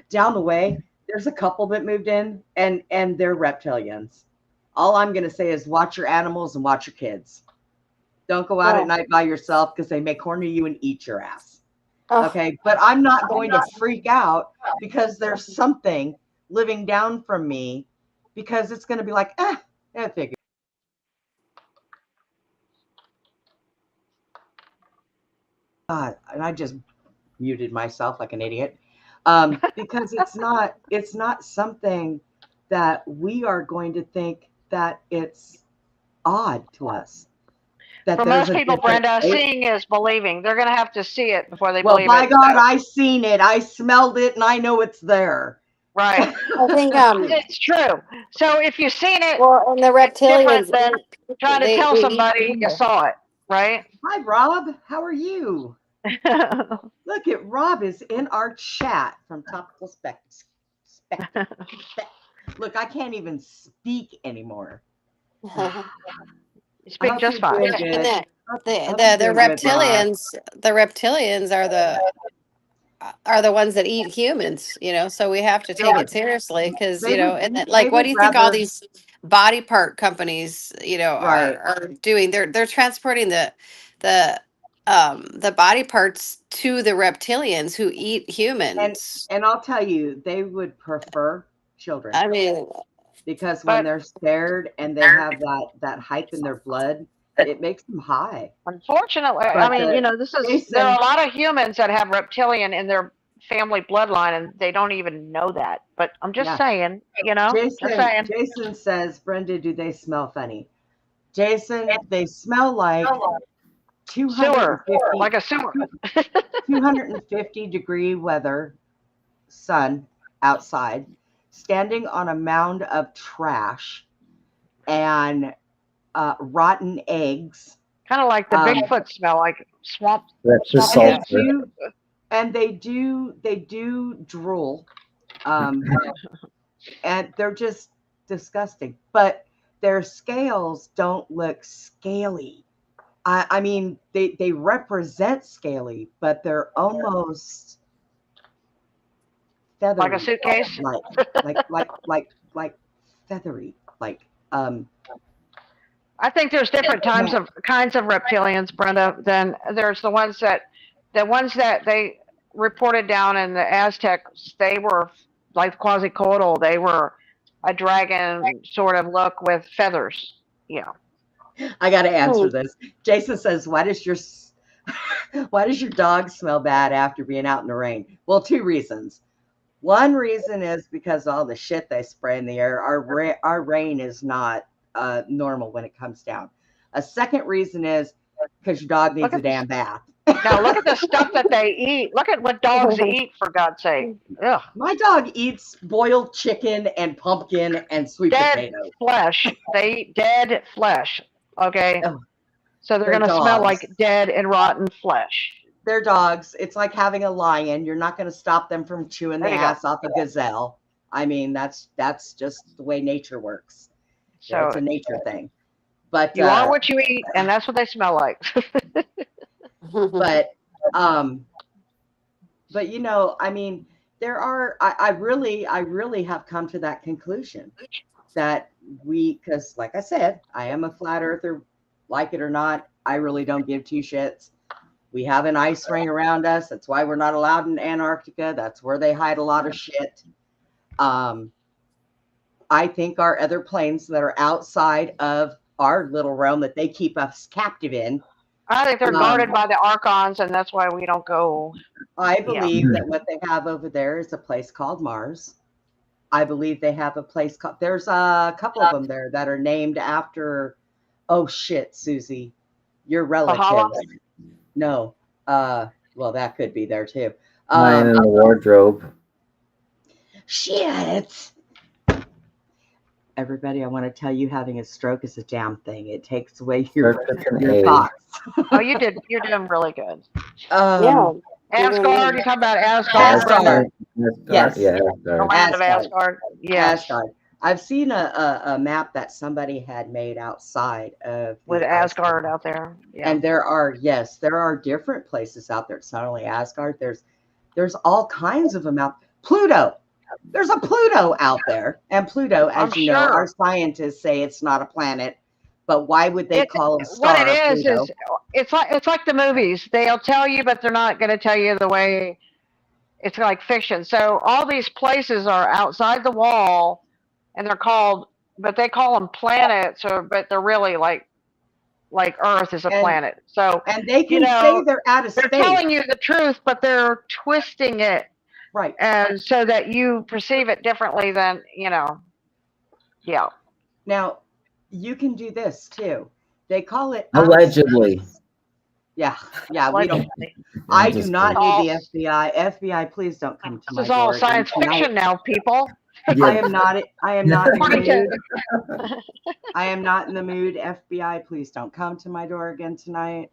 down the way, there's a couple that moved in and they're reptilians. All I'm going to say is watch your animals and watch your kids. Don't go out at night by yourself because they may corner you and eat your ass. Okay. But I'm not going to freak out because there's something living down from me, because it's going to be like, I figured. God, and I just muted myself like an idiot. Because it's not something that we are going to think that it's odd to us. That For most people, Brenda, seeing is believing. They're going to have to see it before they believe it. Well, by God, I seen it. I smelled it, and I know it's there. Right. I think it's true. So if you've seen it, well, and the reptilians, than trying to tell somebody you saw it, right? Hi, Rob. How are you? Look at Rob is in our chat from Topical Look, I can't even speak anymore. You speak just fine. The reptilians, the reptilians are the ones that eat humans, you know, so we have to take it seriously, because you know, and like, what do you think all these body part companies, you know, are doing? They're transporting the body parts to the reptilians who eat humans. And I'll tell you, they would prefer children. I mean, because when they're scared and they have that hype in their blood, it makes them high. Unfortunately, I mean, you know, there are a lot of humans that have reptilian in their family bloodline, and they don't even know that. But I'm just saying, you know, Jason says, Brenda, do they smell funny? Jason, they smell like 250, like a sewer. 250-degree weather, sun outside, standing on a mound of trash and rotten eggs. Kind of like the Bigfoot smell, like swamp. That's just salt. And they do drool. And they're just disgusting. But their scales don't look scaly. I mean, they represent scaly, but they're almost feathery. Like a suitcase? Like feathery. Like I think there's different kinds of reptilians, Brenda. Than there's the ones that they reported down in the Aztecs. They were like Quetzalcoatl. They were a dragon sort of look with feathers. Yeah. I got to answer this. Jason says, "Why does your dog smell bad after being out in the rain?" Well, two reasons. One reason is because all the shit they spray in the air. Our rain is not normal when it comes down. A second reason is because your dog needs a damn bath. Now look at the stuff that they eat. Look at what dogs eat, for God's sake. Ugh. My dog eats boiled chicken and pumpkin and sweet Dead potato. flesh. They eat dead flesh. Okay. Oh, So they're going to smell like dead and rotten flesh. They're dogs. It's like having a lion. You're not going to stop them from chewing the ass off a gazelle. I mean, that's just the way nature works. So it's a nature thing. But you are what you eat, and that's what they smell like. but you know, I mean, there are. I really have come to that conclusion that because like I said, I am a flat earther, like it or not. I really don't give two shits. We have an ice ring around us. That's why we're not allowed in Antarctica. That's where they hide a lot of shit. I think our other planes that are outside of our little realm that they keep us captive in. I think they're guarded by the Archons, and that's why we don't go. I believe that what they have over there is a place called Mars. I believe they have a place called. There's a couple of them there that are named after. Oh shit, Susie, your relatives. No. Well, that could be there too. Mine in the wardrobe. Shit. Everybody, I want to tell you, having a stroke is a damn thing. It takes away your thoughts. Oh, you're doing really good. Yeah. Asgard, you talking about Asgard? Yes. Yeah, the land of Asgard. Yes. Asgard. I've seen a map that somebody had made outside of with Asgard out there. Yeah. And there are different places out there. It's not only Asgard. There's all kinds of them out. Pluto. There's a Pluto out there. And Pluto, as you know, our scientists say it's not a planet. But why would they call a star what it is Pluto? is it's like the movies. They'll tell you, but they're not going to tell you the way. It's like fiction. So all these places are outside the wall, and they call them planets, but they're really like Earth is a planet. So and they can say they're out of space. They're telling you the truth, but they're twisting it, right, and so that you perceive it differently than Yeah. Now, you can do this too. They call it allegedly. Yeah, we don't. I do not need the FBI. FBI, please don't come to my door. This is all science fiction now, people. I am not in the mood. I am not in the mood. FBI, please don't come to my door again tonight.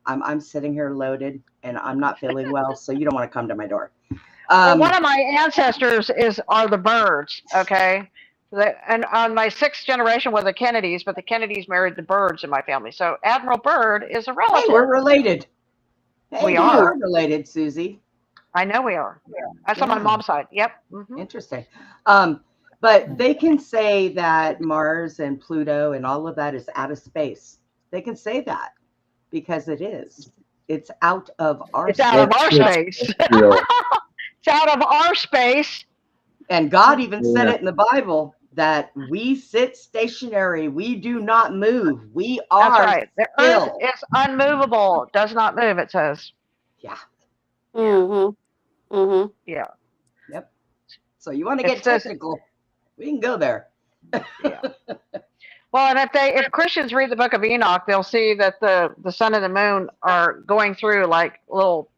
I'm sitting here loaded and I'm not feeling well, so you don't want to come to my door. Well, one of my ancestors are the Byrds, okay? And on my 6th generation were the Kennedys, but the Kennedys married the Byrds in my family. So Admiral Byrd is a relative. Hey, we're related. Hey, we are related, Susie. I know we are. That's on my mom's side. Yep. Mm-hmm. Interesting. But they can say that Mars and Pluto and all of that is out of space. They can say that because it is. It's out of our space. It's out of our space. It's out of our space. And God even said it in the Bible that we sit stationary. We do not move. We are That's right. The still. earth is unmovable. Does not move, it says. Yeah. Mm-hmm. Mm-hmm. Yeah. Yep. So you want to get technical, we can go there. Yeah. Well, and if Christians read the book of Enoch, they'll see that the sun and the moon are going through like little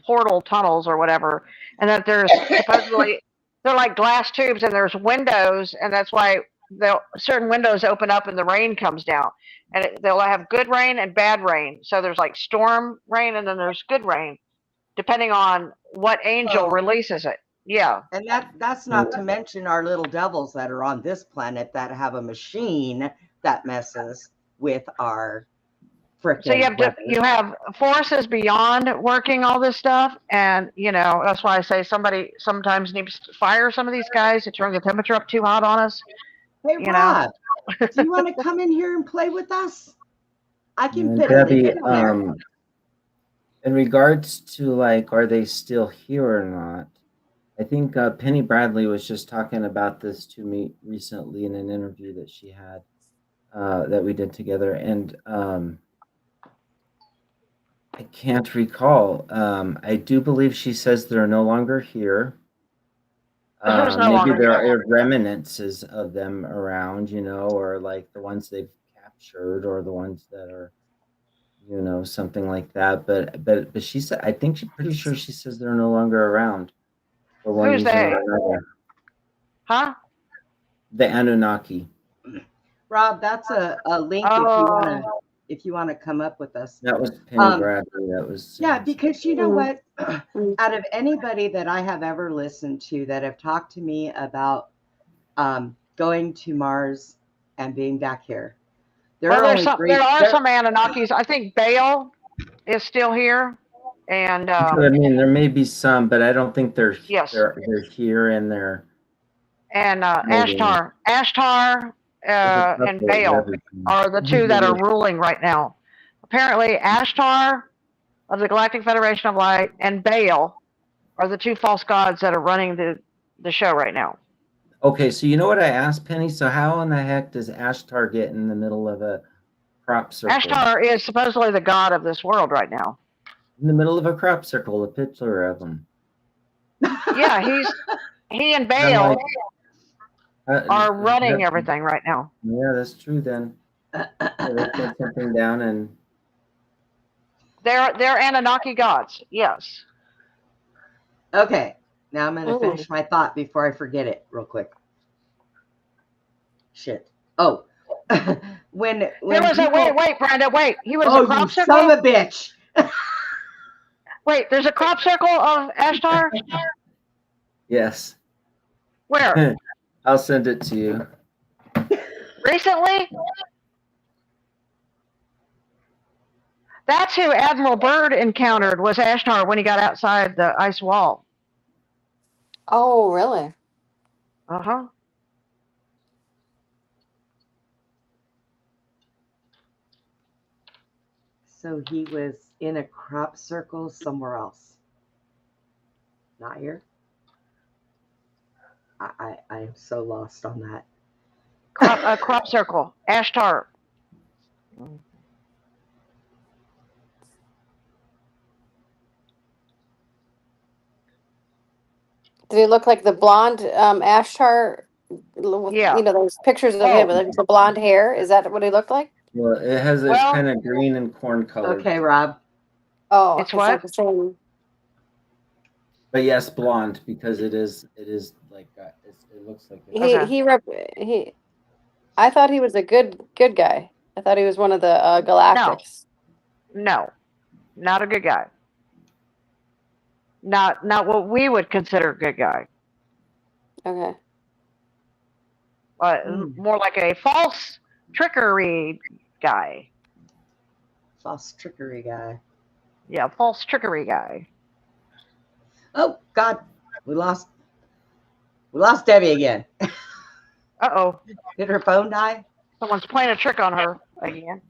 portal tunnels or whatever, and that there's supposedly they're like glass tubes and there's windows, and that's why certain windows open up and the rain comes down, and they'll have good rain and bad rain. So there's like storm rain and then there's good rain, depending on what angel releases it. Yeah. And that's not to mention our little devils that are on this planet that have a machine that messes with our frickin' So you have forces beyond working all this stuff, and that's why I say somebody sometimes needs to fire some of these guys to turn the temperature up too hot on us. Hey, Rob, do you want to come in here and play with us? I can fit Debbie, in there. in regards to like, are they still here or not? I think Penny Bradley was just talking about this to me recently in an interview that she had. that we did together, and I can't recall. I do believe she says they're no longer here. Who's no Maybe longer there here? are remnants of them around, or like the ones they've captured, or the ones that are, something like that. But she said, I think she's pretty sure she says they're no longer around for one Who's reason they? or another. Huh? The Anunnaki. Rob, that's a link if you wanna come up with us. That was Penny Bradley. That was Yeah, because you know what? Mhm. Out of anybody that I have ever listened to that have talked to me about going to Mars and being back here, there are only three. There are some Anunnakis. I think Baal is still here, and I mean, there may be some, but I don't think they're yes, they're here and they're. and Ashtar, and Baal are the two that are ruling right now. Apparently, Ashtar of the Galactic Federation of Light and Baal are the two false gods that are running the show right now. Okay, so you know what I asked, Penny? So how in the heck does Ashtar get in the middle of a crop circle? Ashtar is supposedly the god of this world right now. In the middle of a crop circle, a picture of him. Yeah, he and Baal are running everything right now. Yeah, that's true then. They put something down and they're Anunnaki gods, yes. Okay, now I'm gonna finish my thought before I forget it real quick. Shit. Oh, when there was people... wait, Brenda, wait. He was a crop circle. Son of a bitch. Wait, there's a crop circle of Ashtar? Yes. Where? I'll send it to you. Recently? That's who Admiral Byrd encountered, was Ashtar when he got outside the ice wall. Oh, really? Uh-huh. So he was in a crop circle somewhere else. Not here? I am so lost on that. A crop circle. Ashtar. Did he look like the blonde Ashtar? Yeah. You know, those pictures of him with the blonde hair. Is that what he looked like? Well, it's kind of green and corn colored. Okay, Rob. Oh, it's what? So the same. But yes, blonde, because it is like it looks like he I thought he was a good guy. I thought he was one of the Galactics. No, not a good guy. Not what we would consider a good guy. Okay. More like a false trickery guy. False trickery guy. Yeah, false trickery guy. Oh God, we lost Debbie again. Uh-oh. Did her phone die? Someone's playing a trick on her again.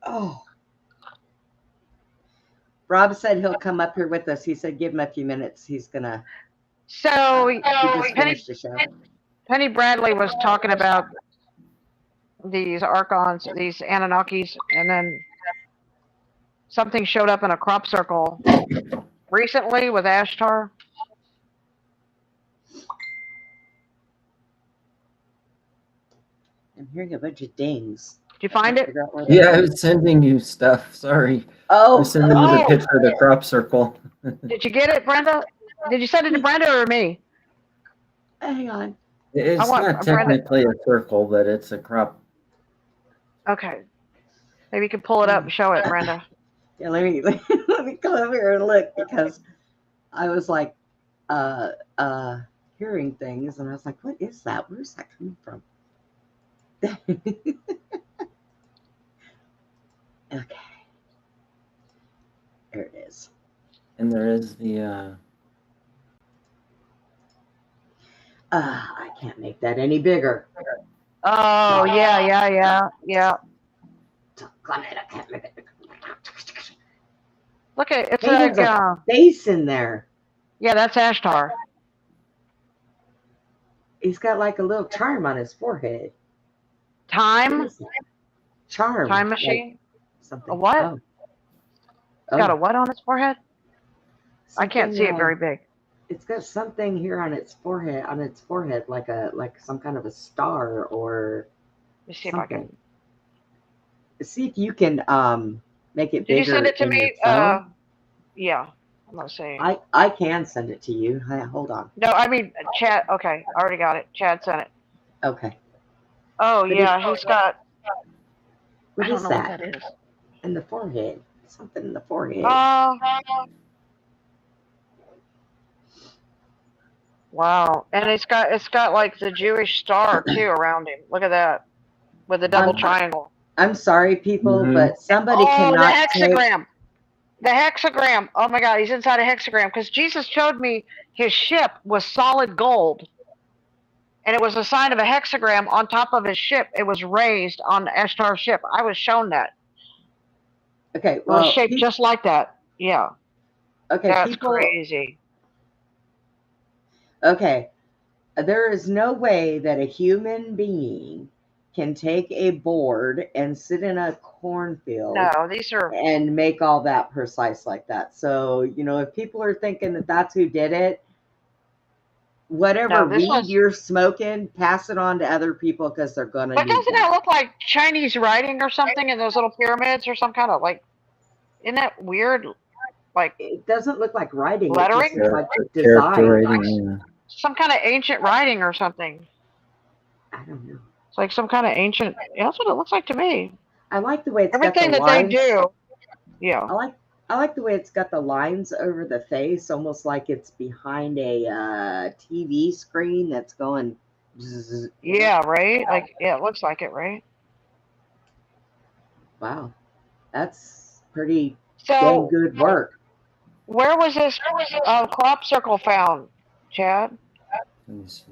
Oh. Rob said he'll come up here with us. He said give him a few minutes. He's gonna. So he just finished the show. Penny Bradley was talking about these Archons, these Anunnakis, and then something showed up in a crop circle recently with Ashtar. I'm hearing a bunch of dings. Did you find it? Yeah, I was sending you stuff. Sorry. Oh. I was sending you the picture of the crop circle. Did you get it, Brenda? Did you send it to Brenda or me? Hang on. It's not technically a circle, but it's a crop. Okay. Maybe you can pull it up and show it, Brenda. Yeah, let me come over here and look, because I was like hearing things and I was like, what is that? Where's that coming from? Okay. There it is. And there is the I can't make that any bigger. Oh, yeah. Look at it's There's like a face in there. Yeah, that's Ashtar. He's got like a little charm on his forehead. Time? Charm. Time machine? Something. A what? Oh. It's got a what on its forehead? I can't see it Something, very big. It's got something here on its forehead, like some kind of a star or Let me see something. if I can. See if you can make it Did bigger you send it to in your me? phone. Yeah. I'm not saying. I can send it to you. Hold on. No, I mean Chad. Okay, I already got it. Chad sent it. Okay. Oh But yeah, he's got. What I don't is know that? what that is. In the forehead. Something in the forehead. Wow, and it's got like the Jewish star too around him. Look at that, with the double triangle. I'm sorry, people, but somebody Oh, cannot the take. hexagram. The hexagram. Oh my God, he's inside a hexagram because Jesus showed me his ship was solid gold, and it was a sign of a hexagram on top of his ship. It was raised on Eshtar's ship. I was shown that. Okay, It was shaped just like that. Yeah. Okay, That's people. crazy. Okay, there is no way that a human being can take a board and sit in a cornfield No, these are and make all that precise like that. So, if people are thinking that that's who did it, whatever weed you're smoking, pass it on to other people because they're going to But need doesn't that. that look like Chinese writing or something in those little pyramids or some kind of like? Isn't that weird? Like it doesn't look like writing. Lettering? It just looks like design. Some kind of ancient writing or something. I don't know. It's like some kind of ancient. That's what it looks like to me. I like the way it's Everything got the that lines. they do. Yeah. I like the way it's got the lines over the face, almost like it's behind a TV screen that's going. Bzz, yeah, right. Like it looks like it, right? Wow, that's pretty dang good work. Where was this crop circle found, Chad? Let me see.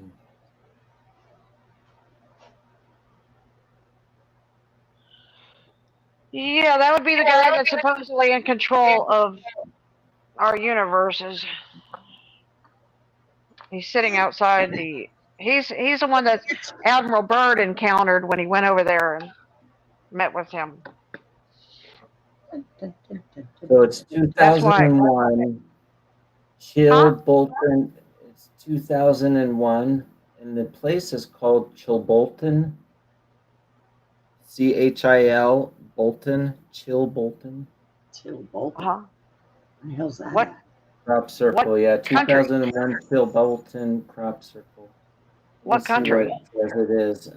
Yeah, that would be the guy that's supposedly in control of our universes. He's sitting outside the. He's the one that Admiral Byrd encountered when he went over there and met with him. So it's 2001. Chilbolton. It's 2001, and the place is called Chilbolton. Chil Bolton. Chilbolton. Chilbolton. Huh? What the hell's that? What? Crop circle, What yeah. country? 2001 Chilbolton crop circle. What country? What it is.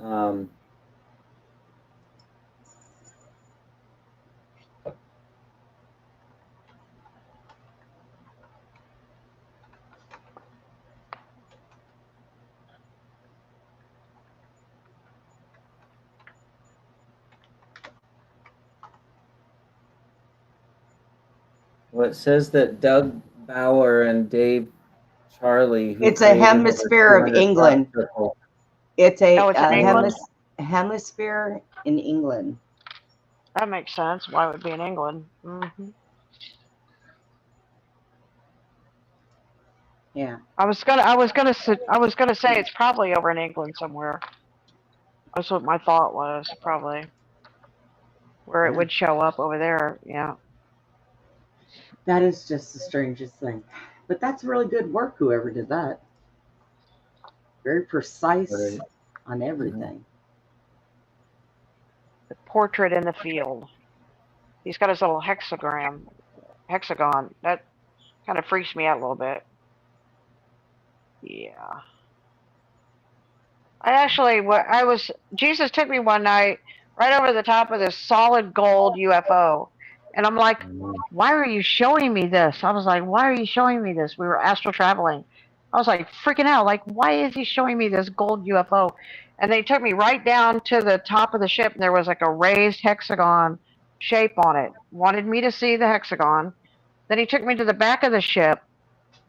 Well, it says that Doug Bauer and Dave Charlie. It's a hemisphere of England. It's a hemisphere in England. That makes sense. Why would it be in England? Mm-hmm. Yeah. I was gonna say it's probably over in England somewhere. That's what my thought was, probably. Where it would show up over there, yeah. That is just the strangest thing. But that's really good work, whoever did that. Very precise on everything. The portrait in the field. He's got his little hexagon. That kind of freaks me out a little bit. Yeah. Jesus took me one night right over the top of this solid gold UFO. And I'm like, why are you showing me this? I was like, why are you showing me this? We were astral traveling. I was like freaking out. Like, why is he showing me this gold UFO? And they took me right down to the top of the ship, and there was like a raised hexagon shape on it. Wanted me to see the hexagon. Then he took me to the back of the ship,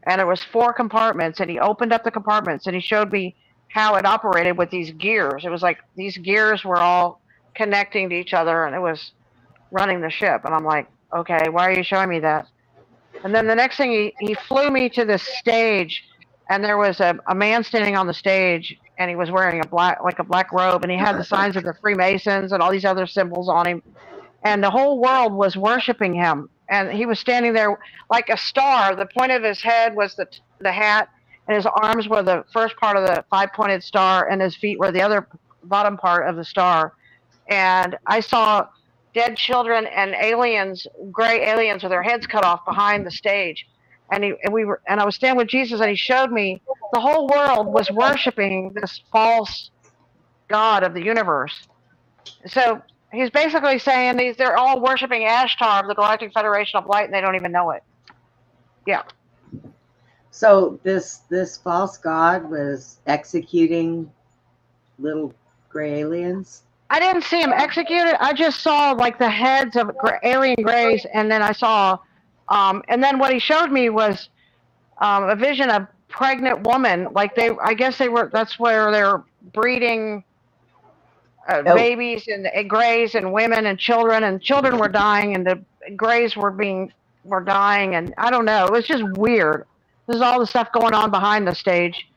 and there was 4 compartments, and he opened up the compartments, and he showed me how it operated with these gears. It was like these gears were all connecting to each other, and it was running the ship. And I'm like, okay, why are you showing me that? And then the next thing, he flew me to the stage, and there was a man standing on the stage, and he was wearing a black robe, and he had the signs of the Freemasons and all these other symbols on him, and the whole world was worshiping him. And he was standing there like a star. The point of his head was the hat, and his arms were the first part of the five-pointed star, and his feet were the other bottom part of the star. And I saw dead children and aliens, gray aliens with their heads cut off behind the stage. And I was standing with Jesus, and he showed me the whole world was worshiping this false god of the universe. So he's basically saying they're all worshiping Ashtar of the Galactic Federation of Light, and they don't even know it. Yeah. So this false god was executing little gray aliens? I didn't see him executed. I just saw like the heads of alien grays, and then I saw, and then what he showed me was a vision of pregnant woman. Like I guess that's where they're breeding babies and grays and women and children were dying, and the grays were dying, and I don't know. It was just weird. There's all the stuff going on behind the stage,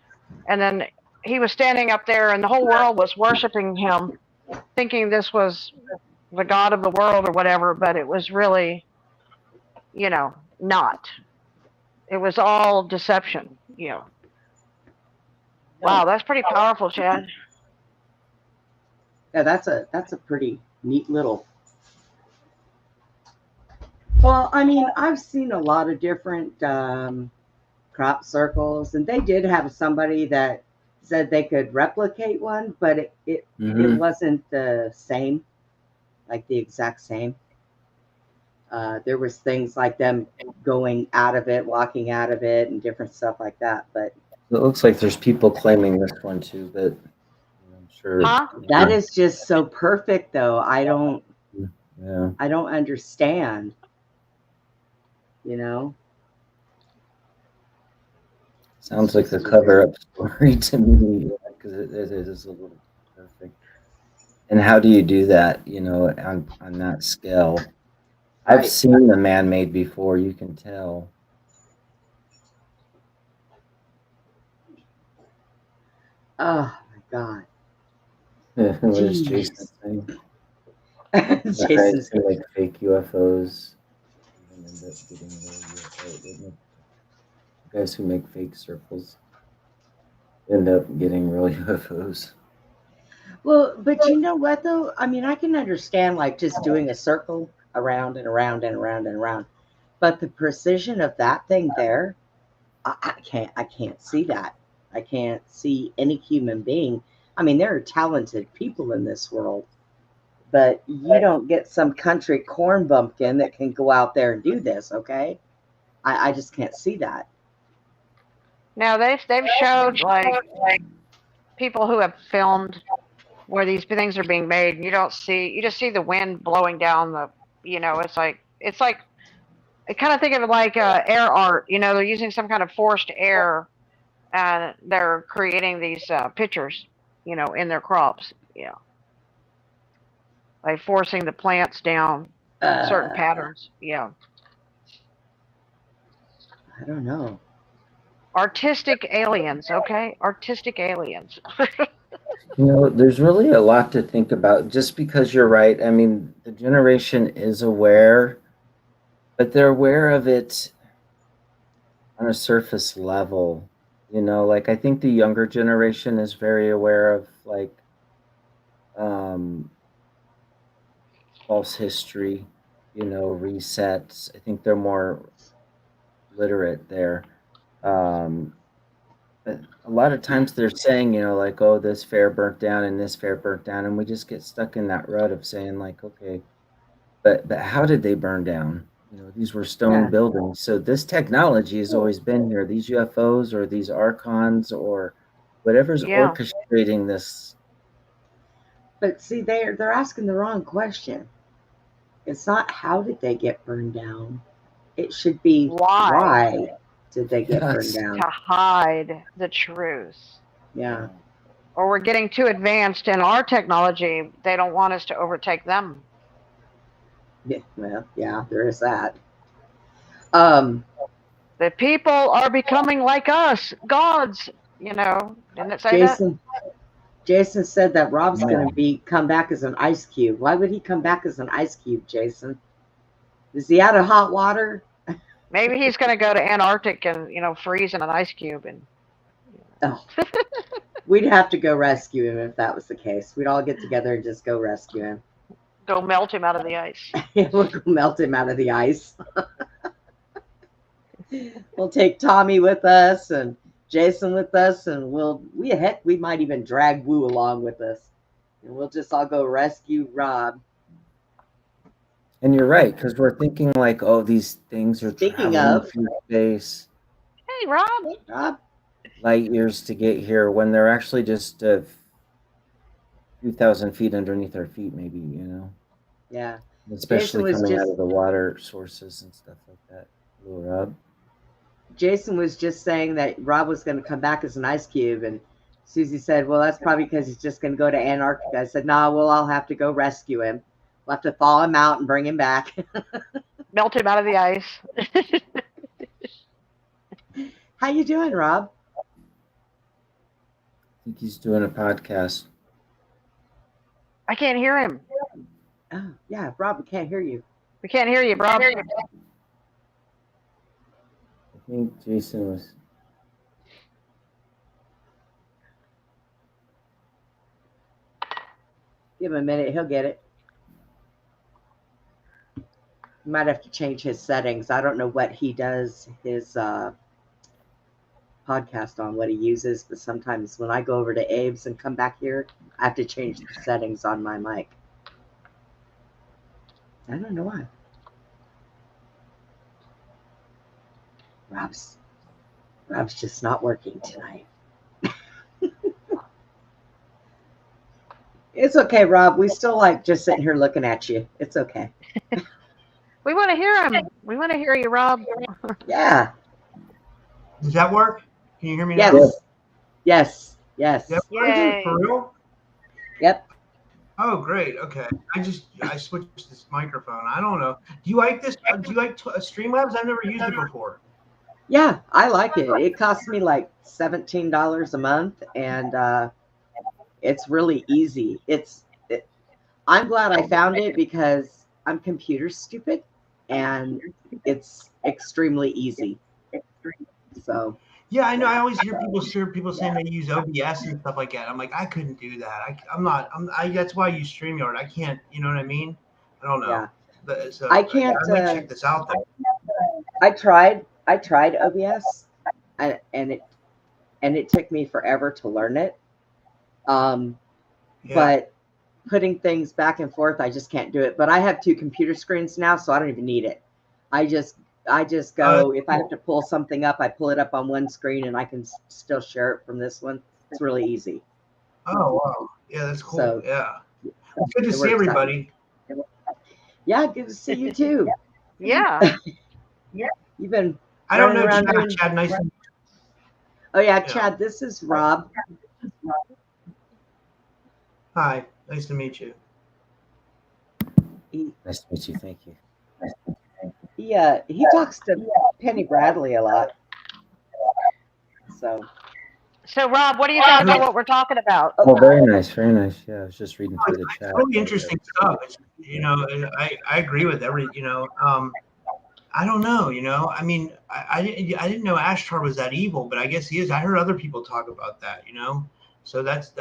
and then he was standing up there, and the whole world was worshiping him, thinking this was the god of the world or whatever, but it was really, not. It was all deception. Wow, that's pretty powerful, Chad. Yeah, that's a pretty neat little. Well, I mean, I've seen a lot of different crop circles, and they did have somebody that said they could replicate one, but it wasn't the same, like the exact same. There was things like them going out of it, walking out of it, and different stuff like that. But it looks like there's people claiming this one too, but I'm sure that is just so perfect, though. I don't understand. Sounds like the cover-up story to me, because it is a little perfect. And how do you do that, on that scale? I've seen the man-made before, you can tell. Oh my God. What is Jason saying? Jason's like fake UFOs. And end up getting real guys who make fake circles end up getting real UFOs. Well, but you know what though? I mean, I can understand like just doing a circle around and around and around and around, but the precision of that thing there, I can't see that. I can't see any human being. I mean, there are talented people in this world, but you don't get some country corn bumpkin that can go out there and do this. Okay, I just can't see that. Now they've showed like people who have filmed where these things are being made. And you just see the wind blowing down the. It's like I kind of think of it like air art. They're using some kind of forced air, and they're creating these pictures, in their crops. By forcing the plants down certain patterns. Yeah. I don't know. Artistic aliens, okay? Artistic aliens. There's really a lot to think about, just because you're right. I mean, the generation is aware, but they're aware of it on a surface level. Like I think the younger generation is very aware of like false history, resets. I think they're more literate there. But a lot of times they're saying, like, oh, this fair burnt down and this fair burnt down, and we just get stuck in that rut of saying, like, okay, but how did they burn down? These were stone buildings. So this technology has always been here. These UFOs or these archons or whatever's orchestrating this. But see, they're asking the wrong question. It's not how did they get burned down. It should be why did they get burned down? To hide the truth. Yeah. Or we're getting too advanced in our technology. They don't want us to overtake them. Yeah, well, yeah, there is that. The people are becoming like us, gods. You know, didn't it say that? Jason said that Rob's Yeah. going to come back as an ice cube. Why would he come back as an ice cube, Jason? Is he out of hot water? Maybe he's going to go to Antarctic and, you know, freeze in an ice cube. And Oh. We'd have to go rescue him if that was the case. We'd all get together and just go rescue him. Go melt him out of the ice. We'll go melt him out of the ice. We'll take Tommy with us and Jason with us, and we might even drag Woo along with us, and we'll just all go rescue Rob. And you're right, because we're thinking like, oh, these things are traveling through space. Hey, Rob. Light years to get here, when they're actually just a few thousand feet underneath our feet, maybe, you know. Yeah. Especially coming out of the water sources and stuff like that. Little Rob. Jason was just saying that Rob was going to come back as an ice cube, and Susie said, well, that's probably because he's just going to go to Antarctica. I said, no, we'll all have to go rescue him. We'll have to thaw him out and bring him back. Melt him out of the ice. How you doing, Rob? I think he's doing a podcast. I can't hear him. Oh, yeah, Rob, we can't hear you. We can't hear you, Rob. I think Jason was... Give him a minute. He'll get it. You might have to change his settings. I don't know what he does his podcast on, what he uses, but sometimes when I go over to Abe's and come back here, I have to change the settings on my mic. I don't know why. Rob's just not working tonight. It's okay, Rob. We still like just sitting here looking at you. It's okay. We want to hear him. We want to hear you, Rob. Yeah. Does that work? Can you hear me now? Yes. Yes. Yay. For real? Yep. Oh, great. Okay. I switched this microphone. I don't know. Do you like this? Do you like Streamlabs? I've never used it before. Yeah, I like it. It costs me like $17 a month, and it's really easy. I'm glad I found it because I'm computer stupid, and it's extremely easy. So. Yeah, I know. I always hear people saying they use OBS and stuff like that. I'm like, I couldn't do that. That's why I use StreamYard. I can't. You know what I mean? I don't know. Yeah. So I can't. I might check this out though. I tried OBS, and it took me forever to learn it. But putting things back and forth, I just can't do it. But I have 2 computer screens now, so I don't even need it. I just go, if I have to pull something up, I pull it up on one screen and I can still share it from this one. It's really easy. Oh, wow. Yeah, that's cool. So, yeah. It's good to see everybody. Yeah, good to see you too. Yeah. You've been I don't know Chad. Nice. Oh yeah, Chad, this is Rob. Hi, nice to meet you. Nice to meet you. Thank you. He talks to Penny Bradley a lot. So Rob, what do you think about what we're talking about? Oh, very nice, very nice. Yeah, I was just reading through the chat. Really interesting stuff. It's, I agree with every. I don't know. I mean, I didn't know Ashtar was that evil, but I guess he is. I heard other people talk about that. So that's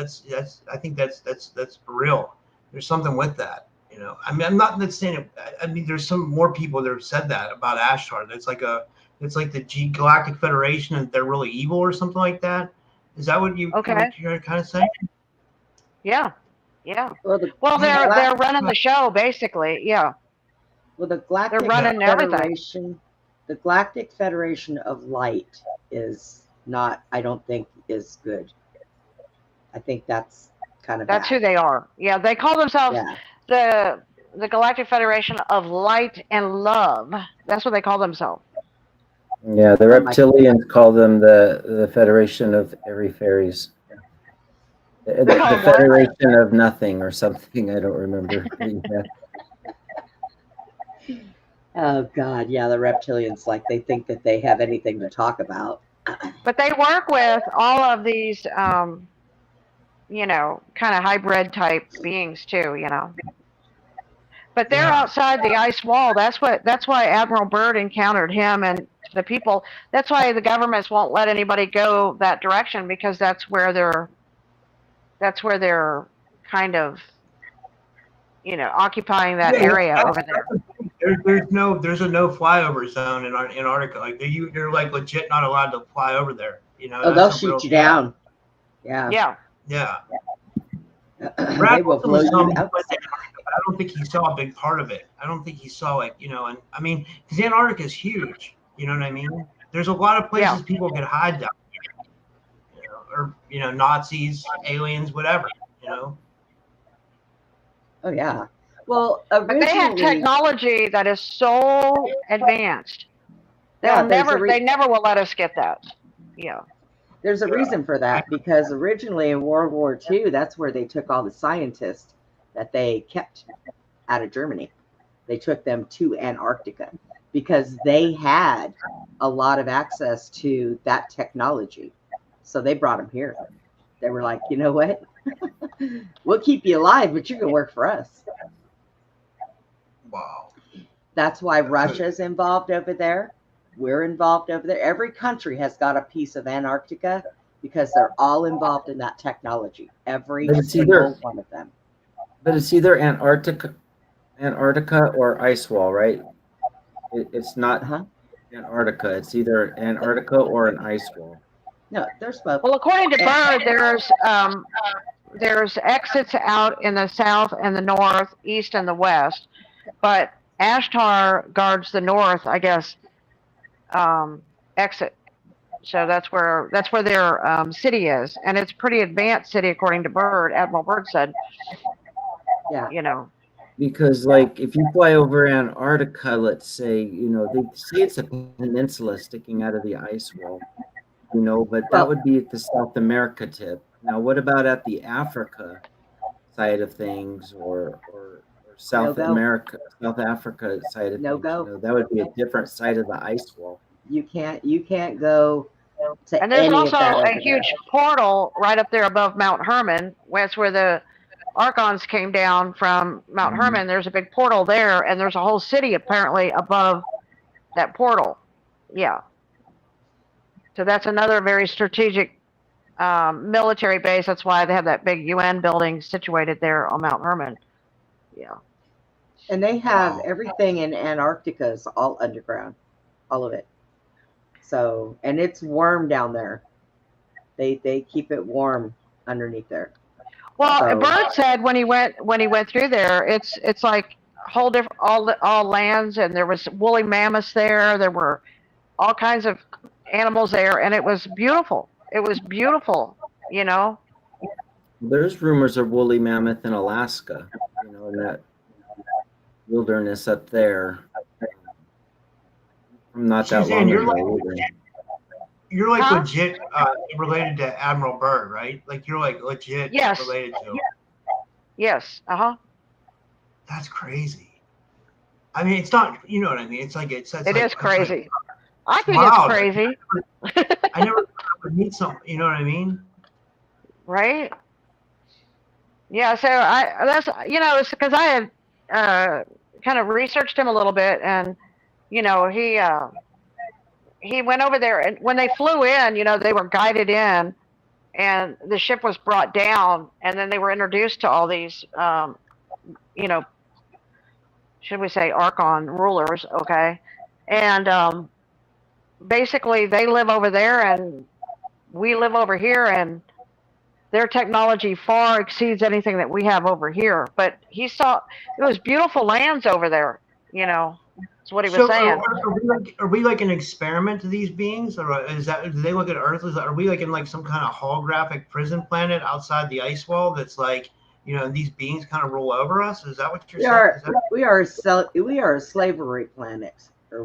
I think that's for real. There's something with that. I mean, I'm not saying it. I mean, there's some more people that have said that about Ashtar. It's like the Galactic Federation, and they're really evil or something like that. Is that what you're kind of saying? Yeah. Well, they're running the show basically. Yeah. Well, the Galactic Federation, the Galactic Federation of Light is not. I don't think is good. I think that's kind of. That's who they are. Yeah, they call themselves the Galactic Federation of Light and Love. That's what they call themselves. Yeah, the reptilians call them the Federation of Airy Fairies. The Federation of Nothing or something. I don't remember. Oh God, yeah, the reptilians, like they think that they have anything to talk about. But they work with all of these, you know, kind of hybrid type beings too, you know. But they're Yeah. outside the ice wall. That's why Admiral Byrd encountered him and the people. That's why the governments won't let anybody go that direction, because that's where they're kind of, you know, occupying that Yeah, area over there. there's a no flyover zone in Antarctica. Like you're like legit not allowed to fly over there. You know, Oh, that's they'll a shoot real you down. Yeah. Yeah. Yeah. They Brad will Wilson blow was you telling me out. but I don't think he saw a big part of it. I don't think he saw, like, you know, and I mean, because Antarctica is huge. You know what I mean? There's a lot of places Yeah. people could hide down there, you know, or, you know, Nazis, aliens, whatever, you know. Oh yeah. Well, But they have originally, technology that is so advanced. yeah, They never will let us get that. Yeah. there's a reason for that, because originally in World War II, that's where they took all the scientists that they kept out of Germany. They took them to Antarctica because they had a lot of access to that technology. So they brought them here. They were like, you know what? We'll keep you alive, but you can work for us. Wow. That's why Russia's involved over there. We're involved over there. Every country has got a piece of Antarctica because they're all involved in that technology. Every But it's single either one of them. but it's either Antarctica or ice wall, right? It's not Antarctica. It's either Antarctica or an ice wall. No, there's both. Well, according to Byrd, there's exits out in the south and the north, east and the west, but Ashtar guards the north, I guess, exit. So that's where their city is, and it's a pretty advanced city according to Byrd. Admiral Byrd said, yeah, you know, Because, like, if you fly over Antarctica, let's say, you know, they say it's a peninsula sticking out of the ice wall, you know, but that would be at the South America tip. Now, what about at the Africa side of things, or South No-go. America, South Africa side of No things? go. You know, that would be a different side of the ice wall. You can't go to and there's any also of that over a huge there. portal right up there above Mount Herman. That's where the Archons came down from Mount Herman. There's a big portal there, and there's a whole city apparently above that portal. Yeah. So that's another very strategic military base. That's why they have that big UN building situated there on Mount Herman. Yeah. And they have everything in Antarctica is all underground, all of it. So, and it's warm down there. They keep it warm underneath there. Well, So, Byrd said when he went through there, it's like whole different all lands, and there was woolly mammoths there. There were all kinds of animals there, and it was beautiful. It was beautiful, you know. There's rumors of woolly mammoth in Alaska, you know, in that wilderness up there. I'm not that Suzanne, long ago. you're like legit related to Admiral Byrd, right? Like you're like legit related to him. Yes. That's crazy. I mean, it's not. You know what I mean? It's like it like, is crazy. I think wow, it's crazy. I never would meet someone. You know what I mean? Right. Yeah. So that's it's because I had kind of researched him a little bit, and he went over there, and when they flew in, they were guided in, and the ship was brought down, and then they were introduced to all these should we say Archon rulers, okay? And basically they live over there and we live over here, and their technology far exceeds anything that we have over here. But he saw it was beautiful lands over there, That's what he was saying. Are we like an experiment to these beings, or do they look at Earth? Are we like in like some kind of holographic prison planet outside the ice wall that's like, these beings kind of rule over us? Is that what you're saying? We are a slavery planet, or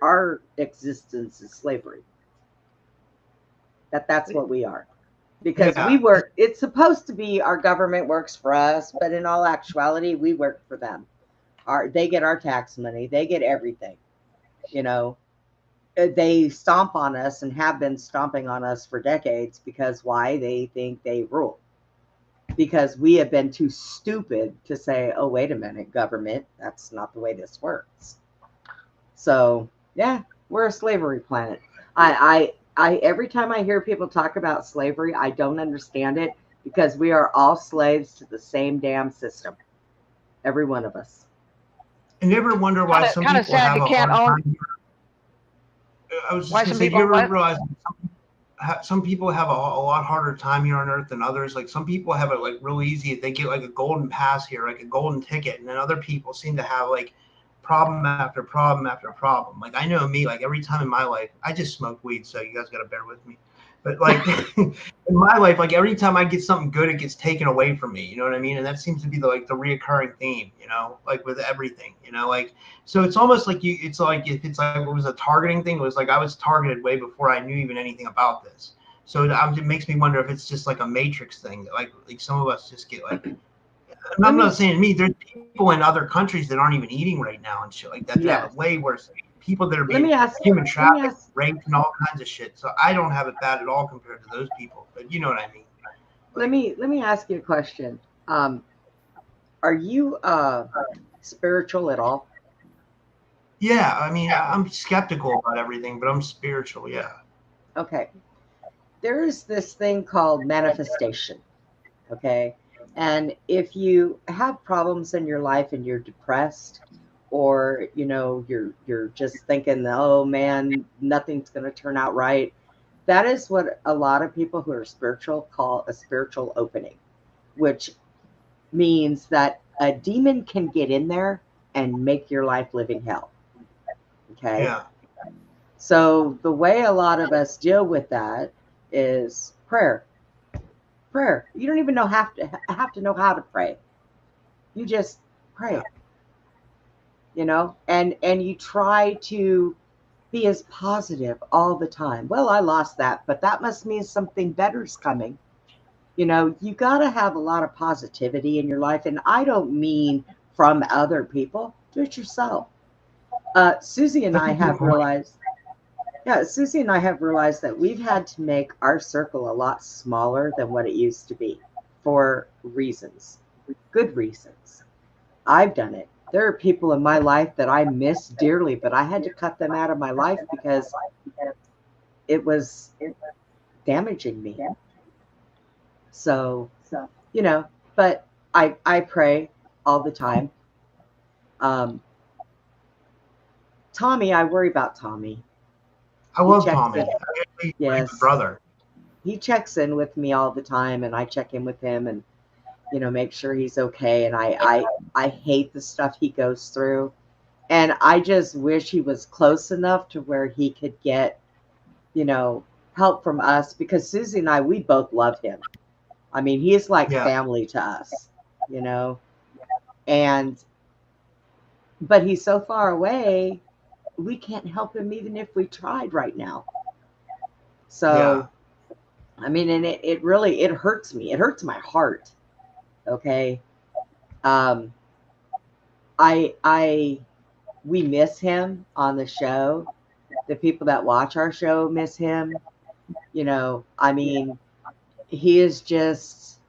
our existence is slavery. That's what we are, because we work. It's supposed to be our government works for us, but in all actuality, we work for them. They get our tax money. They get everything, they stomp on us and have been stomping on us for decades because why? They think they rule. Because we have been too stupid to say, oh, wait a minute, government, that's not the way this works. So, yeah, we're a slavery planet. Every time I hear people talk about slavery, I don't understand it because we are all slaves to the same damn system. Every one of us. And you ever wonder why some people sad have you a can't hard own. time? I was just Why going to some say, do people you ever what? realize some people have a lot harder time here on Earth than others? Like some people have it like real easy. They get like a golden pass here, like a golden ticket, and then other people seem to have like problem after problem after problem. Like I know me, like every time in my life, I just smoke weed, so you guys got to bear with me. But like in my life, like every time I get something good, it gets taken away from me. You know what I mean? And that seems to be the reoccurring theme. You know, like with everything. You know, like so it's almost like it's like if it's like it was a targeting thing. It was like I was targeted way before I knew even anything about this. So it makes me wonder if it's just like a matrix thing. Like some of us just get like. I'm not saying me. There's people in other countries that aren't even eating right now and shit like that. They have it way worse. People that are being human trafficked, raped, and all kinds of shit. So I don't have it bad at all compared to those people. But you know what I mean. Let me ask you a question. Are you spiritual at all? Yeah, I mean, I'm skeptical about everything, but I'm spiritual. Yeah. Okay. There is this thing called manifestation. Okay. And if you have problems in your life and you're depressed, or you're just thinking, oh man, nothing's going to turn out right, that is what a lot of people who are spiritual call a spiritual opening, which means that a demon can get in there and make your life living hell. Okay. Yeah. So the way a lot of us deal with that is prayer. Prayer. You don't even have to know how to pray. You just pray. And you try to be as positive all the time. Well, I lost that, but that must mean something better's coming. You got to have a lot of positivity in your life. And I don't mean from other people, do it yourself. Suzy and I have realized that we've had to make our circle a lot smaller than what it used to be for reasons, good reasons. I've done it. There are people in my life that I miss dearly, but I had to cut them out of my life because it was damaging me. So, but I pray all the time. Tommy, I worry about Tommy. I love Tommy. Yes. My brother. He checks in with me all the time, and I check in with him and, make sure he's okay. And I hate the stuff he goes through. And I just wish he was close enough to where he could get, help from us, because Suzy and I, we both love him. I mean, he is like family to us, but he's so far away, we can't help him even if we tried right now. So, I mean, and it really, it hurts me. It hurts my heart. Okay. We miss him on the show. The people that watch our show miss him. I mean, he is just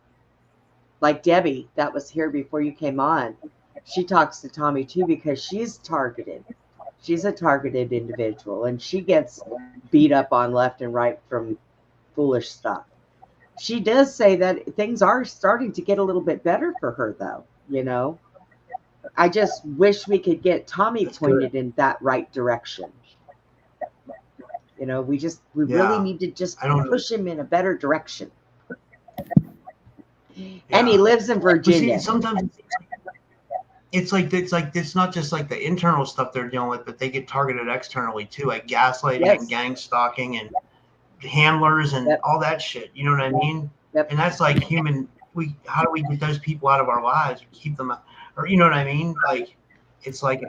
like Debbie that was here before you came on. She talks to Tommy too because she's targeted. She's a targeted individual, and she gets beat up on left and right from foolish stuff. She does say that things are starting to get a little bit better for her, though. I just wish we could get Tommy pointed in that right direction. We really need to just push him in a better direction. And he lives in Virginia. See, sometimes it's not just like the internal stuff they're dealing with, but they get targeted externally too, like gaslighting and gang stalking and handlers and all that shit. You know what I mean? And that's like human. How do we get those people out of our lives? Keep them, or you know what I mean? Like, it's like,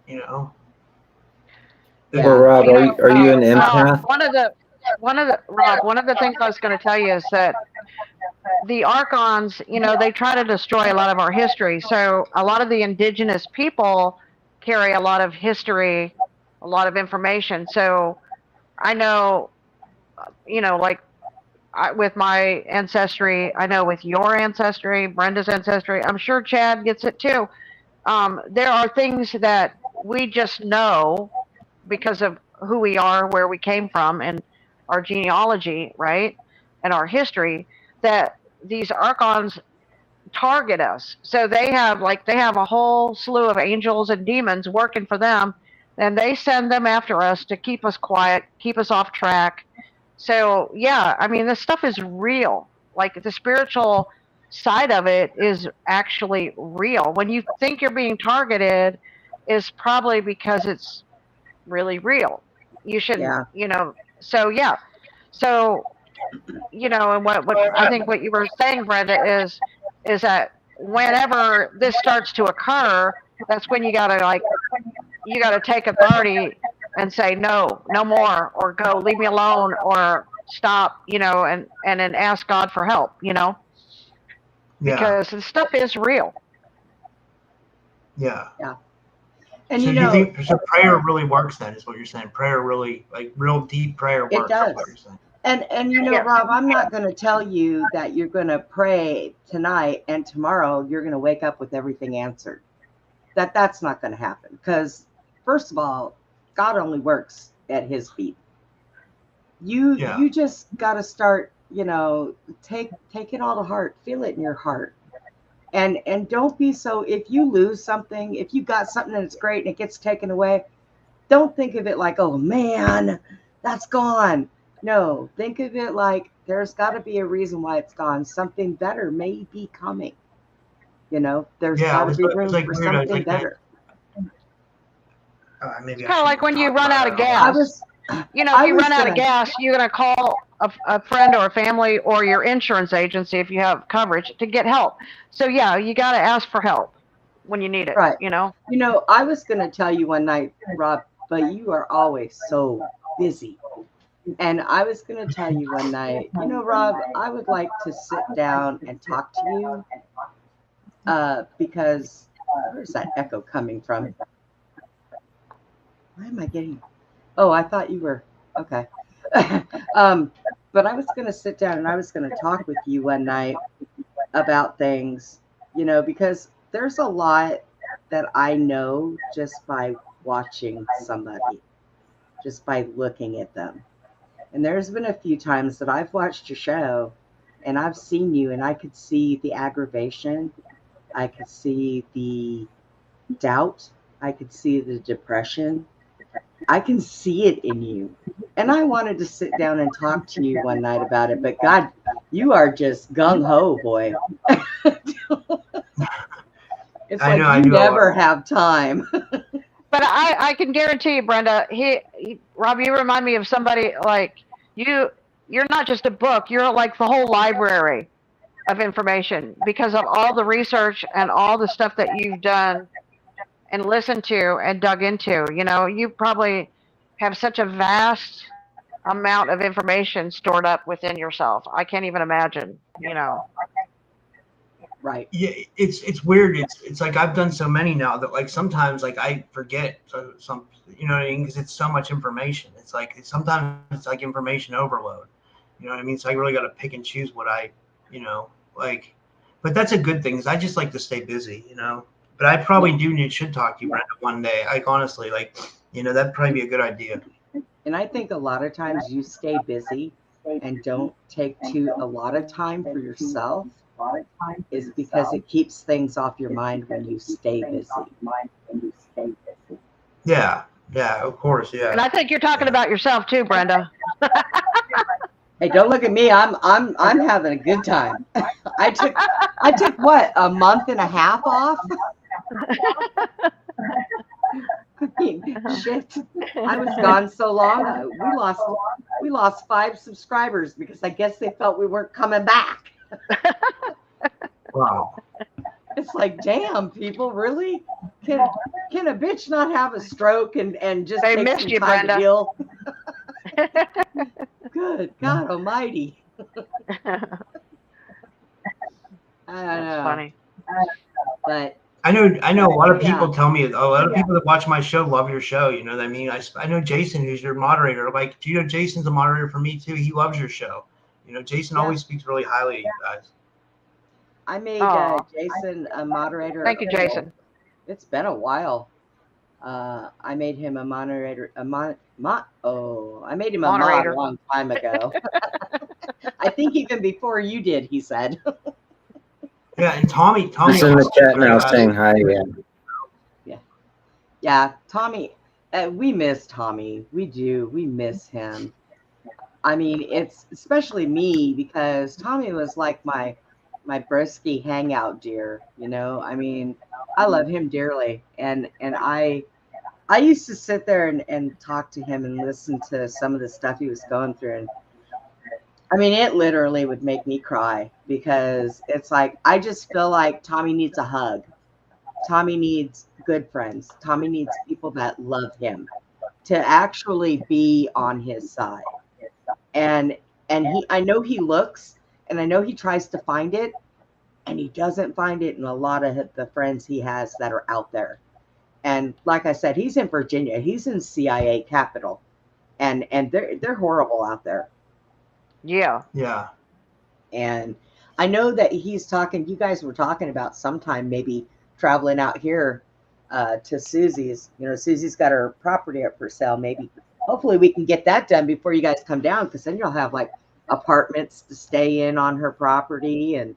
Well, Rob, are you an empath? One of the things I was going to tell you is that the Archons, they try to destroy a lot of our history. So a lot of the indigenous people carry a lot of history a lot of information. So I know, like with my ancestry, I know with your ancestry, Brenda's ancestry, I'm sure Chad gets it too. There are things that we just know because of who we are, where we came from, and our genealogy, right? And our history, that these archons target us. So they have a whole slew of angels and demons working for them, and they send them after us to keep us quiet, keep us off track. So yeah, I mean, this stuff is real. Like the spiritual side of it is actually real. When you think you're being targeted, is probably because it's really real. You shouldn't, Yeah. So yeah, so and what I think what you were saying, Brenda, is that whenever this starts to occur, that's when you gotta take authority and say no, no more, or go, leave me alone, or stop, and then ask God for help, Yeah. because the stuff is real. Yeah. Yeah. And So you think so? Prayer really works. Then is what you're saying. Prayer really, like real deep prayer works. It does. Is what you're saying. And Yeah. Rob, I'm not going to tell you that you're going to pray tonight and tomorrow you're going to wake up with everything answered. That's not going to happen, because first of all, God only works at his feet. You just got to start, take it all to heart, feel it in your heart. And don't be so, if you lose something, if you got something and it's great and it gets taken away, don't think of it like, oh man, that's gone. No, think of it like there's got to be a reason why it's gone. Something better may be coming. There's got to be room for something better. Maybe It's kind of like when you run out of gas. If you run out of gas, you're going to call a friend or a family or your insurance agency, if you have coverage, to get help. So yeah, you got to ask for help when you need it. Right. I was going to tell you one night, Rob, but you are always so busy. And I was going to tell you one night, Rob, I would like to sit down and talk to you, because where's that echo coming from? Why am I getting? Oh, I thought you were okay. But I was going to sit down and I was going to talk with you one night about things, because there's a lot that I know just by watching somebody, just by looking at them. And there's been a few times that I've watched your show and I've seen you and I could see the aggravation. I could see the doubt. I could see the depression. I can see it in you. And I wanted to sit down and talk to you one night about it. But God, you are just gung-ho, boy. It's like you never have time. But I can guarantee you, Brenda, Rob, you remind me of somebody like you're not just a book, you're like the whole library of information because of all the research and all the stuff that you've done and listened to and dug into. You probably have such a vast amount of information stored up within yourself. I can't even imagine, Right. Yeah, it's weird. It's like I've done so many now that like sometimes like I forget some, what I mean, because it's so much information. It's like sometimes it's like information overload. You know what I mean? So I really got to pick and choose what I, like. But that's a good thing, because I just like to stay busy, But I probably should talk to you, Brenda, one day. Like honestly, like that'd probably be a good idea. And I think a lot of times you stay busy and don't take a lot of time for yourself is because it keeps things off your mind when you stay busy. Yeah, of course, yeah. And I think you're talking about yourself too, Brenda. Hey, don't look at me. I'm having a good time. I took what, a month and a half off? I mean, shit. I was gone so long. We lost 5 subscribers because I guess they felt we weren't coming back. Wow. It's like, damn, people, really? Can a bitch not have a stroke and just they take missed some you, time Brenda. to heal? Good God Almighty. I don't know. That's funny. But I know a lot of people Yeah. tell me, a lot of people that watch my show love your show. You know what I mean? I know Jason, who's your moderator. Like, do you know Jason's a moderator for me too? He loves your show. You know, Jason Yeah. always speaks really highly of you guys. I made Aw. Jason a moderator. Thank you, Jason. It's been a while. I made him a moderator. I made him a mod a Moderator. long time ago. I think even before you did, he said. Yeah, and Tommy He's in the chat now saying hi. Yeah. Yeah, Tommy. We miss Tommy. We do. We miss him. I mean, it's especially me because Tommy was like my brisky hangout dear. You know, I mean, I love him dearly, and I used to sit there and talk to him and listen to some of the stuff he was going through, and I mean, it literally would make me cry because it's like I just feel like Tommy needs a hug. Tommy needs good friends. Tommy needs people that love him to actually be on his side. And I know he looks and I know he tries to find it and he doesn't find it in a lot of the friends he has that are out there. And like I said, he's in Virginia. He's in CIA capital. And they're horrible out there. Yeah. Yeah. And I know that he's talking, you guys were talking about sometime maybe traveling out here to Suzy's. You know, Suzy's got her property up for sale. Maybe, hopefully we can get that done before you guys come down, because then you'll have like apartments to stay in on her property. And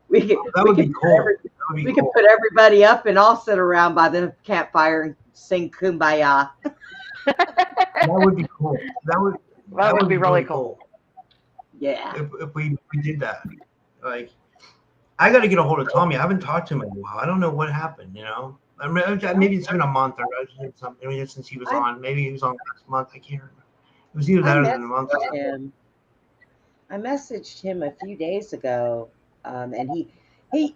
we could put everybody up and all sit around by the campfire and sing Kumbaya. That would be cool. That would be really cool. Yeah. If we did that. Like, I got to get a hold of Tommy. I haven't talked to him in a while. I don't know what happened, you know? I mean, maybe it's been a month or something. I mean, since he was on. Maybe he was on last month. I can't remember. It was either that or than a month ago. I messaged him a few days ago, and he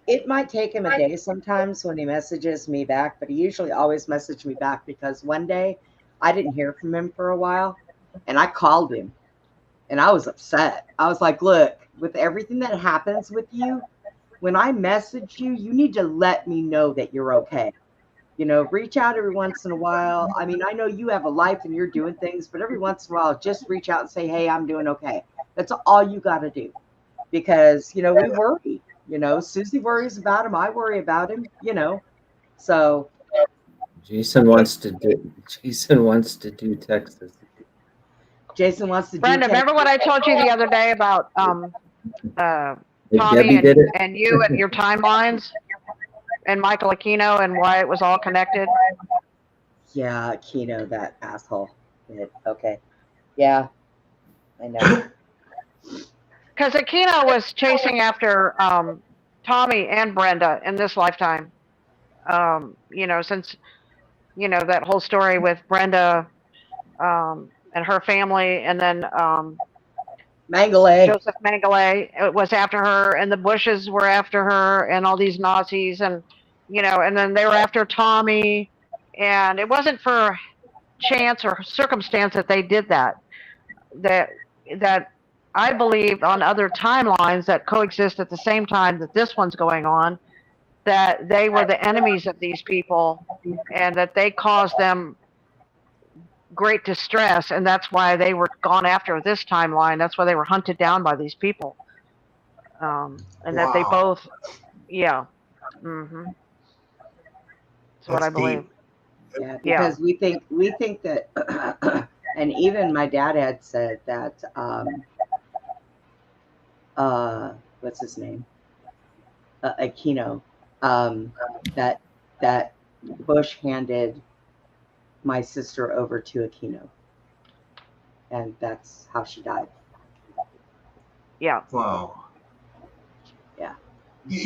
it might take him a day sometimes when he messages me back, but he usually always messages me back, because one day I didn't hear from him for a while, and I called him, and I was upset. I was like, look, with everything that happens with you, when I message you, you need to let me know that you're okay. You know, reach out every once in a while. I mean, I know you have a life and you're doing things, but every once in a while, just reach out and say, hey, I'm doing okay. That's all you got to do. Because, you know, we worry. You know, Suzy worries about him. I worry about him, you know. So. Jason wants to do Texas. Jason wants to Brenda, do remember what I told you the other day about Tommy and you and your timelines and Michael Aquino and why it was all connected? Yeah, Aquino, that asshole. Okay. Yeah, I know. Because Aquino was chasing after Tommy and Brenda in this lifetime. You know, since, you know, that whole story with Brenda and her family, and then Mengele. Joseph Mengele, it was after her, and the Bushes were after her, and all these Nazis, and, you know, and then they were after Tommy, and it wasn't for chance or circumstance that they did that. That I believe on other timelines that coexist at the same time that this one's going on, that they were the enemies of these people, and that they caused them great distress, and that's why they were gone after this timeline. That's why they were hunted down by these people, and that they both, yeah, that's what I believe. Yeah, because we think that, and even my dad had said that, what's his name, Aquino, that Bush handed my sister over to Aquino, and that's how she died. Yeah. Wow. Yeah.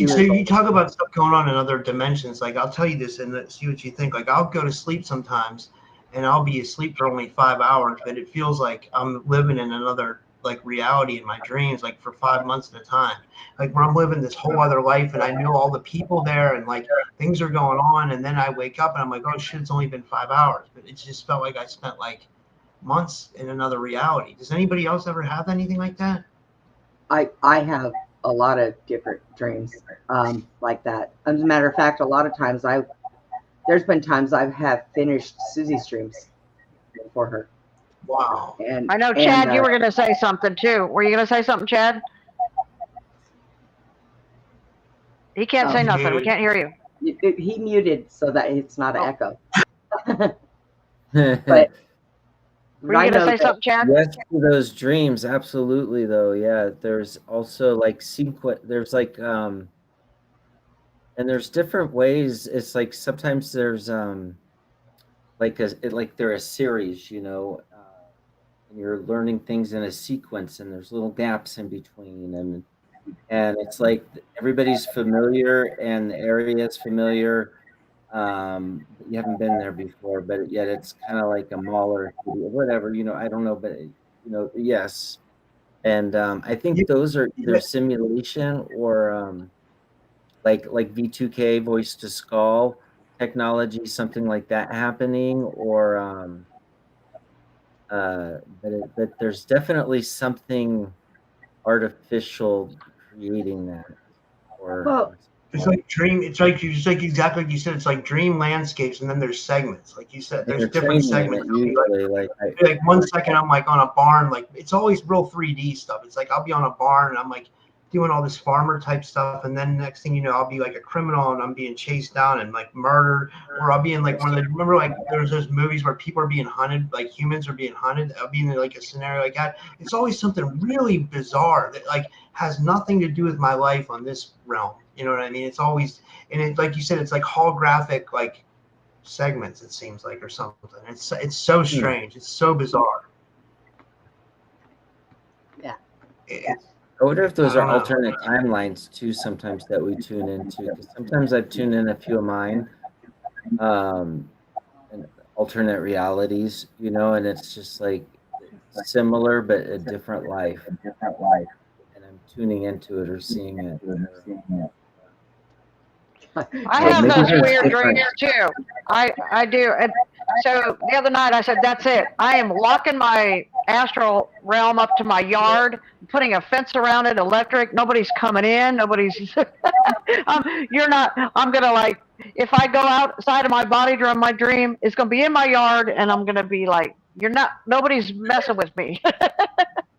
So you talk about stuff going on in other dimensions. Like, I'll tell you this and see what you think. Like, I'll go to sleep sometimes and I'll be asleep for only 5 hours, but it feels like I'm living in another like reality in my dreams, like for 5 months at a time. Like, where I'm living this whole other life and I know all the people there and like things are going on, and then I wake up and I'm like, oh shit, it's only been 5 hours. But it just felt like I spent like months in another reality. Does anybody else ever have anything like that? I have a lot of different dreams like that. As a matter of fact, a lot of times there's been times I have finished Susie's dreams for her. Wow. And I know, Chad, you were going to say something too. Were you going to say something, Chad? He can't say nothing. We can't hear you. He muted so that it's not an echo. But were you going to say something, Chad? Yes, to those dreams, absolutely. Though, yeah, there's also like there's like and there's different ways. It's like sometimes there's like they're a series, you know, and you're learning things in a sequence, and there's little gaps in between, and it's like everybody's familiar and the area is familiar. But you haven't been there before, but yet it's kind of like a mall or whatever, you know, I don't know, but you know, yes. And I think those are either simulation or like V2K, voice to skull technology, something like that happening, or but there's definitely something artificial creating that. Well, it's like dream. It's like exactly like you said. It's like dream landscapes, and then there's segments. Like you said, there's different segments. Usually, like 1 second I'm like on a barn. Like it's always real 3D stuff. It's like I'll be on a barn and I'm like doing all this farmer type stuff, and then next thing you know, I'll be like a criminal and I'm being chased down and like murdered, or I'll be in like one of the, remember like there's those movies where people are being hunted, like humans are being hunted. I'll be in like a scenario like that. It's always something really bizarre that like has nothing to do with my life on this realm. You know what I mean? It's always, and it, like you said, it's like holographic like segments. It seems like, or something. It's so strange. It's so bizarre. Yeah. I wonder if those are alternate timelines too. Sometimes that we tune into, because sometimes I've tuned in a few of mine, and alternate realities, you know, and it's just like similar but a different life, and I'm tuning into it or seeing it. I have those weird dreams too. I do. And so the other night I said, that's it. I am locking my astral realm up to my yard, putting a fence around it, electric. Nobody's coming in. Nobody's. You're not. I'm going to like, if I go outside of my body during my dream, it's going to be in my yard and I'm going to be like, you're not, nobody's messing with me.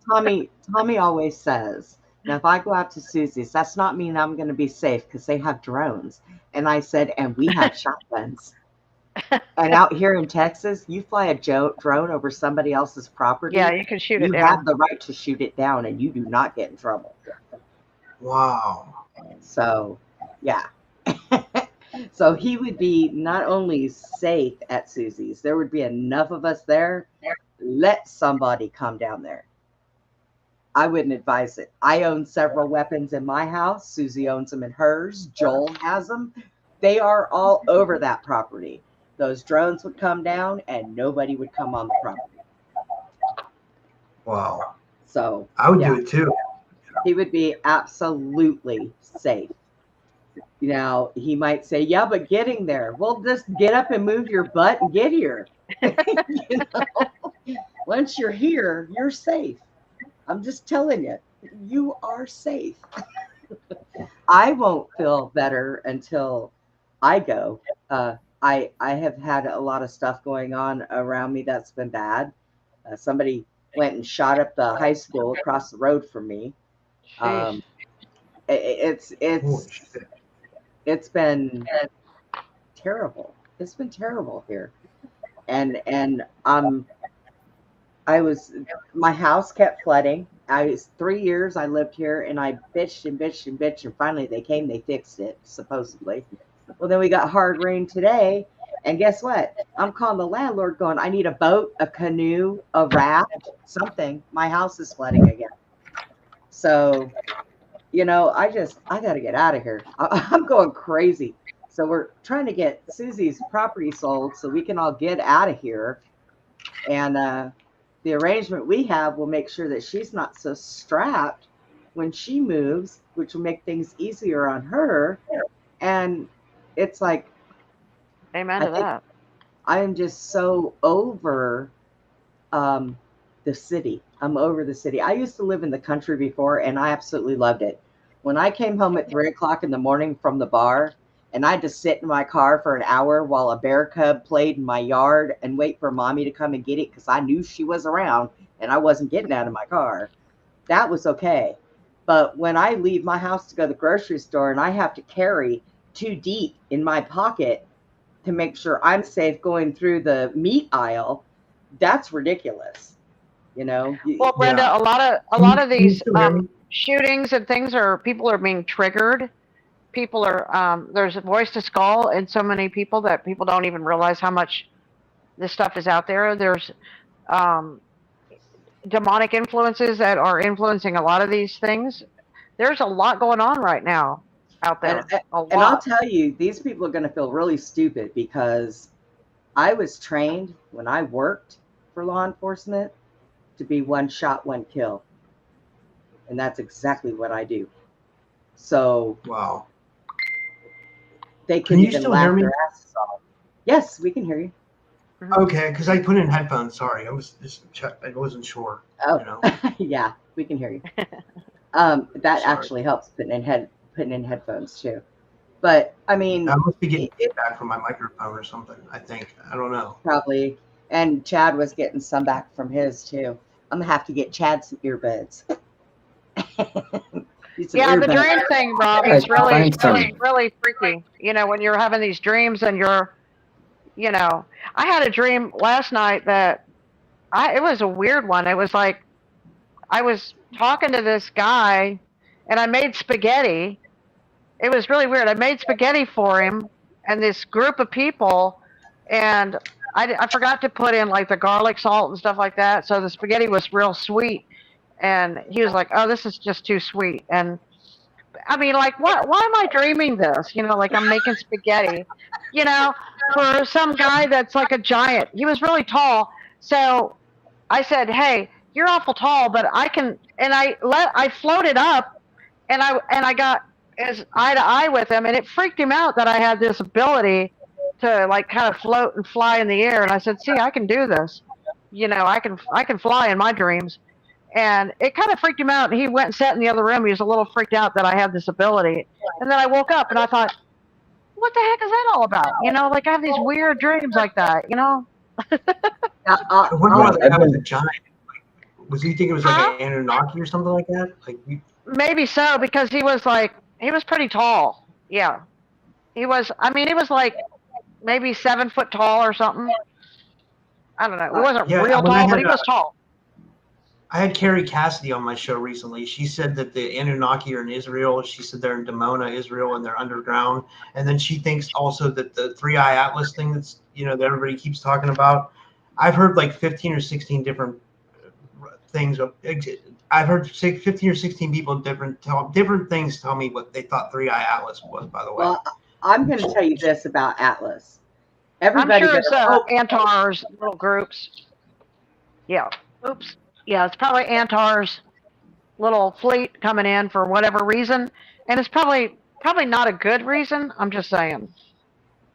Tommy always says, now, if I go out to Susie's, that's not mean I'm going to be safe because they have drones. And I said, and we have shotguns. And out here in Texas, you fly a drone over somebody else's property. Yeah, you can shoot it down. You have the right to shoot it down, and you do not get in trouble. Wow. So, yeah. So he would be not only safe at Susie's, there would be enough of us there. Let somebody come down there. I wouldn't advise it. I own several weapons in my house. Suzy owns them in hers. Joel has them. They are all over that property. Those drones would come down and nobody would come on the property. Wow. So I would do it too. He would be absolutely safe. Now, he might say, yeah, but getting there. Well, just get up and move your butt and get here. You know? Once you're here, you're safe. I'm just telling you, you are safe. I won't feel better until I go. I have had a lot of stuff going on around me that's been bad. Somebody went and shot up the high school across the road from me. It's been terrible. It's been terrible here, and my house kept flooding. I was 3 years I lived here, and I bitched and bitched and bitched, and finally they came, they fixed it, supposedly. Well, then we got hard rain today, and guess what? I'm calling the landlord going, I need a boat, a canoe, a raft, something. My house is flooding again. So, you know, I got to get out of here. I'm going crazy. So we're trying to get Susie's property sold so we can all get out of here. And the arrangement we have will make sure that she's not so strapped when she moves, which will make things easier on her. And it's like, amen to that. I am just so over the city. I'm over the city. I used to live in the country before, and I absolutely loved it. When I came home at 3 o'clock in the morning from the bar, and I had to sit in my car for an hour while a bear cub played in my yard and wait for mommy to come and get it because I knew she was around and I wasn't getting out of my car, that was okay. But when I leave my house to go to the grocery store and I have to carry 2 deep in my pocket to make sure I'm safe going through the meat aisle, that's ridiculous. You know? Well, Brenda, Yeah. a Can lot you, of can you these still hear me? shootings and things are people are being triggered. People are there's a voice to skull in so many people that people don't even realize how much this stuff is out there. There's um, demonic influences that are influencing a lot of these things. There's a lot going on right now out And there. A and I'll lot. tell you, these people are going to feel really stupid because I was trained when I worked for law enforcement to be one shot, one kill. And that's exactly what I do. So Wow. they Can could you even still hear laugh me? their asses off. Yes, we can hear you. Okay, because I put in headphones. Sorry, I was just I wasn't sure. Oh, You know. yeah, we can hear you. That Sorry. actually helps putting in headphones too. But I mean, I must be getting it feedback from my microphone or something. I think. I don't know. probably. And Chad was getting some back from his too. I'm gonna have to get Chad some earbuds. Need some Yeah, the earbuds. dream thing, Rob, Yeah, is really, find some. really, really freaky. You know, when you're having these dreams and you're, you know, I had a dream last night that it was a weird one. It was like I was talking to this guy and I made spaghetti. It was really weird. I made spaghetti for him and this group of people, and I forgot to put in like the garlic salt and stuff like that. So the spaghetti was real sweet. And he was like, "Oh, this is just too sweet." And I mean, like, what? Why am I dreaming this? You know, like I'm making spaghetti, you know, for some guy that's like a giant. He was really tall. So I said, "Hey, you're awful tall, but I can." And I floated up, and I got as eye to eye with him, and it freaked him out that I had this ability to like kind of float and fly in the air. And I said, "See, I can do this. You know, I can fly in my dreams." And it kind of freaked him out. And he went and sat in the other room. He was a little freaked out that I had this ability. And then I woke up and I thought, what the heck is that all about? You know, like I have these weird dreams like that, you know? I wonder Yeah, what the I've guy with the been. giant. Was he thinking it was like Huh? an Anunnaki or something like that? Like we. Maybe so, because he was pretty tall. Yeah. I mean, he was like maybe 7 foot tall or something. I don't know. He wasn't Yeah, real when tall, but he was tall. I had Carrie Cassidy on my show recently. She said that the Anunnaki are in Israel. She said they're in Dimona, Israel, and they're underground. And then she thinks also that the Three Eye Atlas thing that everybody keeps talking about. I've heard like 15 or 16 different things. I've heard 15 or 16 people different things tell me what they thought Three Eye Atlas was. By the way, Well, I'm going to tell you this about Atlas. I'm Everybody sure better it's hope. Antar's little groups. Yeah. Oops. Yeah, it's probably Antar's little fleet coming in for whatever reason, and it's probably not a good reason. I'm just saying.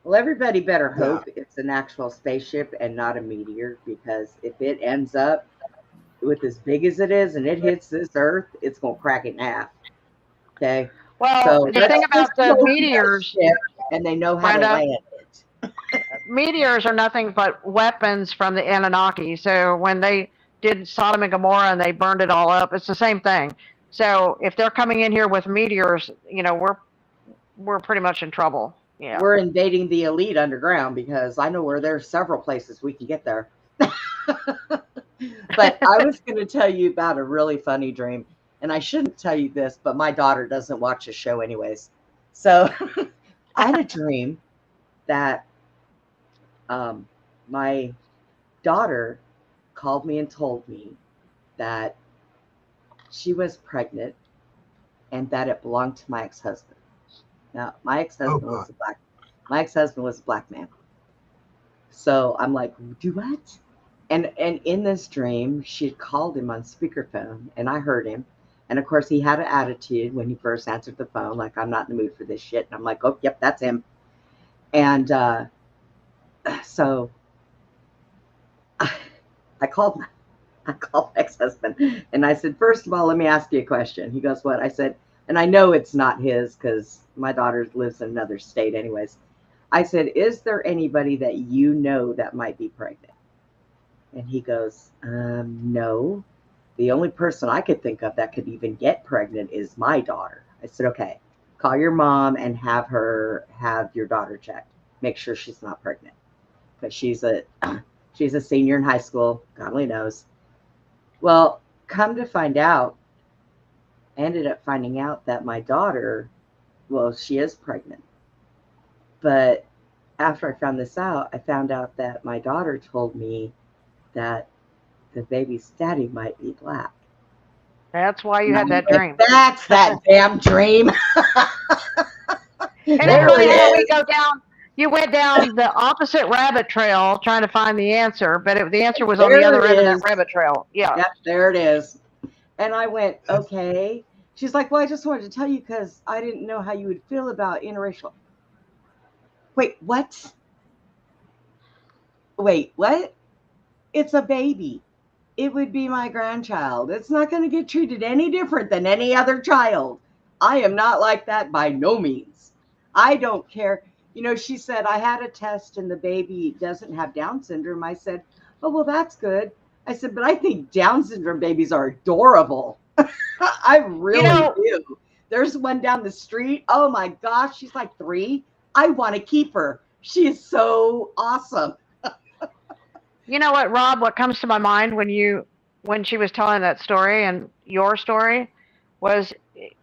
Well, everybody better yeah. hope it's an actual spaceship and not a meteor, because if it ends up with as big as it is and it hits this Earth, it's going to crack it in half. Okay. Well, So the let's thing just about the hope it's a meteors, ship and they know how to Brenda, land it. meteors are nothing but weapons from the Anunnaki. So when they did Sodom and Gomorrah and they burned it all up, it's the same thing. So if they're coming in here with meteors, you know, we're pretty much in trouble. Yeah. We're invading the elite underground, because I know where there's several places we can get there. But I was going to tell you about a really funny dream. And I shouldn't tell you this, but my daughter doesn't watch the show anyways. So I had a dream that my daughter called me and told me that she was pregnant and that it belonged to my ex-husband. Now, my ex-husband was a black man. So I'm like, do what? And in this dream, she had called him on speakerphone, and I heard him. And of course, he had an attitude when he first answered the phone, like, I'm not in the mood for this shit. And I'm like, oh, yep, that's him. And so I called my ex-husband, and I said, first of all, let me ask you a question. He goes, what? I said, and I know it's not his because my daughter lives in another state anyways. I said, is there anybody that you know that might be pregnant? And he goes, no. The only person I could think of that could even get pregnant is my daughter. I said, okay, call your mom and have your daughter checked. Make sure she's not pregnant. Because she's a senior in high school. God only knows. Well, come to find out, I ended up finding out that my daughter, well, she is pregnant. But after I found this out, I found out that my daughter told me that the baby's daddy might be black. That's why you had that dream. That's that damn dream. And it's funny how we go down. You went down the opposite rabbit trail trying to find the answer, but the answer was on the other end of that rabbit trail. Yeah. Yep, there it is. And I went, okay. She's like, well, I just wanted to tell you because I didn't know how you would feel about interracial. Wait, what? Wait, what? It's a baby. It would be my grandchild. It's not going to get treated any different than any other child. I am not like that by no means. I don't care. You know, she said, I had a test and the baby doesn't have Down syndrome. I said, oh, well, that's good. I said, but I think Down syndrome babies are adorable. I really do. There's one down the street. Oh my gosh, she's like 3. I want to keep her. She is so awesome. You know what, Rob? What comes to my mind when she was telling that story and your story was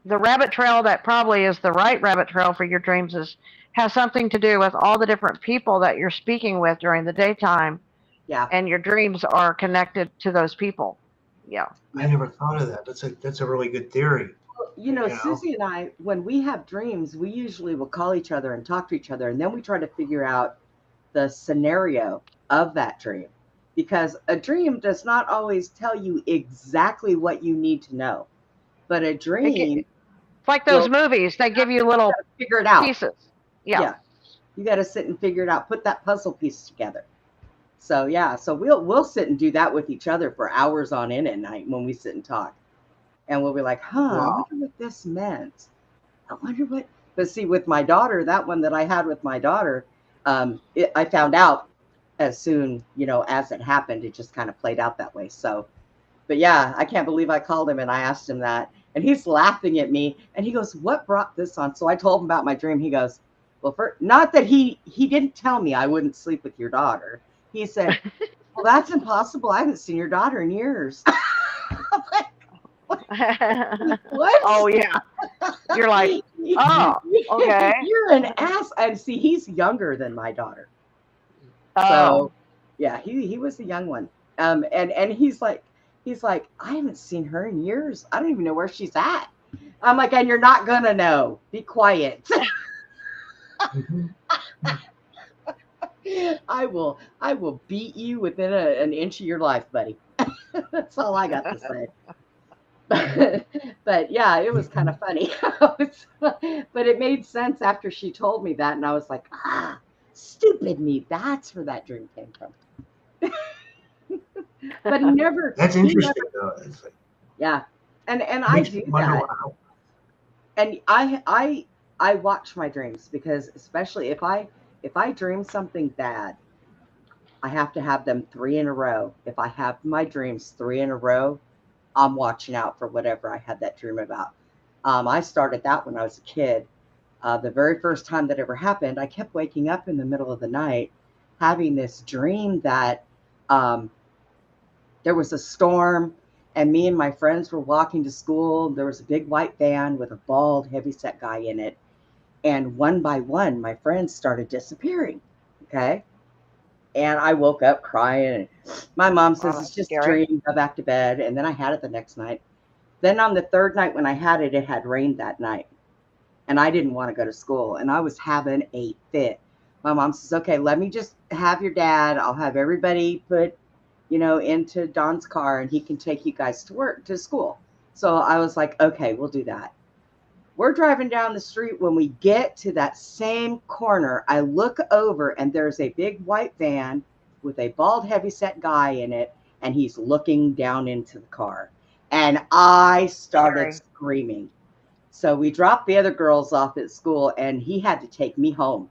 the rabbit trail that probably is the right rabbit trail for your dreams has something to do with all the different people that you're speaking with during the daytime. Yeah. And your dreams are connected to those people. Yeah. I never thought of that. That's a really good theory. Well, you know, Suzy and I, when we have dreams, we usually will call each other and talk to each other, and then we try to figure out the scenario of that dream. Because a dream does not always tell you exactly what you need to know. But a dream... It's like those movies. They give you little figure it out. Pieces. Yeah. You got to sit and figure it out. Put that puzzle piece together. So, yeah. So we'll sit and do that with each other for hours on end at night when we sit and talk. And we'll be like, I wonder what this meant. I wonder what... But see, with my daughter, that one that I had with my daughter, I found out as soon, as it happened, it just kind of played out that way. So, but yeah, I can't believe I called him and I asked him that, and he's laughing at me and he goes, what brought this on? So I told him about my dream. He goes, well, not that he didn't tell me I wouldn't sleep with your daughter. He said, well, that's impossible. I haven't seen your daughter in years. What? Oh yeah. You're like, oh, okay. You're an ass. And see, he's younger than my daughter. Oh. So yeah, he was the young one. And he's like, I haven't seen her in years. I don't even know where she's at. I'm like, and you're not gonna know. Be quiet. I will beat you within an inch of your life, buddy. That's all I got to say. But yeah, it was kind of funny. But it made sense after she told me that, and I was like, stupid me. That's where that dream came from. But he never. That's interesting, though. Yeah, and I do that. And I watch my dreams because, especially if I dream something bad, I have to have them 3 in a row. If I have my dreams 3 in a row, I'm watching out for whatever I had that dream about. I started that when I was a kid. The very first time that ever happened, I kept waking up in the middle of the night having this dream that there was a storm and me and my friends were walking to school. There was a big white van with a bald, heavyset guy in it. And one by one, my friends started disappearing. Okay. And I woke up crying. And my mom says, it's just a dream, go back to bed. And then I had it the next night. Then on the third night when I had it, it had rained that night. And I didn't want to go to school. And I was having a fit. My mom says, okay, let me just have your dad. I'll have everybody put, into Don's car and he can take you guys to school. So I was like, okay, we'll do that. We're driving down the street. When we get to that same corner, I look over and there's a big white van with a bald, heavyset guy in it. And he's looking down into the car. And I started screaming. So we dropped the other girls off at school, and he had to take me home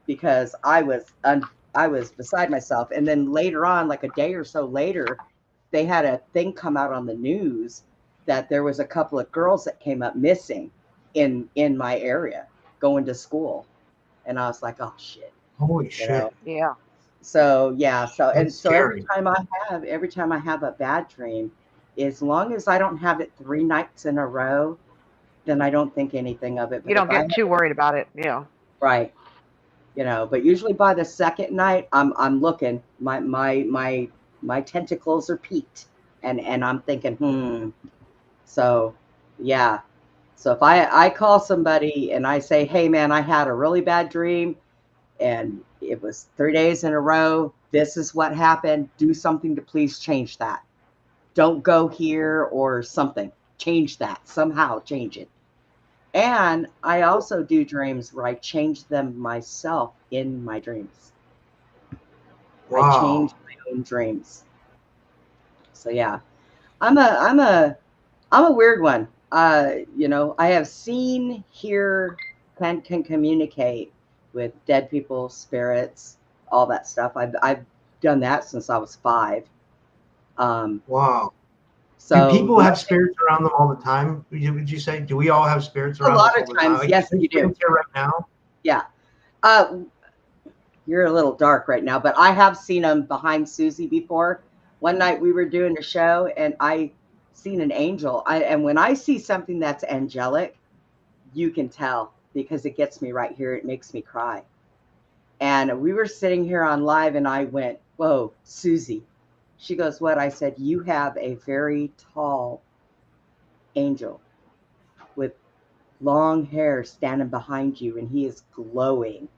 because I was beside myself. And then later on, like a day or so later, they had a thing come out on the news that there was a couple of girls that came up missing in my area going to school. And I was like, oh shit. Holy shit. Yeah. So yeah, so That's so every scary. time I have a bad dream, as long as I don't have it 3 nights in a row, then I don't think anything of it. You But don't if I get too worried about it. Yeah. right, but usually by the second night, I'm looking, my tentacles are peaked, and I'm thinking, So yeah, so if I call somebody and I say, hey man, I had a really bad dream, and it was 3 days in a row. This is what happened. Do something to please change that. Don't go here or something. Change that. Somehow change it. And I also do dreams where I change them myself in my dreams. Wow. I change my own dreams. So yeah, I'm a weird one. I have seen, hear, can communicate with dead people, spirits, all that stuff. I've done that since I was 5. Wow. So do people have spirits around them all the time? Would you say? Do we all have spirits around us all the time? A lot of times, yes, you do. Here right now. Yeah. You're a little dark right now, but I have seen them behind Suzy before. One night we were doing a show, and I seen an angel. And when I see something that's angelic, you can tell because it gets me right here. It makes me cry. And we were sitting here on live, and I went, whoa, Suzy. She goes, what? I said, you have a very tall angel with long hair standing behind you, and he is glowing.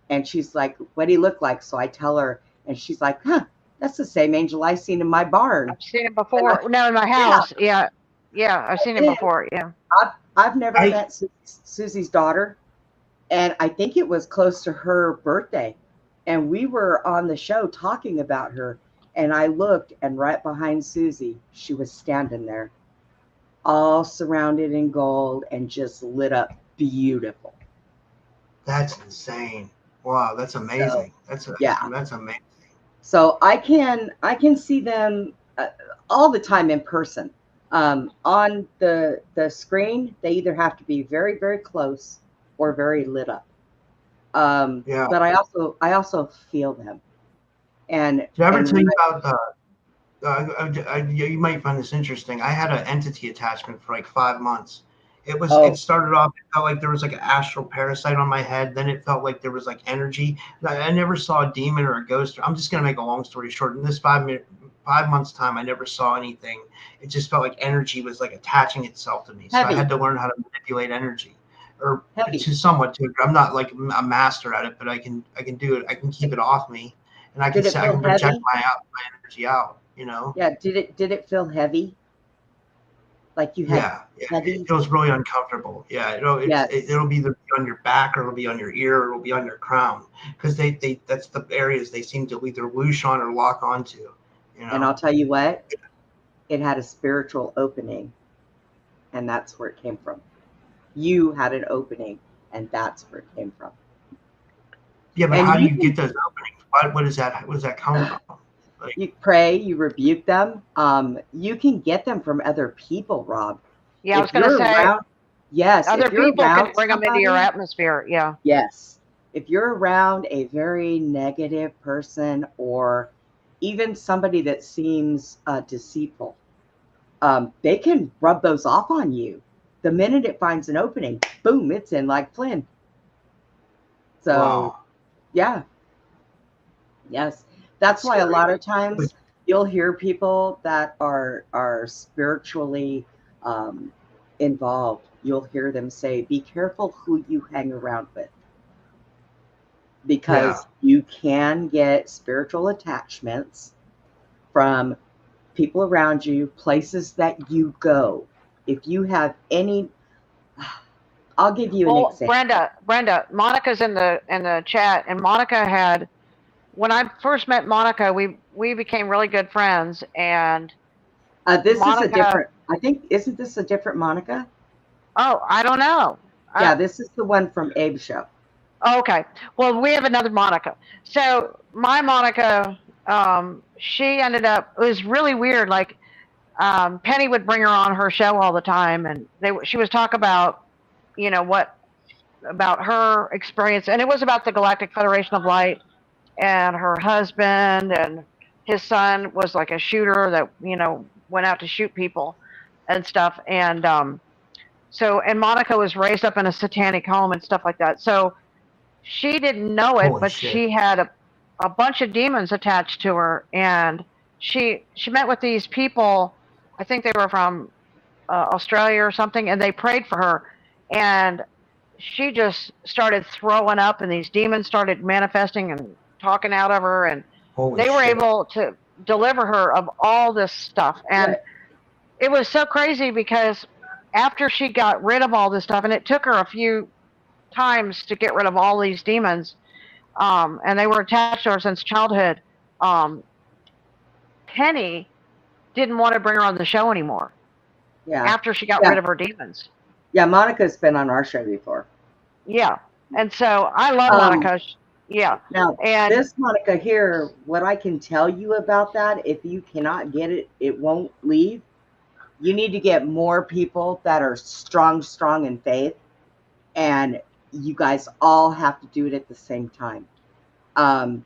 And she's like, what do he look like? So I tell her, and she's like, that's the same angel I seen in my barn. I've seen him before. No, in my house. Yeah. Yeah, I've seen him before. Yeah. I've never met Suzy's daughter, and I think it was close to her birthday. And we were on the show talking about her, and I looked, and right behind Suzy, she was standing there, all surrounded in gold and just lit up beautiful. That's insane. Wow, that's amazing. That's amazing. So I can see them all the time in person. On the screen, they either have to be very, very close or very lit up. But I also feel them. And did I ever tell you about you might find this interesting. I had an entity attachment for like 5 months. It started off, it felt like there was like an astral parasite on my head. Then it felt like there was like energy. I never saw a demon or a ghost. I'm just gonna make a long story short. In this 5 months time, I never saw anything. It just felt like energy was like attaching itself to me. So I had to learn how to manipulate energy, or I'm not like a master at it, but I can do it. I can keep it off me, and I can project my energy out. Yeah. Did it feel heavy? Like you had heavy? It was really uncomfortable. Yeah, it'll be either on your back, or it'll be on your ear, or it'll be on your crown, because that's the areas they seem to either whoosh on or lock onto. And I'll tell you what, it had a spiritual opening, and that's where it came from. You had an opening, and that's where it came from. Yeah, but how do you get those openings? What is that? Where does that come from? You pray, you rebuke them. You can get them from other people, Rob. Yeah, I was going to say. Yes, other people can bring them into your atmosphere. Yeah. Yes, if you're around a very negative person, or even somebody that seems deceitful, they can rub those off on you. The minute it finds an opening, boom, it's in like Flynn. So, yeah. Yes. That's why a lot of times you'll hear people that are spiritually involved. You'll hear them say, be careful who you hang around with. Because you can get spiritual attachments from people around you, places that you go. If you have any, I'll give you an example. Brenda, Monica's in the chat, and Monica had, when I first met Monica, we became really good friends, and this is a different. I think, isn't this a different Monica? Oh, I don't know. Yeah, this is the one from Abe's show. Okay. Well, we have another Monica. So my Monica, she ended up. It was really weird. Like Penny would bring her on her show all the time, and she was talk about, what about her experience, and it was about the Galactic Federation of Light and her husband, and his son was like a shooter that went out to shoot people and stuff, and and Monica was raised up in a satanic home and stuff like that. So she didn't know it, Holy but shit. she had a bunch of demons attached to her, and she met with these people. I think they were from Australia or something, and they prayed for her, and she just started throwing up, and these demons started manifesting and talking out of her, and Holy they were shit. able to deliver her of all this stuff. And it was so crazy because after she got rid of all this stuff, and it took her a few times to get rid of all these demons, and they were attached to her since childhood. Penny didn't want to bring her on the show anymore. Yeah. After she got rid of her demons. Yeah, Monica's been on our show before. Yeah, and so I love Monica. Yeah. Now, and this Monica here, what I can tell you about that, if you cannot get it, it won't leave. You need to get more people that are strong in faith, and you guys all have to do it at the same time.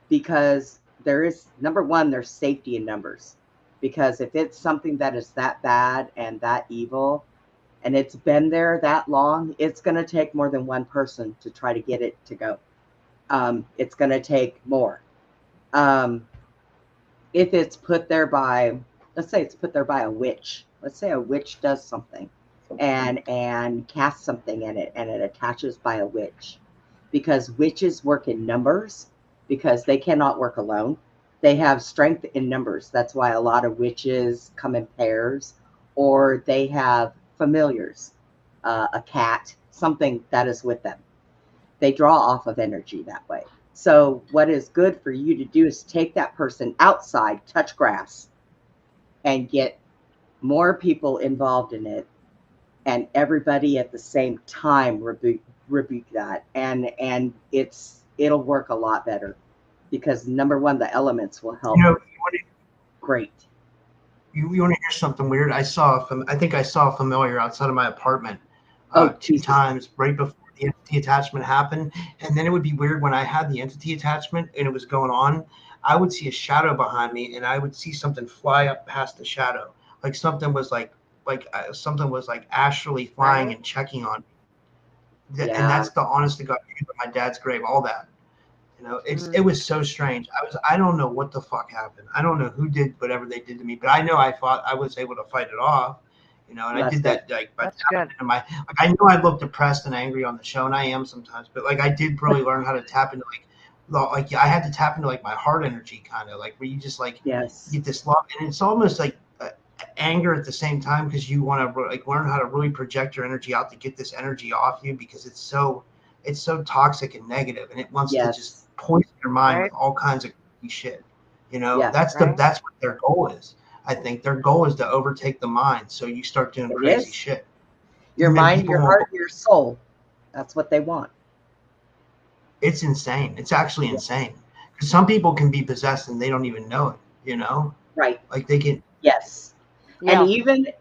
Because there is, number one, there's safety in numbers. Because if it's something that is that bad and that evil, and it's been there that long, it's going to take more than one person to try to get it to go. It's going to take more. If it's put there by, let's say it's put there by a witch. Let's say a witch does something and casts something in it, and it attaches by a witch. Because witches work in numbers, because they cannot work alone. They have strength in numbers. That's why a lot of witches come in pairs, or they have familiars, a cat, something that is with them. They draw off of energy that way. So what is good for you to do is take that person outside, touch grass, and get more people involved in it, and everybody at the same time rebuke that, and it'll work a lot better, because number one, the elements will help. Great. You want to hear something weird? I think I saw a familiar outside of my apartment 2 times right before the entity attachment happened. And then it would be weird when I had the entity attachment and it was going on. I would see a shadow behind me, and I would see something fly up past the shadow, like something was something was astrally flying and checking on me. And that's the honest to God truth of my dad's grave. All that. It was so strange. I don't know what the fuck happened. I don't know who did whatever they did to me, but I know I was able to fight it off, and I did that by tapping into I know I look depressed and angry on the show, and I am sometimes, but I did really learn how to tap into I had to tap into my heart energy, kind of where you just get this love, and it's almost like anger at the same time, because you want to learn how to really project your energy out to get this energy off you, because it's so toxic and negative, and it wants to just poison your mind with all kinds of shit. That's what their goal is. I think their goal is to overtake the mind, so you start doing crazy shit. Your mind, your heart, your soul. That's what they want. It's insane. It's actually insane, because some people can be possessed and they don't even know it. Right? They can. Yes. Yeah. And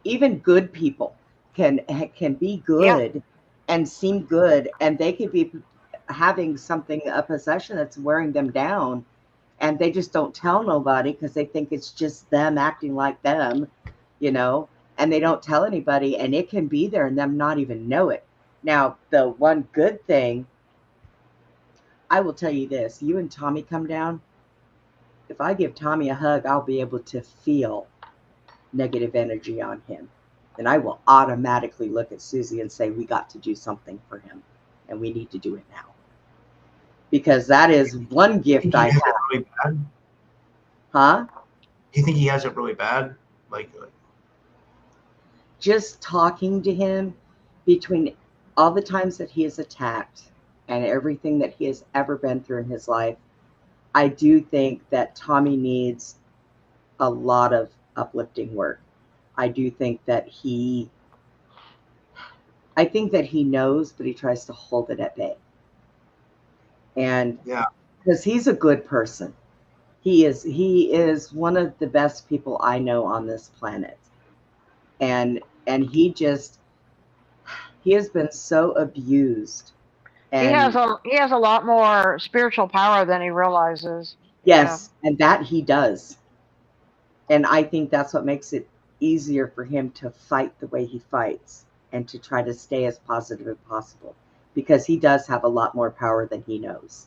even good people can be good and seem good, and they could be having a possession that's wearing them down, and they just don't tell nobody because they think it's just them acting like them, and they don't tell anybody, and it can be there and them not even know it. Now, the one good thing, I will tell you this: you and Tommy come down. If I give Tommy a hug, I'll be able to feel negative energy on him. And I will automatically look at Suzy and say, we got to do something for him, and we need to do it now. Because that is one gift I have. Really bad? Huh? Do you think he has it really bad? Just talking to him, between all the times that he is attacked and everything that he has ever been through in his life, I do think that Tommy needs a lot of uplifting work. I do think that I think that he knows, but he tries to hold it at bay. And yeah, because he's a good person. He is one of the best people I know on this planet. And he has been so abused. He has And a lot more spiritual power than he realizes. yes, and that he does. And I think that's what makes it easier for him to fight the way he fights and to try to stay as positive as possible, because he does have a lot more power than he knows.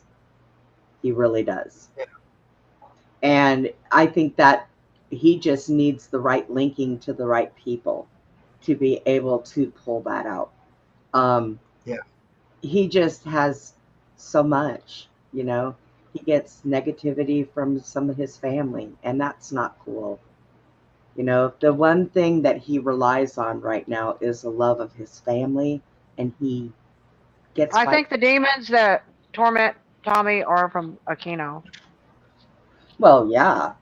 He really does. Yeah. And I think that he just needs the right linking to the right people to be able to pull that out. Yeah. He just has so much, you know. He gets negativity from some of his family, and that's not cool. You know, the one thing that he relies on right now is the love of his family, and he gets I think the demons that torment Tommy are from Aquino. Well, yeah.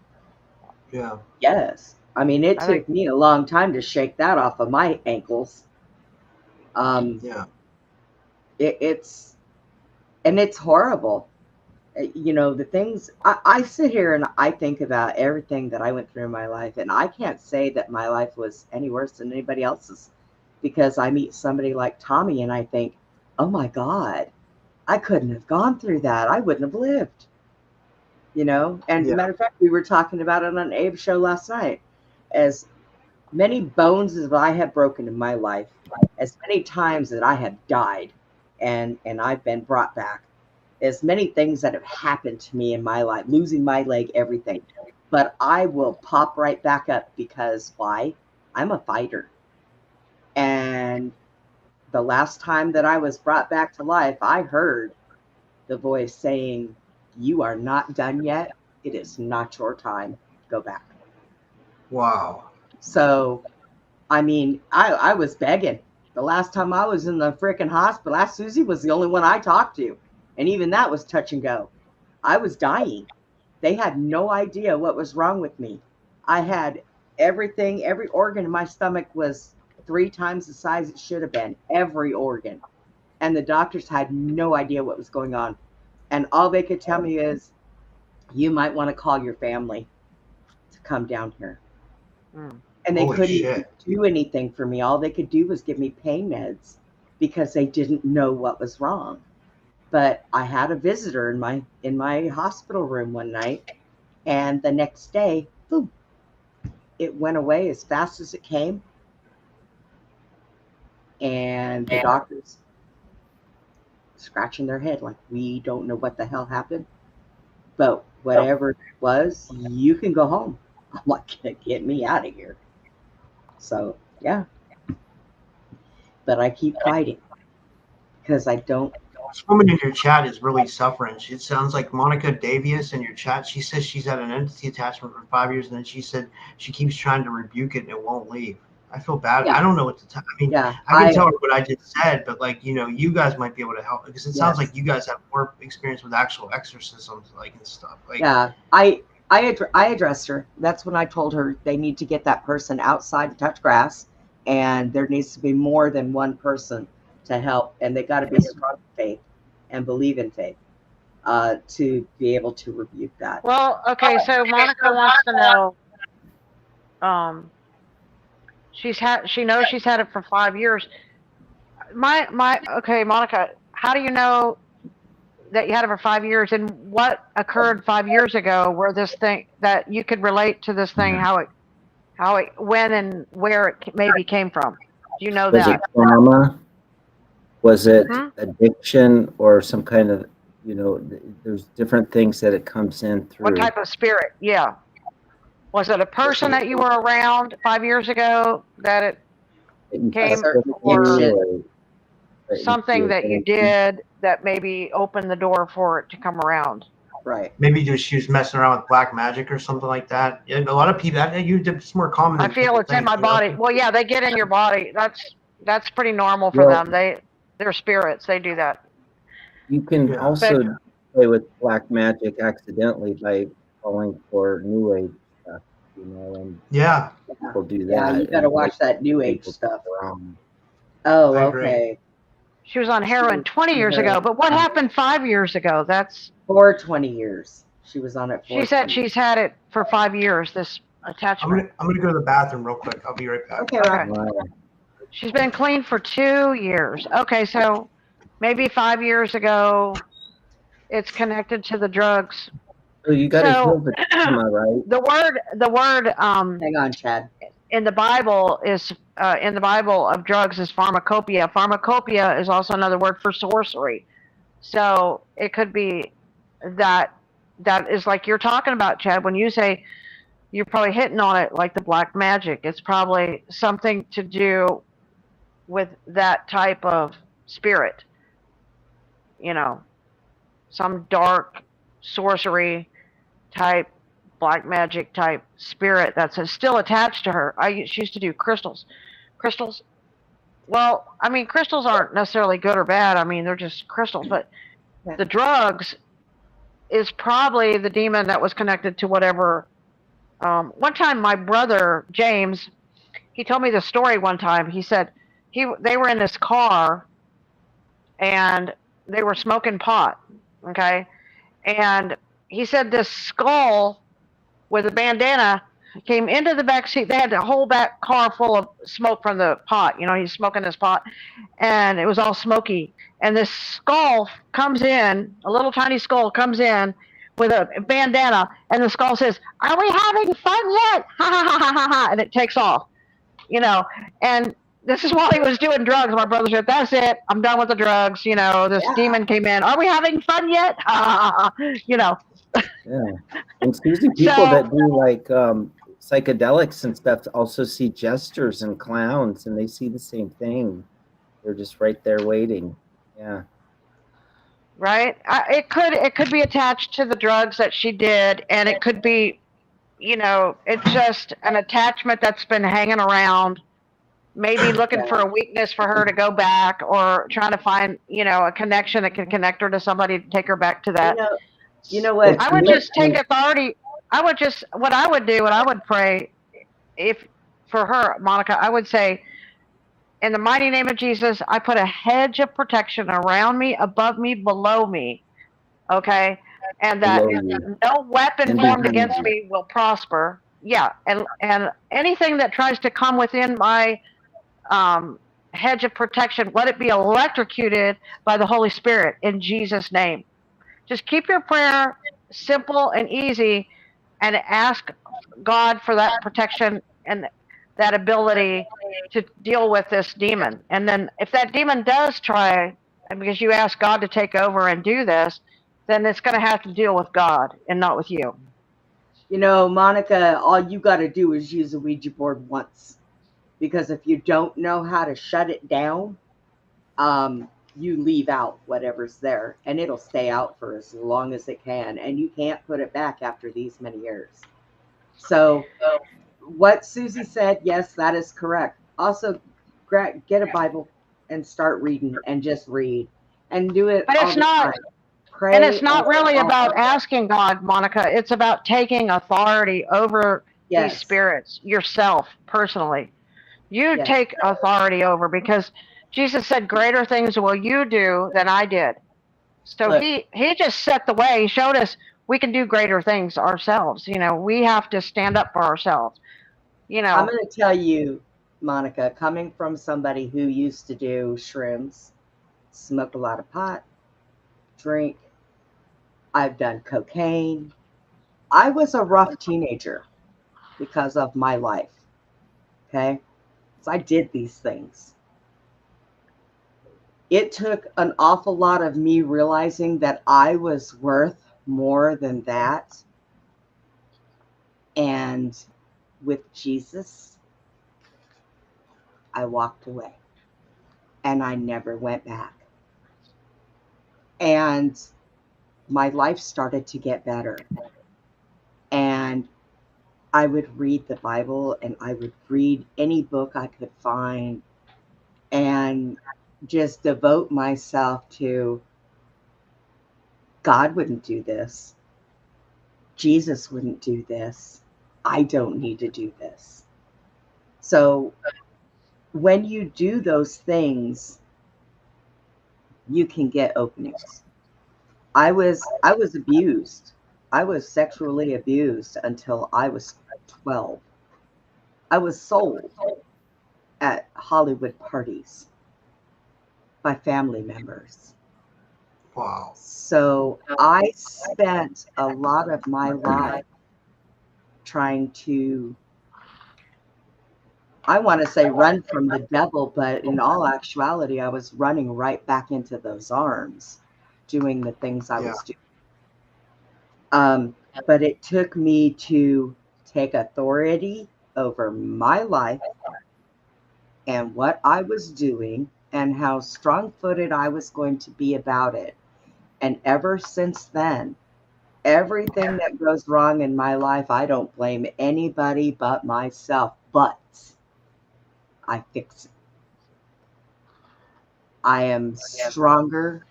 Yeah. Yes. I mean, it I took me a long time to shake that off of my ankles. Yeah. It's horrible. You know, the things I sit here and I think about everything that I went through in my life, and I can't say that my life was any worse than anybody else's, because I meet somebody like Tommy and I think, oh my God, I couldn't have gone through that. I wouldn't have lived. You know, and Yeah. matter of fact, we were talking about it on Abe's show last night. As many bones as I have broken in my life, as many times that I have died and I've been brought back, as many things that have happened to me in my life, losing my leg, everything. But I will pop right back up, because why? I'm a fighter. And the last time that I was brought back to life, I heard the voice saying, "You are not done yet. It is not your time. Go back." Wow. So, I mean, I was begging. The last time I was in the freaking hospital, SUZY was the only one I talked to. And even that was touch and go. I was dying. They had no idea what was wrong with me. I had everything, every organ in my stomach was 3 times the size it should have been, every organ. And the doctors had no idea what was going on. And all they could tell me is, you might want to call your family to come down here. And they Holy couldn't shit. do anything for me. All they could do was give me pain meds, because they didn't know what was wrong. But I had a visitor in my hospital room one night, and the next day, boom, it went away as fast as it came. And the doctors scratching their head like, we don't know what the hell happened, but whatever it was, you can go home. I'm like, get me out of here. So yeah, but I keep fighting, because I don't. This woman in your chat is really suffering. It sounds like Monica DAVEIS in your chat. She says she's had an entity attachment for 5 years, and then she said she keeps trying to rebuke it and it won't leave. I feel bad. Yeah. I don't know what to tell. I mean, Yeah, I can tell her what I just said, but like, you know, you guys might be able to help, because it sounds Yes. like you guys have more experience with actual exorcisms, like, and stuff. Like, Yeah, I addressed her. That's when I told her they need to get that person outside to touch grass, and there needs to be more than one person to help, and they got to be strong in faith and believe in faith to be able to rebuke that. Well, okay, so Monica wants to know. She knows she's had it for 5 years. Okay, Monica, how do you know that you had it for 5 years, and what occurred 5 years ago where this thing that you could relate to this thing, how it when and where it maybe came from? Do you know Was that? it trauma? Was it Mhm. addiction, or some kind of, you know, there's different things that it comes in through. What type of spirit? Yeah. Was it a person that you were around 5 years ago that it came, or something that you did that maybe opened the door for it to come around? Right. maybe just she was messing around with black magic or something like that. And a lot of people, it's more common I than feel people it's in think, my you know? body. Well, yeah, they get in your body. That's pretty normal for Well- them. They're spirits. They do that. You can Yeah. also But- play with black magic accidentally by falling for New Age stuff, you know, and Yeah. people do that. Yeah, you got to and watch like that New Age people stuff. wrong. Oh, I agree. okay. She was on heroin 20 years ago. But what happened 5 years ago? That's for 20 years. She was on it for she said 20 she's had it for 5 years. This attachment. I'm gonna go to the bathroom real quick. I'll be right back. Okay, Rob. She's been clean for 2 years. Okay, so maybe 5 years ago, it's connected to the drugs. So you got to heal So the trauma, right? the word Hang on, Chad. in the Bible is in the Bible of drugs is pharmacopoeia. Pharmacopoeia is also another word for sorcery. So it could be that is like you're talking about, Chad. When you say you're probably hitting on it like the black magic, it's probably something to do with that type of spirit. You know, some dark sorcery type black magic type spirit that's still attached to her. She used to do crystals. Crystals. Well, I mean, crystals aren't necessarily good or bad. I mean, they're just crystals. But the drugs is probably the demon that was connected to whatever. One time, my brother James, he told me the story. One time, he said they were in this car and they were smoking pot. Okay, and he said this skull with a bandana came into the back seat. They had the whole back car full of smoke from the pot. You know, he's smoking this pot, and it was all smoky. And this skull comes in, a little tiny skull comes in with a bandana, and the skull says, "Are we having fun yet? Ha ha ha ha ha ha!" And it takes off. You know, and this is while he was doing drugs. My brother said, "That's it. I'm done with the drugs." You know, this demon came in. Are we having fun yet? Ha ha ha ha. You know. Yeah, and Suzy, people that do like psychedelics and stuff also see jesters and clowns, and they see the same thing. They're just right there waiting. Yeah. Right. It could be attached to the drugs that she did, and it could be, you know, it's just an attachment that's been hanging around. Maybe looking for a weakness for her to go back, or trying to find, you know, a connection that can connect her to somebody to take her back to that. You know what? I would just take authority. What I would do, and I would pray, if for her, Monica, I would say, in the mighty name of Jesus, I put a hedge of protection around me, above me, below me. Okay, and that no weapon formed against me will prosper. Yeah, and anything that tries to come within my hedge of protection, let it be electrocuted by the Holy Spirit in Jesus' name. Just keep your prayer simple and easy, and ask God for that protection and that ability to deal with this demon. And then if that demon does try, and because you ask God to take over and do this, then it's going to have to deal with God and not with you. You know, Monica, all you got to do is use a Ouija board once. Because if you don't know how to shut it down, you leave out whatever's there, and it'll stay out for as long as it can, and you can't put it back after these many years. So what Suzy said, yes, that is correct. Also, get a Bible and start reading, and just read and do it. But it's not. Pray, and it's not really about asking God, Monica. It's about taking authority over these spirits yourself personally. You take authority over, because Jesus said, "Greater things will you do than I did." So he just set the way. He showed us we can do greater things ourselves. You know, we have to stand up for ourselves. You know, I'm going to tell you, Monica, coming from somebody who used to do shrooms, smoke a lot of pot, drink, I've done cocaine. I was a rough teenager because of my life. Okay? So I did these things. It took an awful lot of me realizing that I was worth more than that. And with Jesus, I walked away. And I never went back. And my life started to get better. And I would read the Bible, and I would read any book I could find, and just devote myself to, God wouldn't do this. Jesus wouldn't do this. I don't need to do this. So when you do those things, you can get openings. I was abused. I was sexually abused until I was 12. I was sold at Hollywood parties by family members. Wow. So I spent a lot of my life trying to, I want to say run from the devil, but in all actuality, I was running right back into those arms, doing the things I was doing. But it took me to take authority over my life and what I was doing and how strong-footed I was going to be about it. And ever since then, everything that goes wrong in my life, I don't blame anybody but myself, but I fix it. I am stronger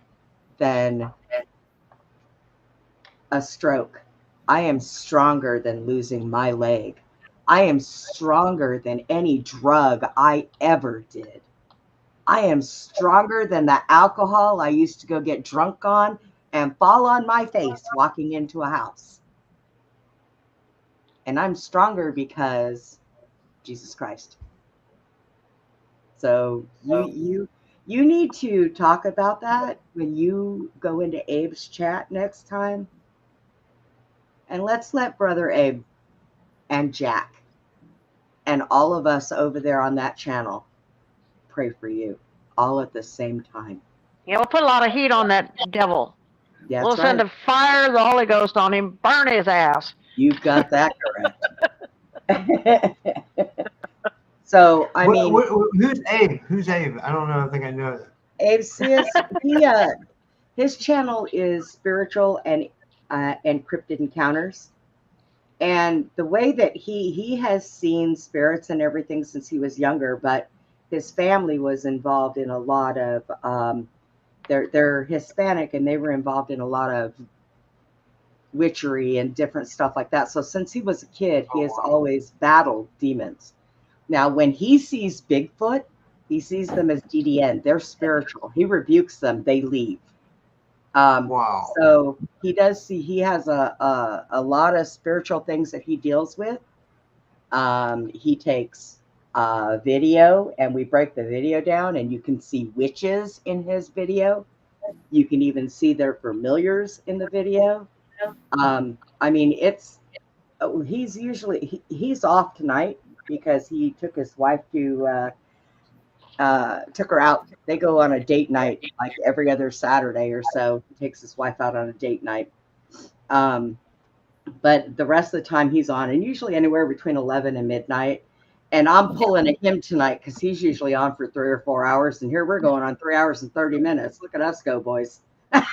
than a stroke. I am stronger than losing my leg. I am stronger than any drug I ever did. I am stronger than the alcohol I used to go get drunk on and fall on my face walking into a house. And I'm stronger because Jesus Christ. So you need to talk about that when you go into Abe's chat next time. And let's let Brother Abe and Jack and all of us over there on that channel pray for you all at the same time. Yeah, we'll put a lot of heat on that devil. Yeah, we'll send a fire of the Holy Ghost on him, burn his ass. You got that correct. So, I mean... Who's Abe? Who's Abe? I don't know. I think I know that. Abe, his channel is Spiritual and Encrypted Encounters. And the way that he has seen spirits and everything since he was younger, but his family was involved in a lot of... They're Hispanic, and they were involved in a lot of witchery and different stuff like that. So since he was a kid, he has always battled demons. Now, when he sees Bigfoot, he sees them as DDN. They're spiritual. He rebukes them. They leave. Wow. So he does see, he has a lot of spiritual things that he deals with. He takes video, and we break the video down, and you can see witches in his video. You can even see their familiars in the video. I mean, he's off tonight because he took his wife to took her out. They go on a date night like every other Saturday or so. He takes his wife out on a date night. But the rest of the time he's on, and usually anywhere between 11 and midnight. And I'm pulling at him tonight because he's usually on for 3 or 4 hours, and here we're going on 3 hours and 30 minutes. Look at us go, boys. How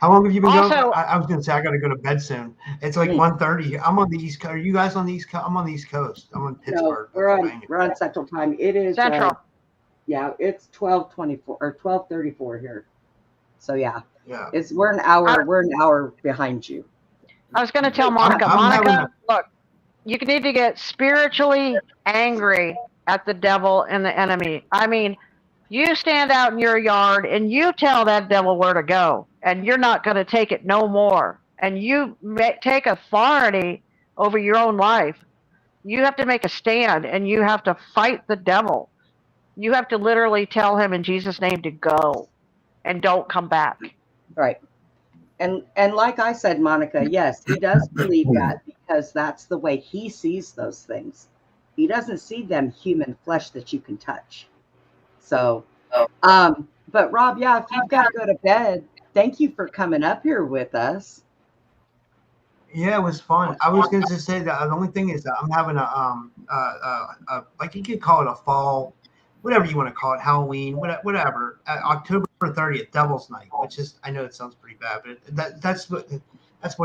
long have you been going? I was going to say I got to go to bed soon. It's like 1:30. I'm on the East Coast. Are you guys on the East Coast? I'm on the East Coast. I'm on Pittsburgh. No, we're on Central Time. It is Central. Yeah, it's 12:24 or 12:34 here. So yeah, yeah, we're an hour behind you. I was going to tell Monica. Monica, look, you need to get spiritually angry at the devil and the enemy. I mean, you stand out in your yard and you tell that devil where to go, and you're not going to take it no more. And you take authority over your own life. You have to make a stand, and you have to fight the devil. You have to literally tell him in Jesus' name to go and don't come back. Right. And like I said, Monica, yes, he does believe that because that's the way he sees those things. He doesn't see them human flesh that you can touch. So, but Rob, yeah, if you've got to go to bed, thank you for coming up here with us. Yeah, it was fun. I was going to say that the only thing is that I'm having a like you could call it a fall, whatever you want to call it, Halloween, whatever. October 30th, Devil's Night, which is, I know it sounds pretty bad, but that's what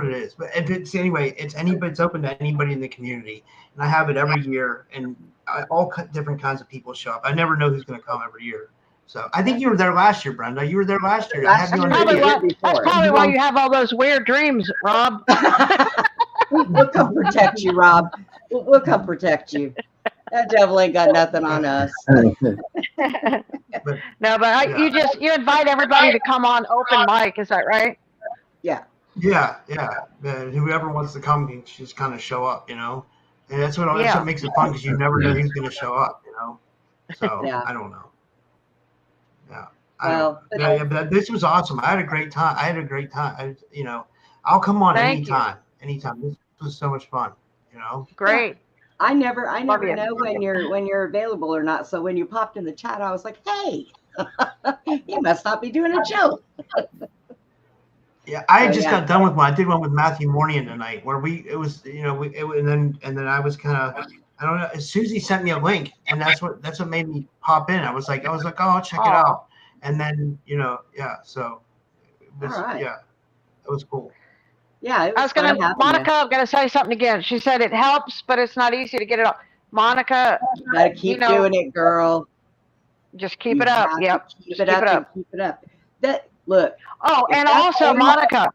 it is. But it's anyway, it's open to anybody in the community, and I have it every year, and all different kinds of people show up. I never know who's going to come every year. So I think you were there last year, Brenda. You were there last year. That's probably why you have all those weird dreams, Rob. We'll come protect you, Rob. We'll come protect you. That devil ain't got nothing on us. No, but you invite everybody to come on open mic. Is that right? Yeah. Yeah. Whoever wants to come can just kind of show up, you know. And that's what makes it fun because you never know who's going to show up, you know. So Yeah. I don't know. Yeah. But this was awesome. I had a great time. I'll come on anytime. Anytime. This was so much fun. You know. Great. I never know when you're available or not. So when you popped in the chat, I was like, hey, you must not be doing a show. Yeah, I just got done with one. I did one with Matthew Mornian tonight, where and then I was kind of, I don't know. Suzy sent me a link, and that's what made me pop in. I was like, oh, I'll check it out, and then so it was, it was cool. Yeah, Monica, I'm gonna say something again. She said it helps, but it's not easy to get it up. Monica, you gotta keep doing it, girl. Just keep it up. Yep. Keep it up. Look. Oh, and also, Monica,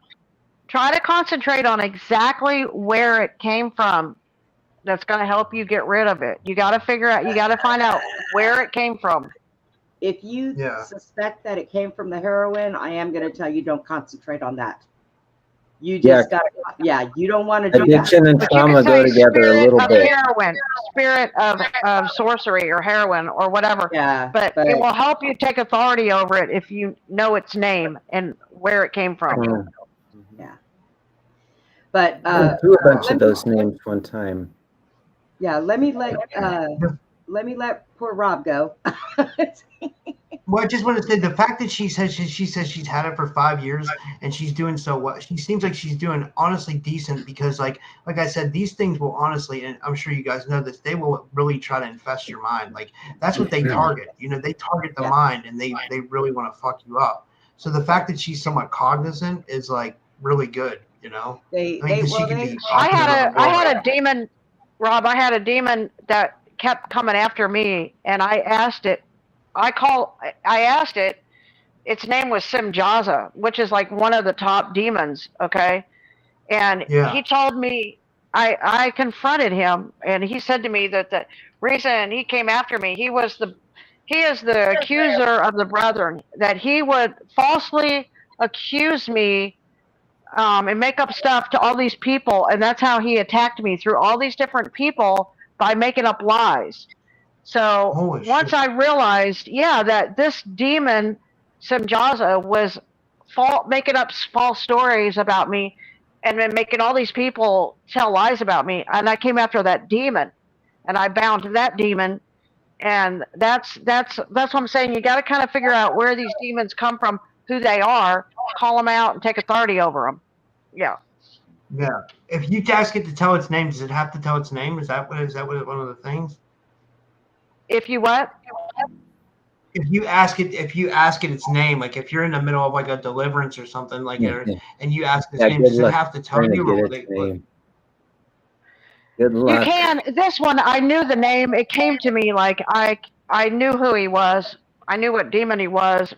try to concentrate on exactly where it came from. That's going to help you get rid of it. You got to find out where it came from. If you suspect that it came from the heroin, I am going to tell you don't concentrate on that. You just you don't want to do that. Addiction and trauma go together a little bit. Spirit of sorcery or heroin or whatever. Yeah, but it will help you take authority over it if you know its name and where it came from. Yeah. But I threw a bunch of those names one time. Yeah, let me let poor Rob go. Well, I just want to say the fact that she says she's had it for 5 years and she's doing so well. She seems like she's doing honestly decent because like I said, these things will honestly, and I'm sure you guys know this, they will really try to infest your mind. Like that's what they target. You know, they target the mind and they really want to fuck you up. So the fact that she's somewhat cognizant is like really good. You know, I had a demon, Rob. I had a demon that kept coming after me, and I asked it. I asked it. Its name was Simjaza, which is like one of the top demons. Okay, and he told me. I confronted him, and he said to me that the reason he came after me, he is the accuser of the brethren. That he would falsely accuse me. And make up stuff to all these people, and that's how he attacked me through all these different people by making up lies. So once I realized, that this demon Simjaza was making up false stories about me, and then making all these people tell lies about me, and I came after that demon, and I bound that demon, and that's what I'm saying. You got to kind of figure out where these demons come from, who they are, call them out, and take authority over them. Yeah. Yeah. If you ask it to tell its name, does it have to tell its name? Is that one of the things? If you what? If you ask it its name, like if you're in the middle of like a deliverance or something like and you ask its name, does it have to tell you? Good luck. You can. This one, I knew the name. It came to me like I knew who he was. I knew what demon he was,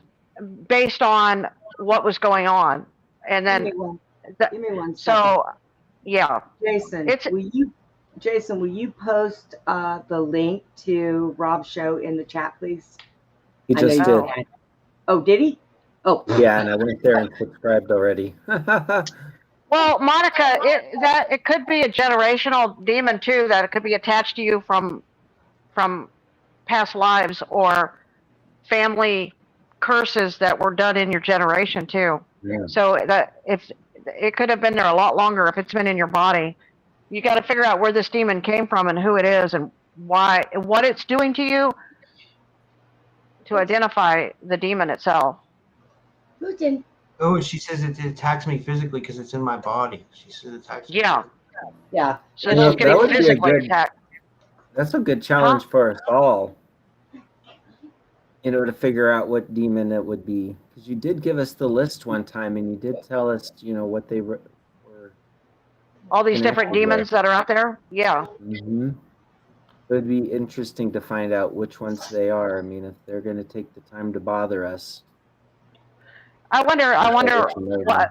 based on what was going on, and then. Give me one second. So, yeah. Jason, will you post the link to Rob's show in the chat, please? He just did. Oh, did he? Oh. Yeah, and I went there and subscribed already. Well, Monica, it could be a generational demon too. That it could be attached to you from past lives or family curses that were done in your generation too. Yeah. So that if it could have been there a lot longer if it's been in your body. You got to figure out where this demon came from and who it is and why, what it's doing to you to identify the demon itself. Who's in? Oh, she says it attacks me physically because it's in my body. She says it attacks me. Yeah. So it's getting physically attacked. That's a good challenge for us all. To figure out what demon it would be. Because you did give us the list one time, and you did tell us, what they were. All these different demons that are out there? Yeah. Mm-hmm. It would be interesting to find out which ones they are. I mean, if they're going to take the time to bother us. I wonder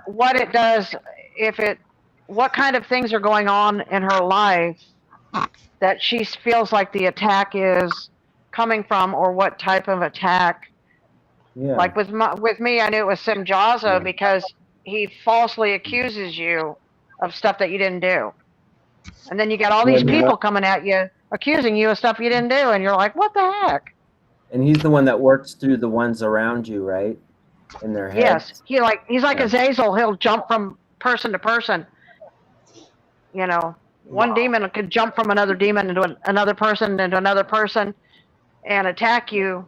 what it does, what kind of things are going on in her life that she feels like the attack is coming from, or what type of attack. Yeah. Like with me, I knew it was Simjaza because he falsely accuses you of stuff that you didn't do. And then you got all these people coming at you, accusing you of stuff you didn't do, and you're like, what the heck? And he's the one that works through the ones around you, right? In their heads. Yes, he's like Yeah. Azazel. He'll jump from person to person. You know, one demon could jump from another demon into another person, and attack you.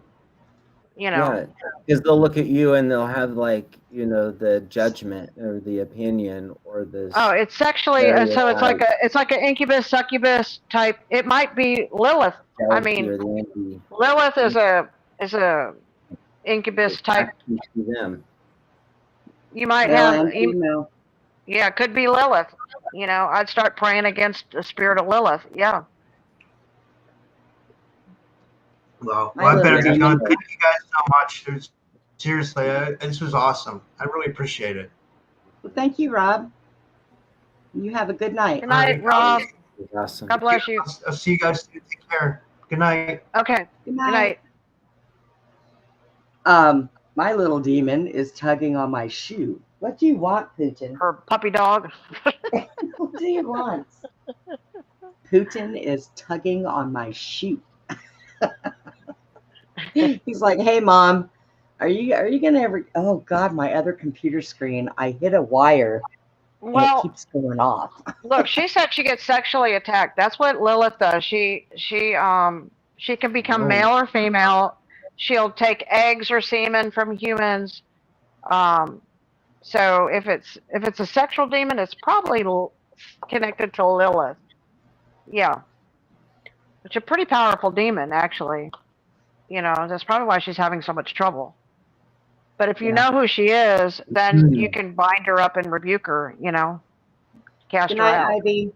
You know. Yeah, because they'll look at you and they'll have like, you know, the judgment or the opinion or this. Oh, it's sexually, so it's like an incubus, succubus type. It might be Lilith. I mean, Lilith is a incubus type. Them. You might have, yeah, it could be Lilith. You know, I'd start praying against the spirit of Lilith. Yeah. Well, I better get going. Thank you guys so much. Seriously, this was awesome. I really appreciate it. Well, thank you, Rob. You have a good night. Good night, Rob. Awesome. God bless you. I'll see you guys soon. Take care. Good night. Okay. Good night. My little demon is tugging on my shoe. What do you want, Putin? Her puppy dog. What do you want? Putin is tugging on my shoe. He's like, "Hey, Mom, are you gonna ever?" Oh God, my other computer screen. I hit a wire. Well, and it keeps going off. Look, she said she gets sexually attacked. That's what Lilith does. She can become male or female. She'll take eggs or semen from humans. So if it's a sexual demon, it's probably connected to Lilith. Yeah, it's a pretty powerful demon, actually. You know, that's probably why she's having so much trouble. But if you know who she is, then you can bind her up and rebuke her. You know, cast Good her night, out. Ivy.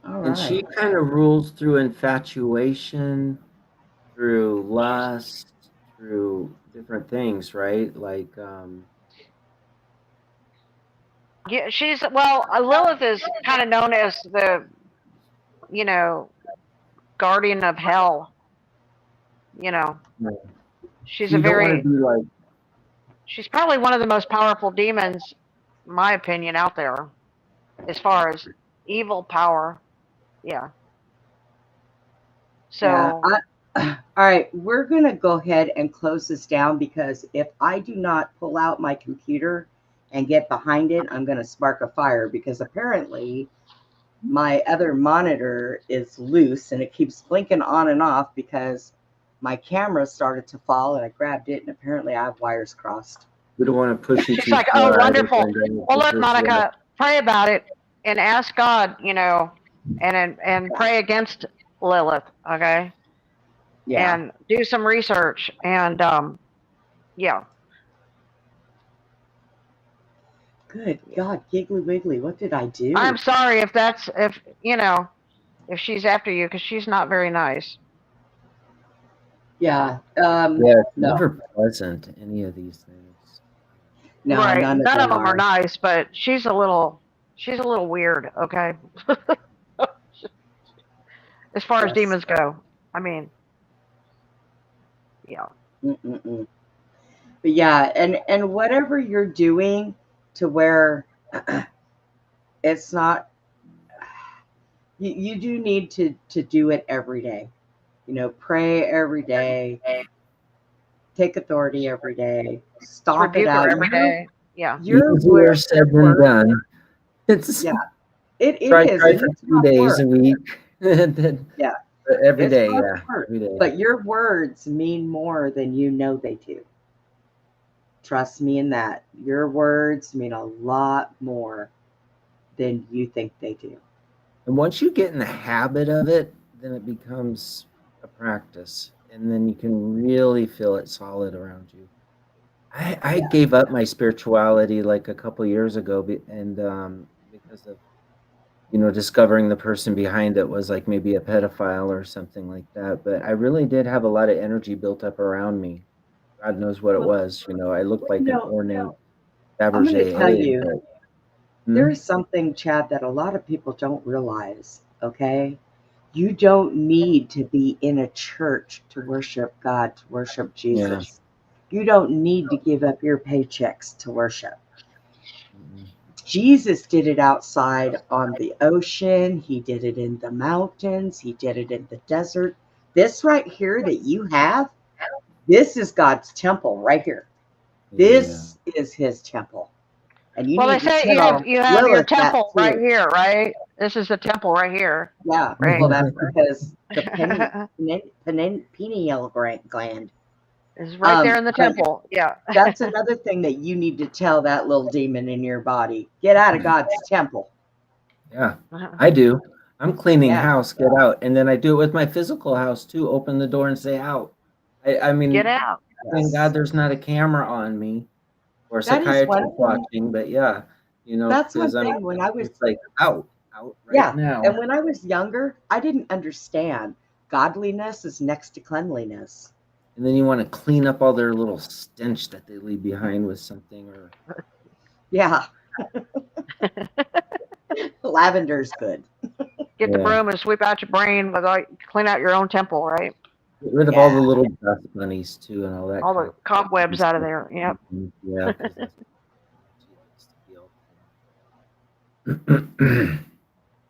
All right. And she kind of rules through infatuation, through lust, through different things, right? Like, yeah, Lilith is kind of known as the, you know, guardian of hell. You know, she's you don't want to be like. She's probably one of the most powerful demons, in my opinion, out there, as far as evil power. Yeah. So. Yeah, all right, we're going to go ahead and close this down because if I do not pull out my computer and get behind it, I'm going to spark a fire because apparently my other monitor is loose and it keeps blinking on and off because my camera started to fall and I grabbed it and apparently I have wires crossed. We don't want to push you She's too like, far. oh, wonderful. Well, look, Monica, pray about it and ask God, you know, and pray against Lilith, okay? Yeah. And do some research and, yeah. Good God, Giggly Wiggly, what did I do? I'm sorry if she's after you because she's not very nice. Yeah. Never pleasant, any of these things. No, right. none of them are nice, but she's a little weird, okay? As far as demons go. I mean, yeah. But yeah, and whatever you're doing to where it's not, you do need to do it every day. You know, pray every day, take authority every day, stomp it out every day. Yeah. Easier said than done. It's it try is. for 2 days a week. Yeah. Every day, every day. But your words mean more than you know they do. Trust me in that. Your words mean a lot more than you think they do. And once you get in the habit of it, then it becomes a practice. And then you can really feel it solid around you. I gave up my spirituality like a couple years ago, and because of, you know, discovering the person behind it was like maybe a pedophile or something like that. But I really did have a lot of energy built up around me. God knows what it was. You know, I looked like an ornate Fabergé. I'm going to tell you, There is something, Chad, that a lot of people don't realize, okay? You don't need to be in a church to worship God, to worship Jesus. You don't need to give up your paychecks to worship. Jesus did it outside on the ocean. He did it in the mountains. He did it in the desert. This right here that you have, this is God's temple right here. This is his temple. And you Well, they need to say tell you have your Lilith that temple right too. here, right? This is the temple right here. Yeah. Right. Well, that's because the pineal gland is right there in the temple. Yeah. That's another thing that you need to tell that little demon in your body. Get out of God's temple. Yeah, I do. I'm cleaning house, get out. And then I do it with my physical house too. Open the door and say out. I mean, get out. Thank God there's not a camera on me or a That is psychiatrist one thing. watching, but yeah, you know, That's one because thing when I was it's like out right now. And when I was younger, I didn't understand godliness is next to cleanliness. And then you want to clean up all their little stench that they leave behind with something or yeah. Lavender's good. Get the broom and sweep out your brain, clean out your own temple, right? Get rid of all the little dust bunnies too and all that. All the cobwebs out of there. Yep. Yeah.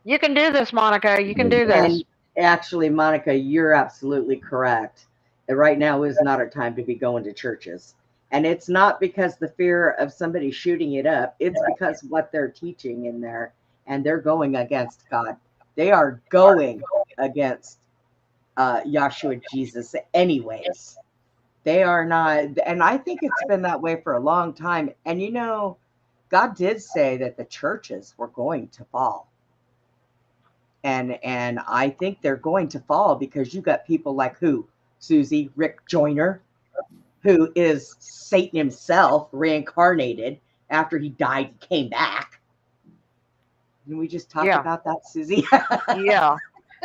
You can do this, Monica. You can do this. And actually, Monica, you're absolutely correct. Right now is not a time to be going to churches. And it's not because the fear of somebody shooting it up. It's because what they're teaching in there. And they're going against God. They are going against Yahshua Jesus anyways. They are not. And I think it's been that way for a long time. And you know, God did say that the churches were going to fall. And I think they're going to fall because you got people like who? Suzy, Rick Joyner, who is Satan himself reincarnated after he died, he came back. Didn't we just talk about that, Suzy? Yeah.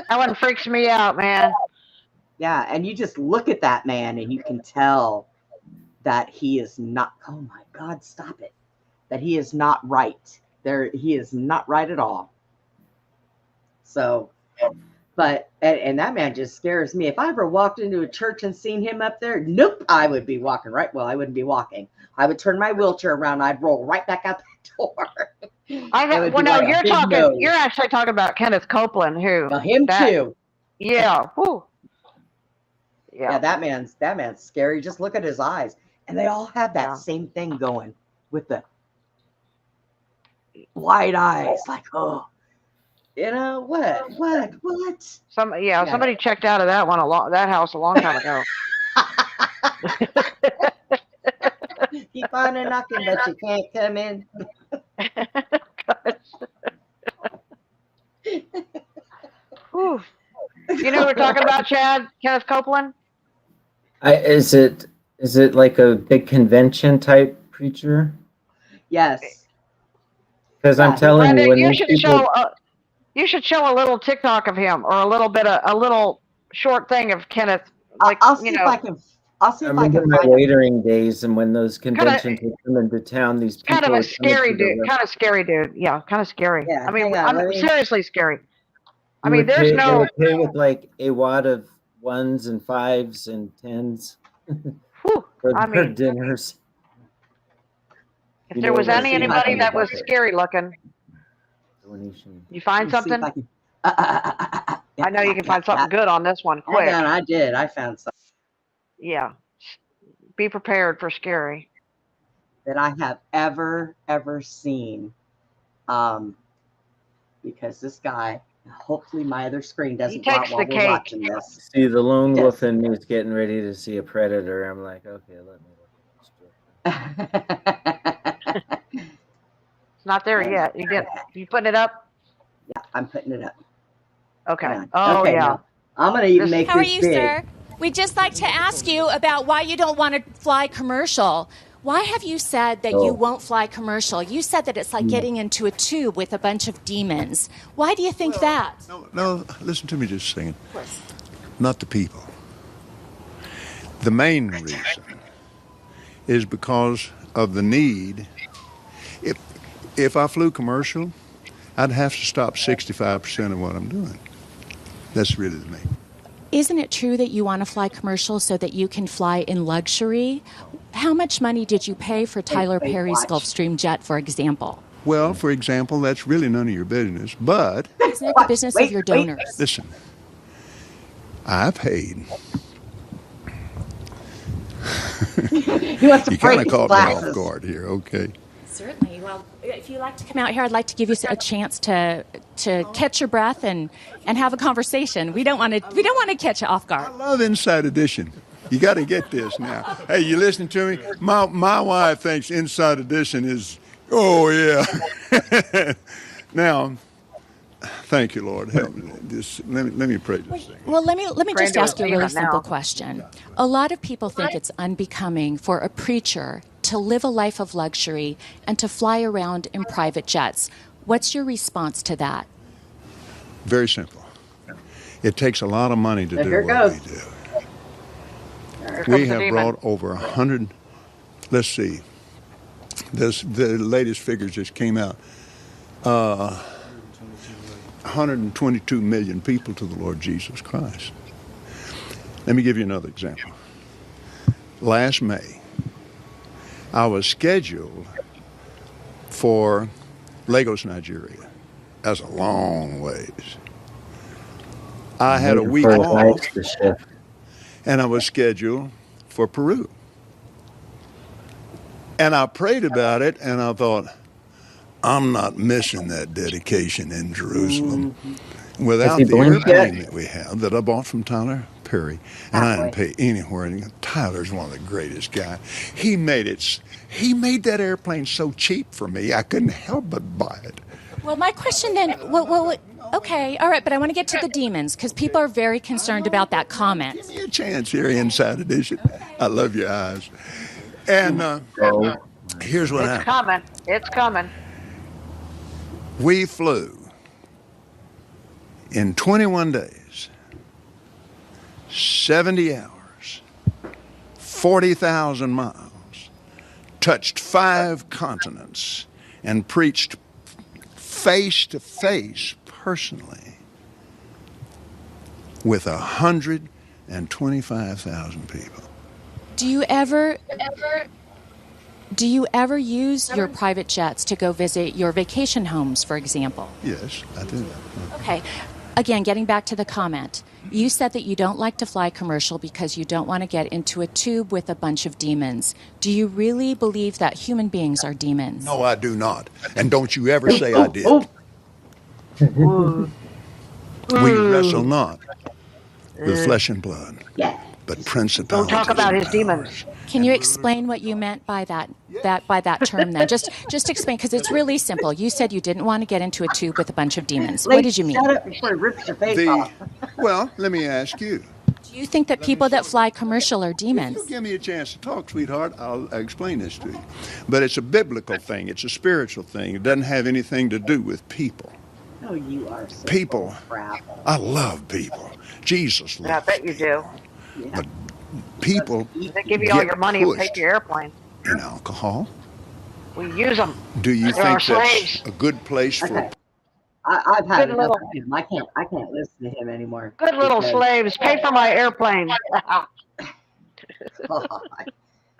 That one freaks me out, man. Yeah, and you just look at that man and you can tell that he is not, oh my God, stop it. That he is not right. He is not right at all. So, but, and that man just scares me. If I ever walked into a church and seen him up there, nope, I would be walking right. Well, I wouldn't be walking. I would turn my wheelchair around. I'd roll right back out the door. You're actually talking about Kenneth Copeland, who. Well, him too. Yeah. Whew. Yeah, that man's scary. Just look at his eyes. And they all have that same thing going with the wide eyes. Like, oh, you know, what? Somebody checked out of that house a long time ago. Keep on knocking, but you can't come in. You know what we're talking about, Chad? Kenneth Copeland? Is it like a big convention type preacher? Yes. Because I'm telling you, when you should show a little TikTok of him or a little short thing of Kenneth. I'll see if I can. I'll see if I can my find waitering days, and when those conventions would come into town, these people kind of a scary dude. Kind of scary dude. Yeah, kind of scary. Yeah, I mean, seriously scary. I mean, there's no. They pay with like a wad of 1s and 5s and 10s for their dinners. If there was anybody that was scary looking, you find something? I know you can find something good on this one quick. Hang on, I did. I found something. Yeah. Be prepared for scary. That I have ever seen. Because this guy, hopefully my other screen doesn't go out while we're watching this. See, the lone wolf in me is getting ready to see a predator. I'm like, okay, let me look at this. It's not there yet. You putting it up? Yeah, I'm putting it up. Okay. Oh, okay, yeah. Now, I'm going to even make this big. How are you, sir? We'd just like to ask you about why you don't want to fly commercial. Why have you said that you won't fly commercial? You said that it's like getting into a tube with a bunch of demons. Why do you think that? No, listen to me just a second. Of course. Not the people. The main reason is because of the need. if I flew commercial, I'd have to stop 65% of what I'm doing. That's really the main. Isn't it true that you want to fly commercial so that you can fly in luxury? How much money did you pay for Tyler Perry's Gulfstream jet, for example? Well, for example, that's really none of your business, but... Isn't it the business of your donors? Listen, I paid. You kind of caught me off guard here, okay? Certainly. Well, if you'd like to come out here, I'd like to give you a chance to catch your breath and have a conversation. We don't want to catch you off guard. I love Inside Edition. You got to get this now. Hey, you listening to me? My wife thinks Inside Edition is, oh yeah. Now, thank you, Lord. Help me. Let me pray this thing. Well, let me just ask you a really simple question. A lot of people think it's unbecoming for a preacher to live a life of luxury and to fly around in private jets. What's your response to that? Very simple. It takes a lot of money to do what we do. We have brought over 100, let's see, the latest figures just came out, 122 million people to the Lord Jesus Christ. Let me give you another example. Last May, I was scheduled for Lagos, Nigeria. That's a long ways. I had a week off, and I was scheduled for Peru. And I prayed about it, and I thought, I'm not missing that dedication in Jerusalem. Without the airplane that we have, that I bought from Tyler Perry, and I didn't pay anywhere. And Tyler's one of the greatest guys. He made that airplane so cheap for me, I couldn't help but buy it. Well, my question then, okay, all right, but I want to get to the demons because people are very concerned about that comment. Give me a chance here, Inside Edition. I love your eyes. And here's what happened. It's coming. We flew in 21 days, 70 hours, 40,000 miles, touched 5 continents, and preached face to face personally with 125,000 people. Do you ever use your private jets to go visit your vacation homes, for example? Yes, I do. Okay. Again, getting back to the comment, you said that you don't like to fly commercial because you don't want to get into a tube with a bunch of demons. Do you really believe that human beings are demons? No, I do not. And don't you ever say I did. We wrestle not with flesh and blood, but principalities. Don't talk about his demons. Can you explain what you meant by that term then? Just explain, because it's really simple. You said you didn't want to get into a tube with a bunch of demons. What did you mean? Shut up before he rips your face off. Well, let me ask you. Do you think that people that fly commercial are demons? If you give me a chance to talk, sweetheart, I'll explain this to you. But it's a biblical thing. It's a spiritual thing. It doesn't have anything to do with people. No, you are so people. Crap. I love people. Jesus loves I bet you do. But people They give you all your money and pay for your airplane. in alcohol. We use them. Do you They're think our that's slaves. a good place for? Okay. I've had Good enough little- of him. I can't listen to him anymore. Good little because- slaves. Pay for my airplane.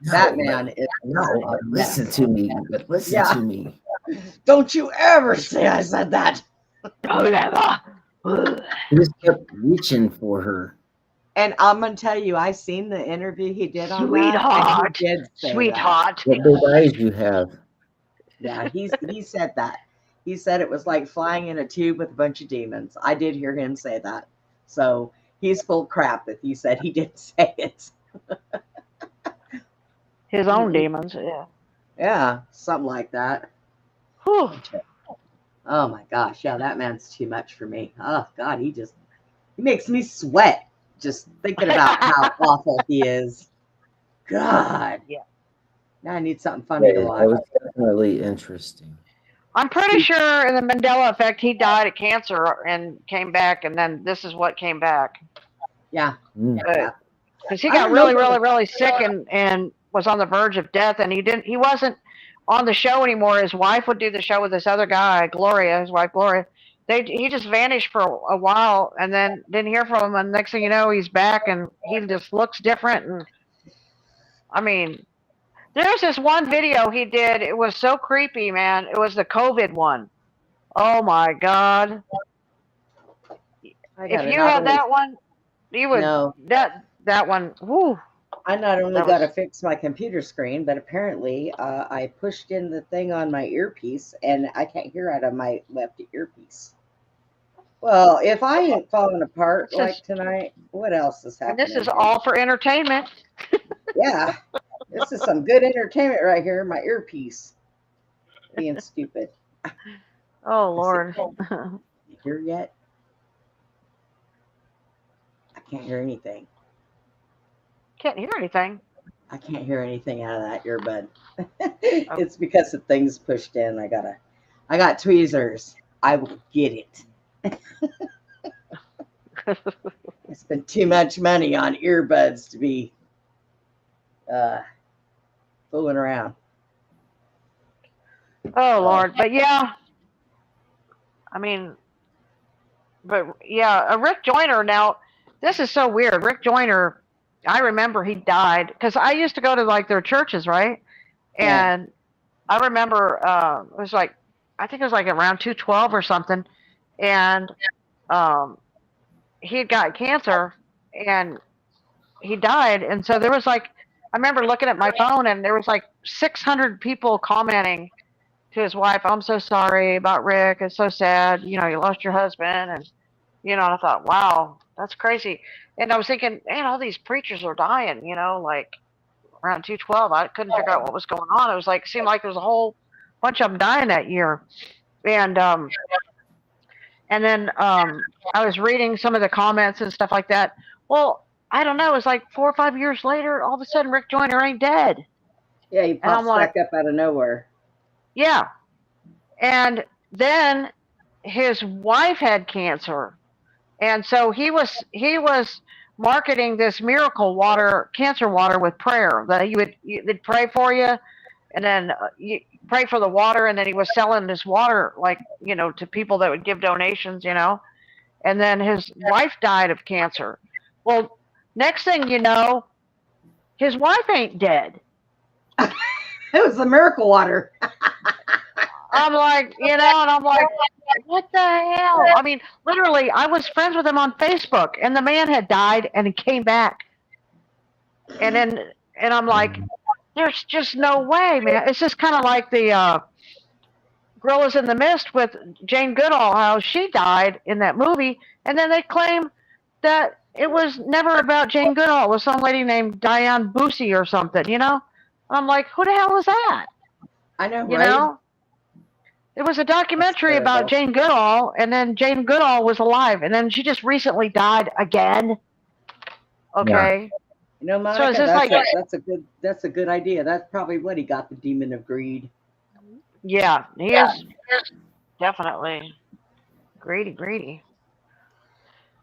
That man is No, listen to me. But listen to me. Don't you ever say I said that. He just kept reaching for her. And I'm gonna tell you, I seen the interview he did on Sweetheart. that. And he did say Sweetheart. What big eyes you have. that. Yeah, he said that. He said it was like flying in a tube with a bunch of demons. I did hear him say that. So he's full of crap if he said he didn't say it. His own demons, yeah. Yeah, something like that. Whew. Oh my gosh, yeah, that man's too much for me. Oh God, he makes me sweat just thinking about how awful he is. God. Yeah. Now I need something funny to That watch. was definitely interesting. I'm pretty sure in the Mandela effect, he died of cancer and came back, and then this is what came back. Yeah. Because he got really sick and was on the verge of death, and he wasn't on the show anymore. His wife would do the show with this other guy, Gloria, his wife Gloria. He just vanished for a while and then didn't hear from him. And next thing you know, he's back and he just looks different. And I mean, there's this one video he did. It was so creepy, man. It was the COVID one. Oh my God. If you had that one, you would that one. Whoo. I not only got to fix my computer screen, but apparently I pushed in the thing on my earpiece and I can't hear out of my left earpiece. Well, if I ain't falling apart like tonight, what else is happening? And this is all for entertainment. Yeah. This is some good entertainment right here. My earpiece being stupid. Oh, Lord. Hear yet? I can't hear anything. Can't hear anything. I can't hear anything out of that earbud. It's because the thing's pushed in. I got tweezers. I will get it. I spent too much money on earbuds to be fooling around. Oh, Lord. But yeah. I mean, but yeah, Rick Joyner now, this is so weird. Rick Joyner, I remember he died because I used to go to like their churches, right? And I remember it was like, I think it was like around 212 or something. And he had got cancer and he died. And so there was like, I remember looking at my phone and there was like 600 people commenting to his wife, I'm so sorry about Rick. It's so sad. You know, you lost your husband. And, you know, and I thought, wow, that's crazy. And I was thinking, man, all these preachers are dying, you know, like around 212. I couldn't figure out what was going on. It was like, seemed like there was a whole bunch of them dying that year. And then I was reading some of the comments and stuff like that. Well, I don't know. It was like 4 or 5 years later, all of a sudden Rick Joyner ain't dead. Yeah, he pops back up out of nowhere. Yeah. And then his wife had cancer. And so he was marketing this miracle water, cancer water with prayer. That they'd pray for you and then you pray for the water, and then he was selling this water, like, you know, to people that would give donations, you know. And then his wife died of cancer. Well, next thing you know, his wife ain't dead. It was the miracle water. I'm like, you know, and I'm like, what the hell? I mean, literally, I was friends with him on Facebook, and the man had died, and he came back. And I'm like, there's just no way, man. It's just kind of like the Gorillas in the Mist with Jane Goodall, how she died in that movie, and then they claim that it was never about Jane Goodall. It was some lady named Diane Fossey or something, you know? And I'm like, who the hell is that? I know, you right? know? It was a documentary about Jane Goodall, and then Jane Goodall was alive, and then she just recently died again. Okay. Yeah. You know, Monica, so that's a good idea. That's probably what he got, the demon of greed. Yeah, he is definitely greedy.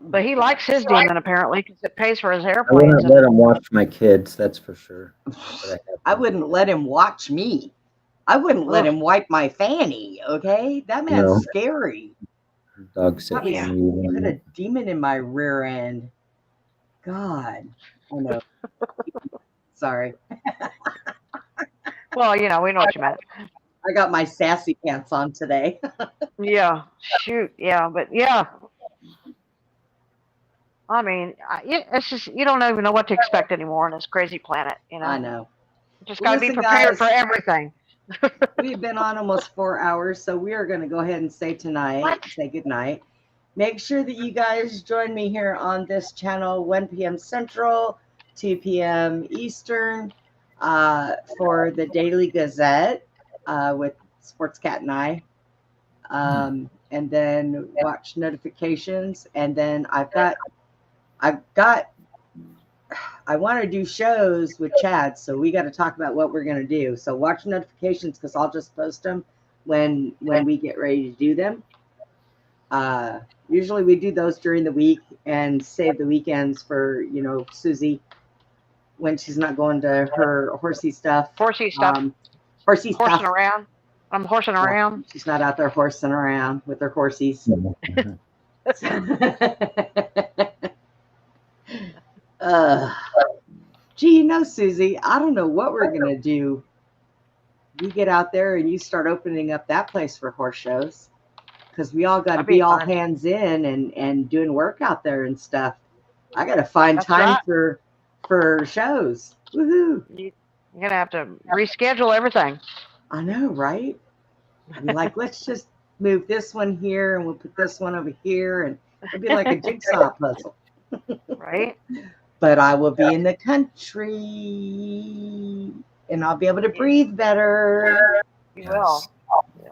But he likes his demon apparently because it pays for his I airplanes. wouldn't let him watch my kids, that's for sure. I wouldn't let him watch me. I wouldn't let him wipe my fanny, okay? That man's scary. Dog sick. Put a demon in my rear end. God. Oh no. Sorry. Well, you know, we know what you meant. I got my sassy pants on today. Yeah. Shoot. Yeah. But yeah. I mean, it's just, you don't even know what to expect anymore on this crazy planet, you know? I know. You just got to be prepared for everything. We've been on almost 4 hours, so we are going to go ahead and say good night. Make sure that you guys join me here on this channel, 1 p.m. Central, 2 p.m. Eastern, for the Daily Gazette with Sports Cat and I. And then watch notifications. And then I want to do shows with Chad, so we got to talk about what we're going to do. So watch notifications because I'll just post them when we get ready to do them. Usually we do those during the week and save the weekends for, you know, Suzy when she's not going to her horsey stuff. Horsey Horsing stuff. around. I'm horsing Yeah, around. she's not out there horsing around with her horsies. Gee, Susie, I don't know what we're gonna do. You get out there and you start opening up that place for horse shows, because we all got to be all hands in and doing work out there and stuff. I got to find time for shows. Woohoo! You're gonna have to reschedule everything. I know, right? I'd be like, let's just move this one here and we'll put this one over here, and it'll be like a jigsaw puzzle. Right? But I will be in the country and I'll be able to breathe better. You will. Yeah.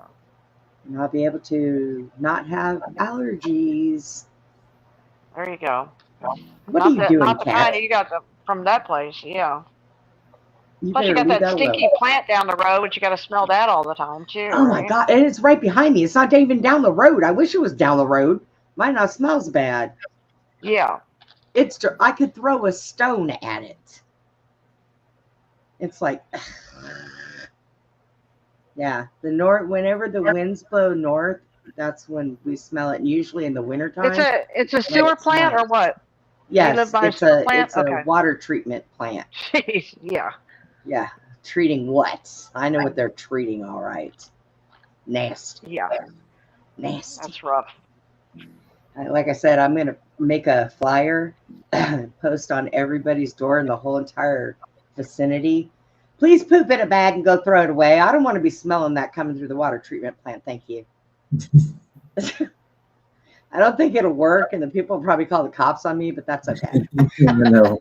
And I'll be able to not have allergies. There you go. What are you doing, Not the Kat? kind you got from that place, yeah. Plus, you better got leave that that stinky alone. plant down the road, but you got to smell that all the time too. Oh my right? God. And it's right behind me. It's not even down the road. I wish it was down the road. Mine not smells bad. Yeah. I could throw a stone at it. It's like, yeah, whenever the winds blow north, that's when we smell it. And usually in the wintertime. It's a sewer plant or what? Yes, You live by it's sewer plant? it's a water treatment plant. Jeez, yeah. Yeah, treating what? I know what they're treating. All right, nasty. Yeah, nasty. That's rough. Like I said, I'm gonna make a flyer, post on everybody's door in the whole entire vicinity. Please poop in a bag and go throw it away. I don't want to be smelling that coming through the water treatment plant. Thank you. I don't think it'll work, and the people will probably call the cops on me, but that's okay. You never know.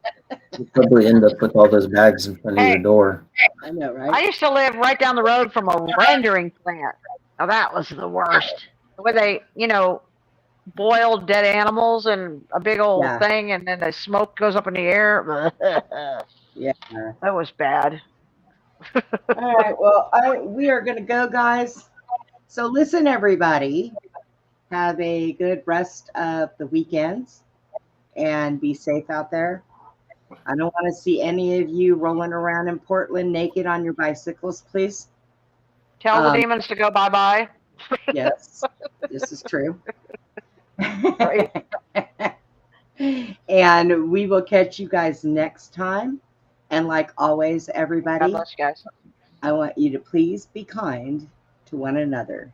You'll probably end up with all those bags in front of your door. I know, right? I used to live right down the road from a rendering plant. Now that was the worst. Where they, boiled dead animals in a big old thing, and then the smoke goes up in the air. Yeah. That was bad. All right. Well, we are going to go, guys. So listen, everybody. Have a good rest of the weekends and be safe out there. I don't want to see any of you rolling around in Portland naked on your bicycles, please. Tell the demons to go bye-bye. Yes, this is true. And we will catch you guys next time. And like always, everybody, God bless you guys. I want you to please be kind to one another.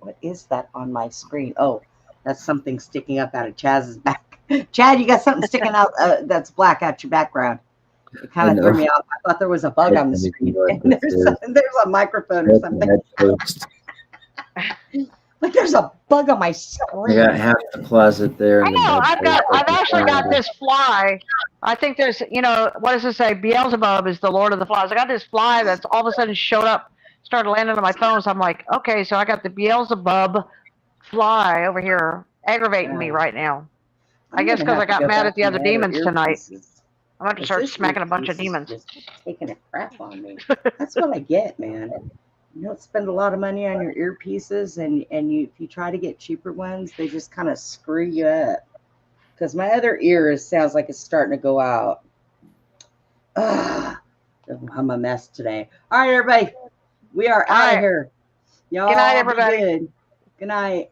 What is that on my screen? Oh, that's something sticking up out of Chaz's back. Chad, you got something sticking out that's black out your background. It kind of threw me off. I thought there was a bug on the screen. And there's a microphone or something. Like there's a bug on my screen. I got half the closet there. I know. I've actually got this fly. I think there's, what does it say? Beelzebub is the Lord of the Flies. I got this fly that's all of a sudden showed up, started landing on my phone. So I'm like, okay, so I got the Beelzebub fly over here aggravating me right now. I guess because I got mad at the other demons tonight. I'm going to start smacking a bunch of demons. Taking a crap on me. That's what I get, man. You don't spend a lot of money on your earpieces, and if you try to get cheaper ones, they just kind of screw you up. Because my other ear sounds like it's starting to go out. I'm a mess today. All right, everybody. We are out of here. Y'all Good night, everybody. be good. Good night.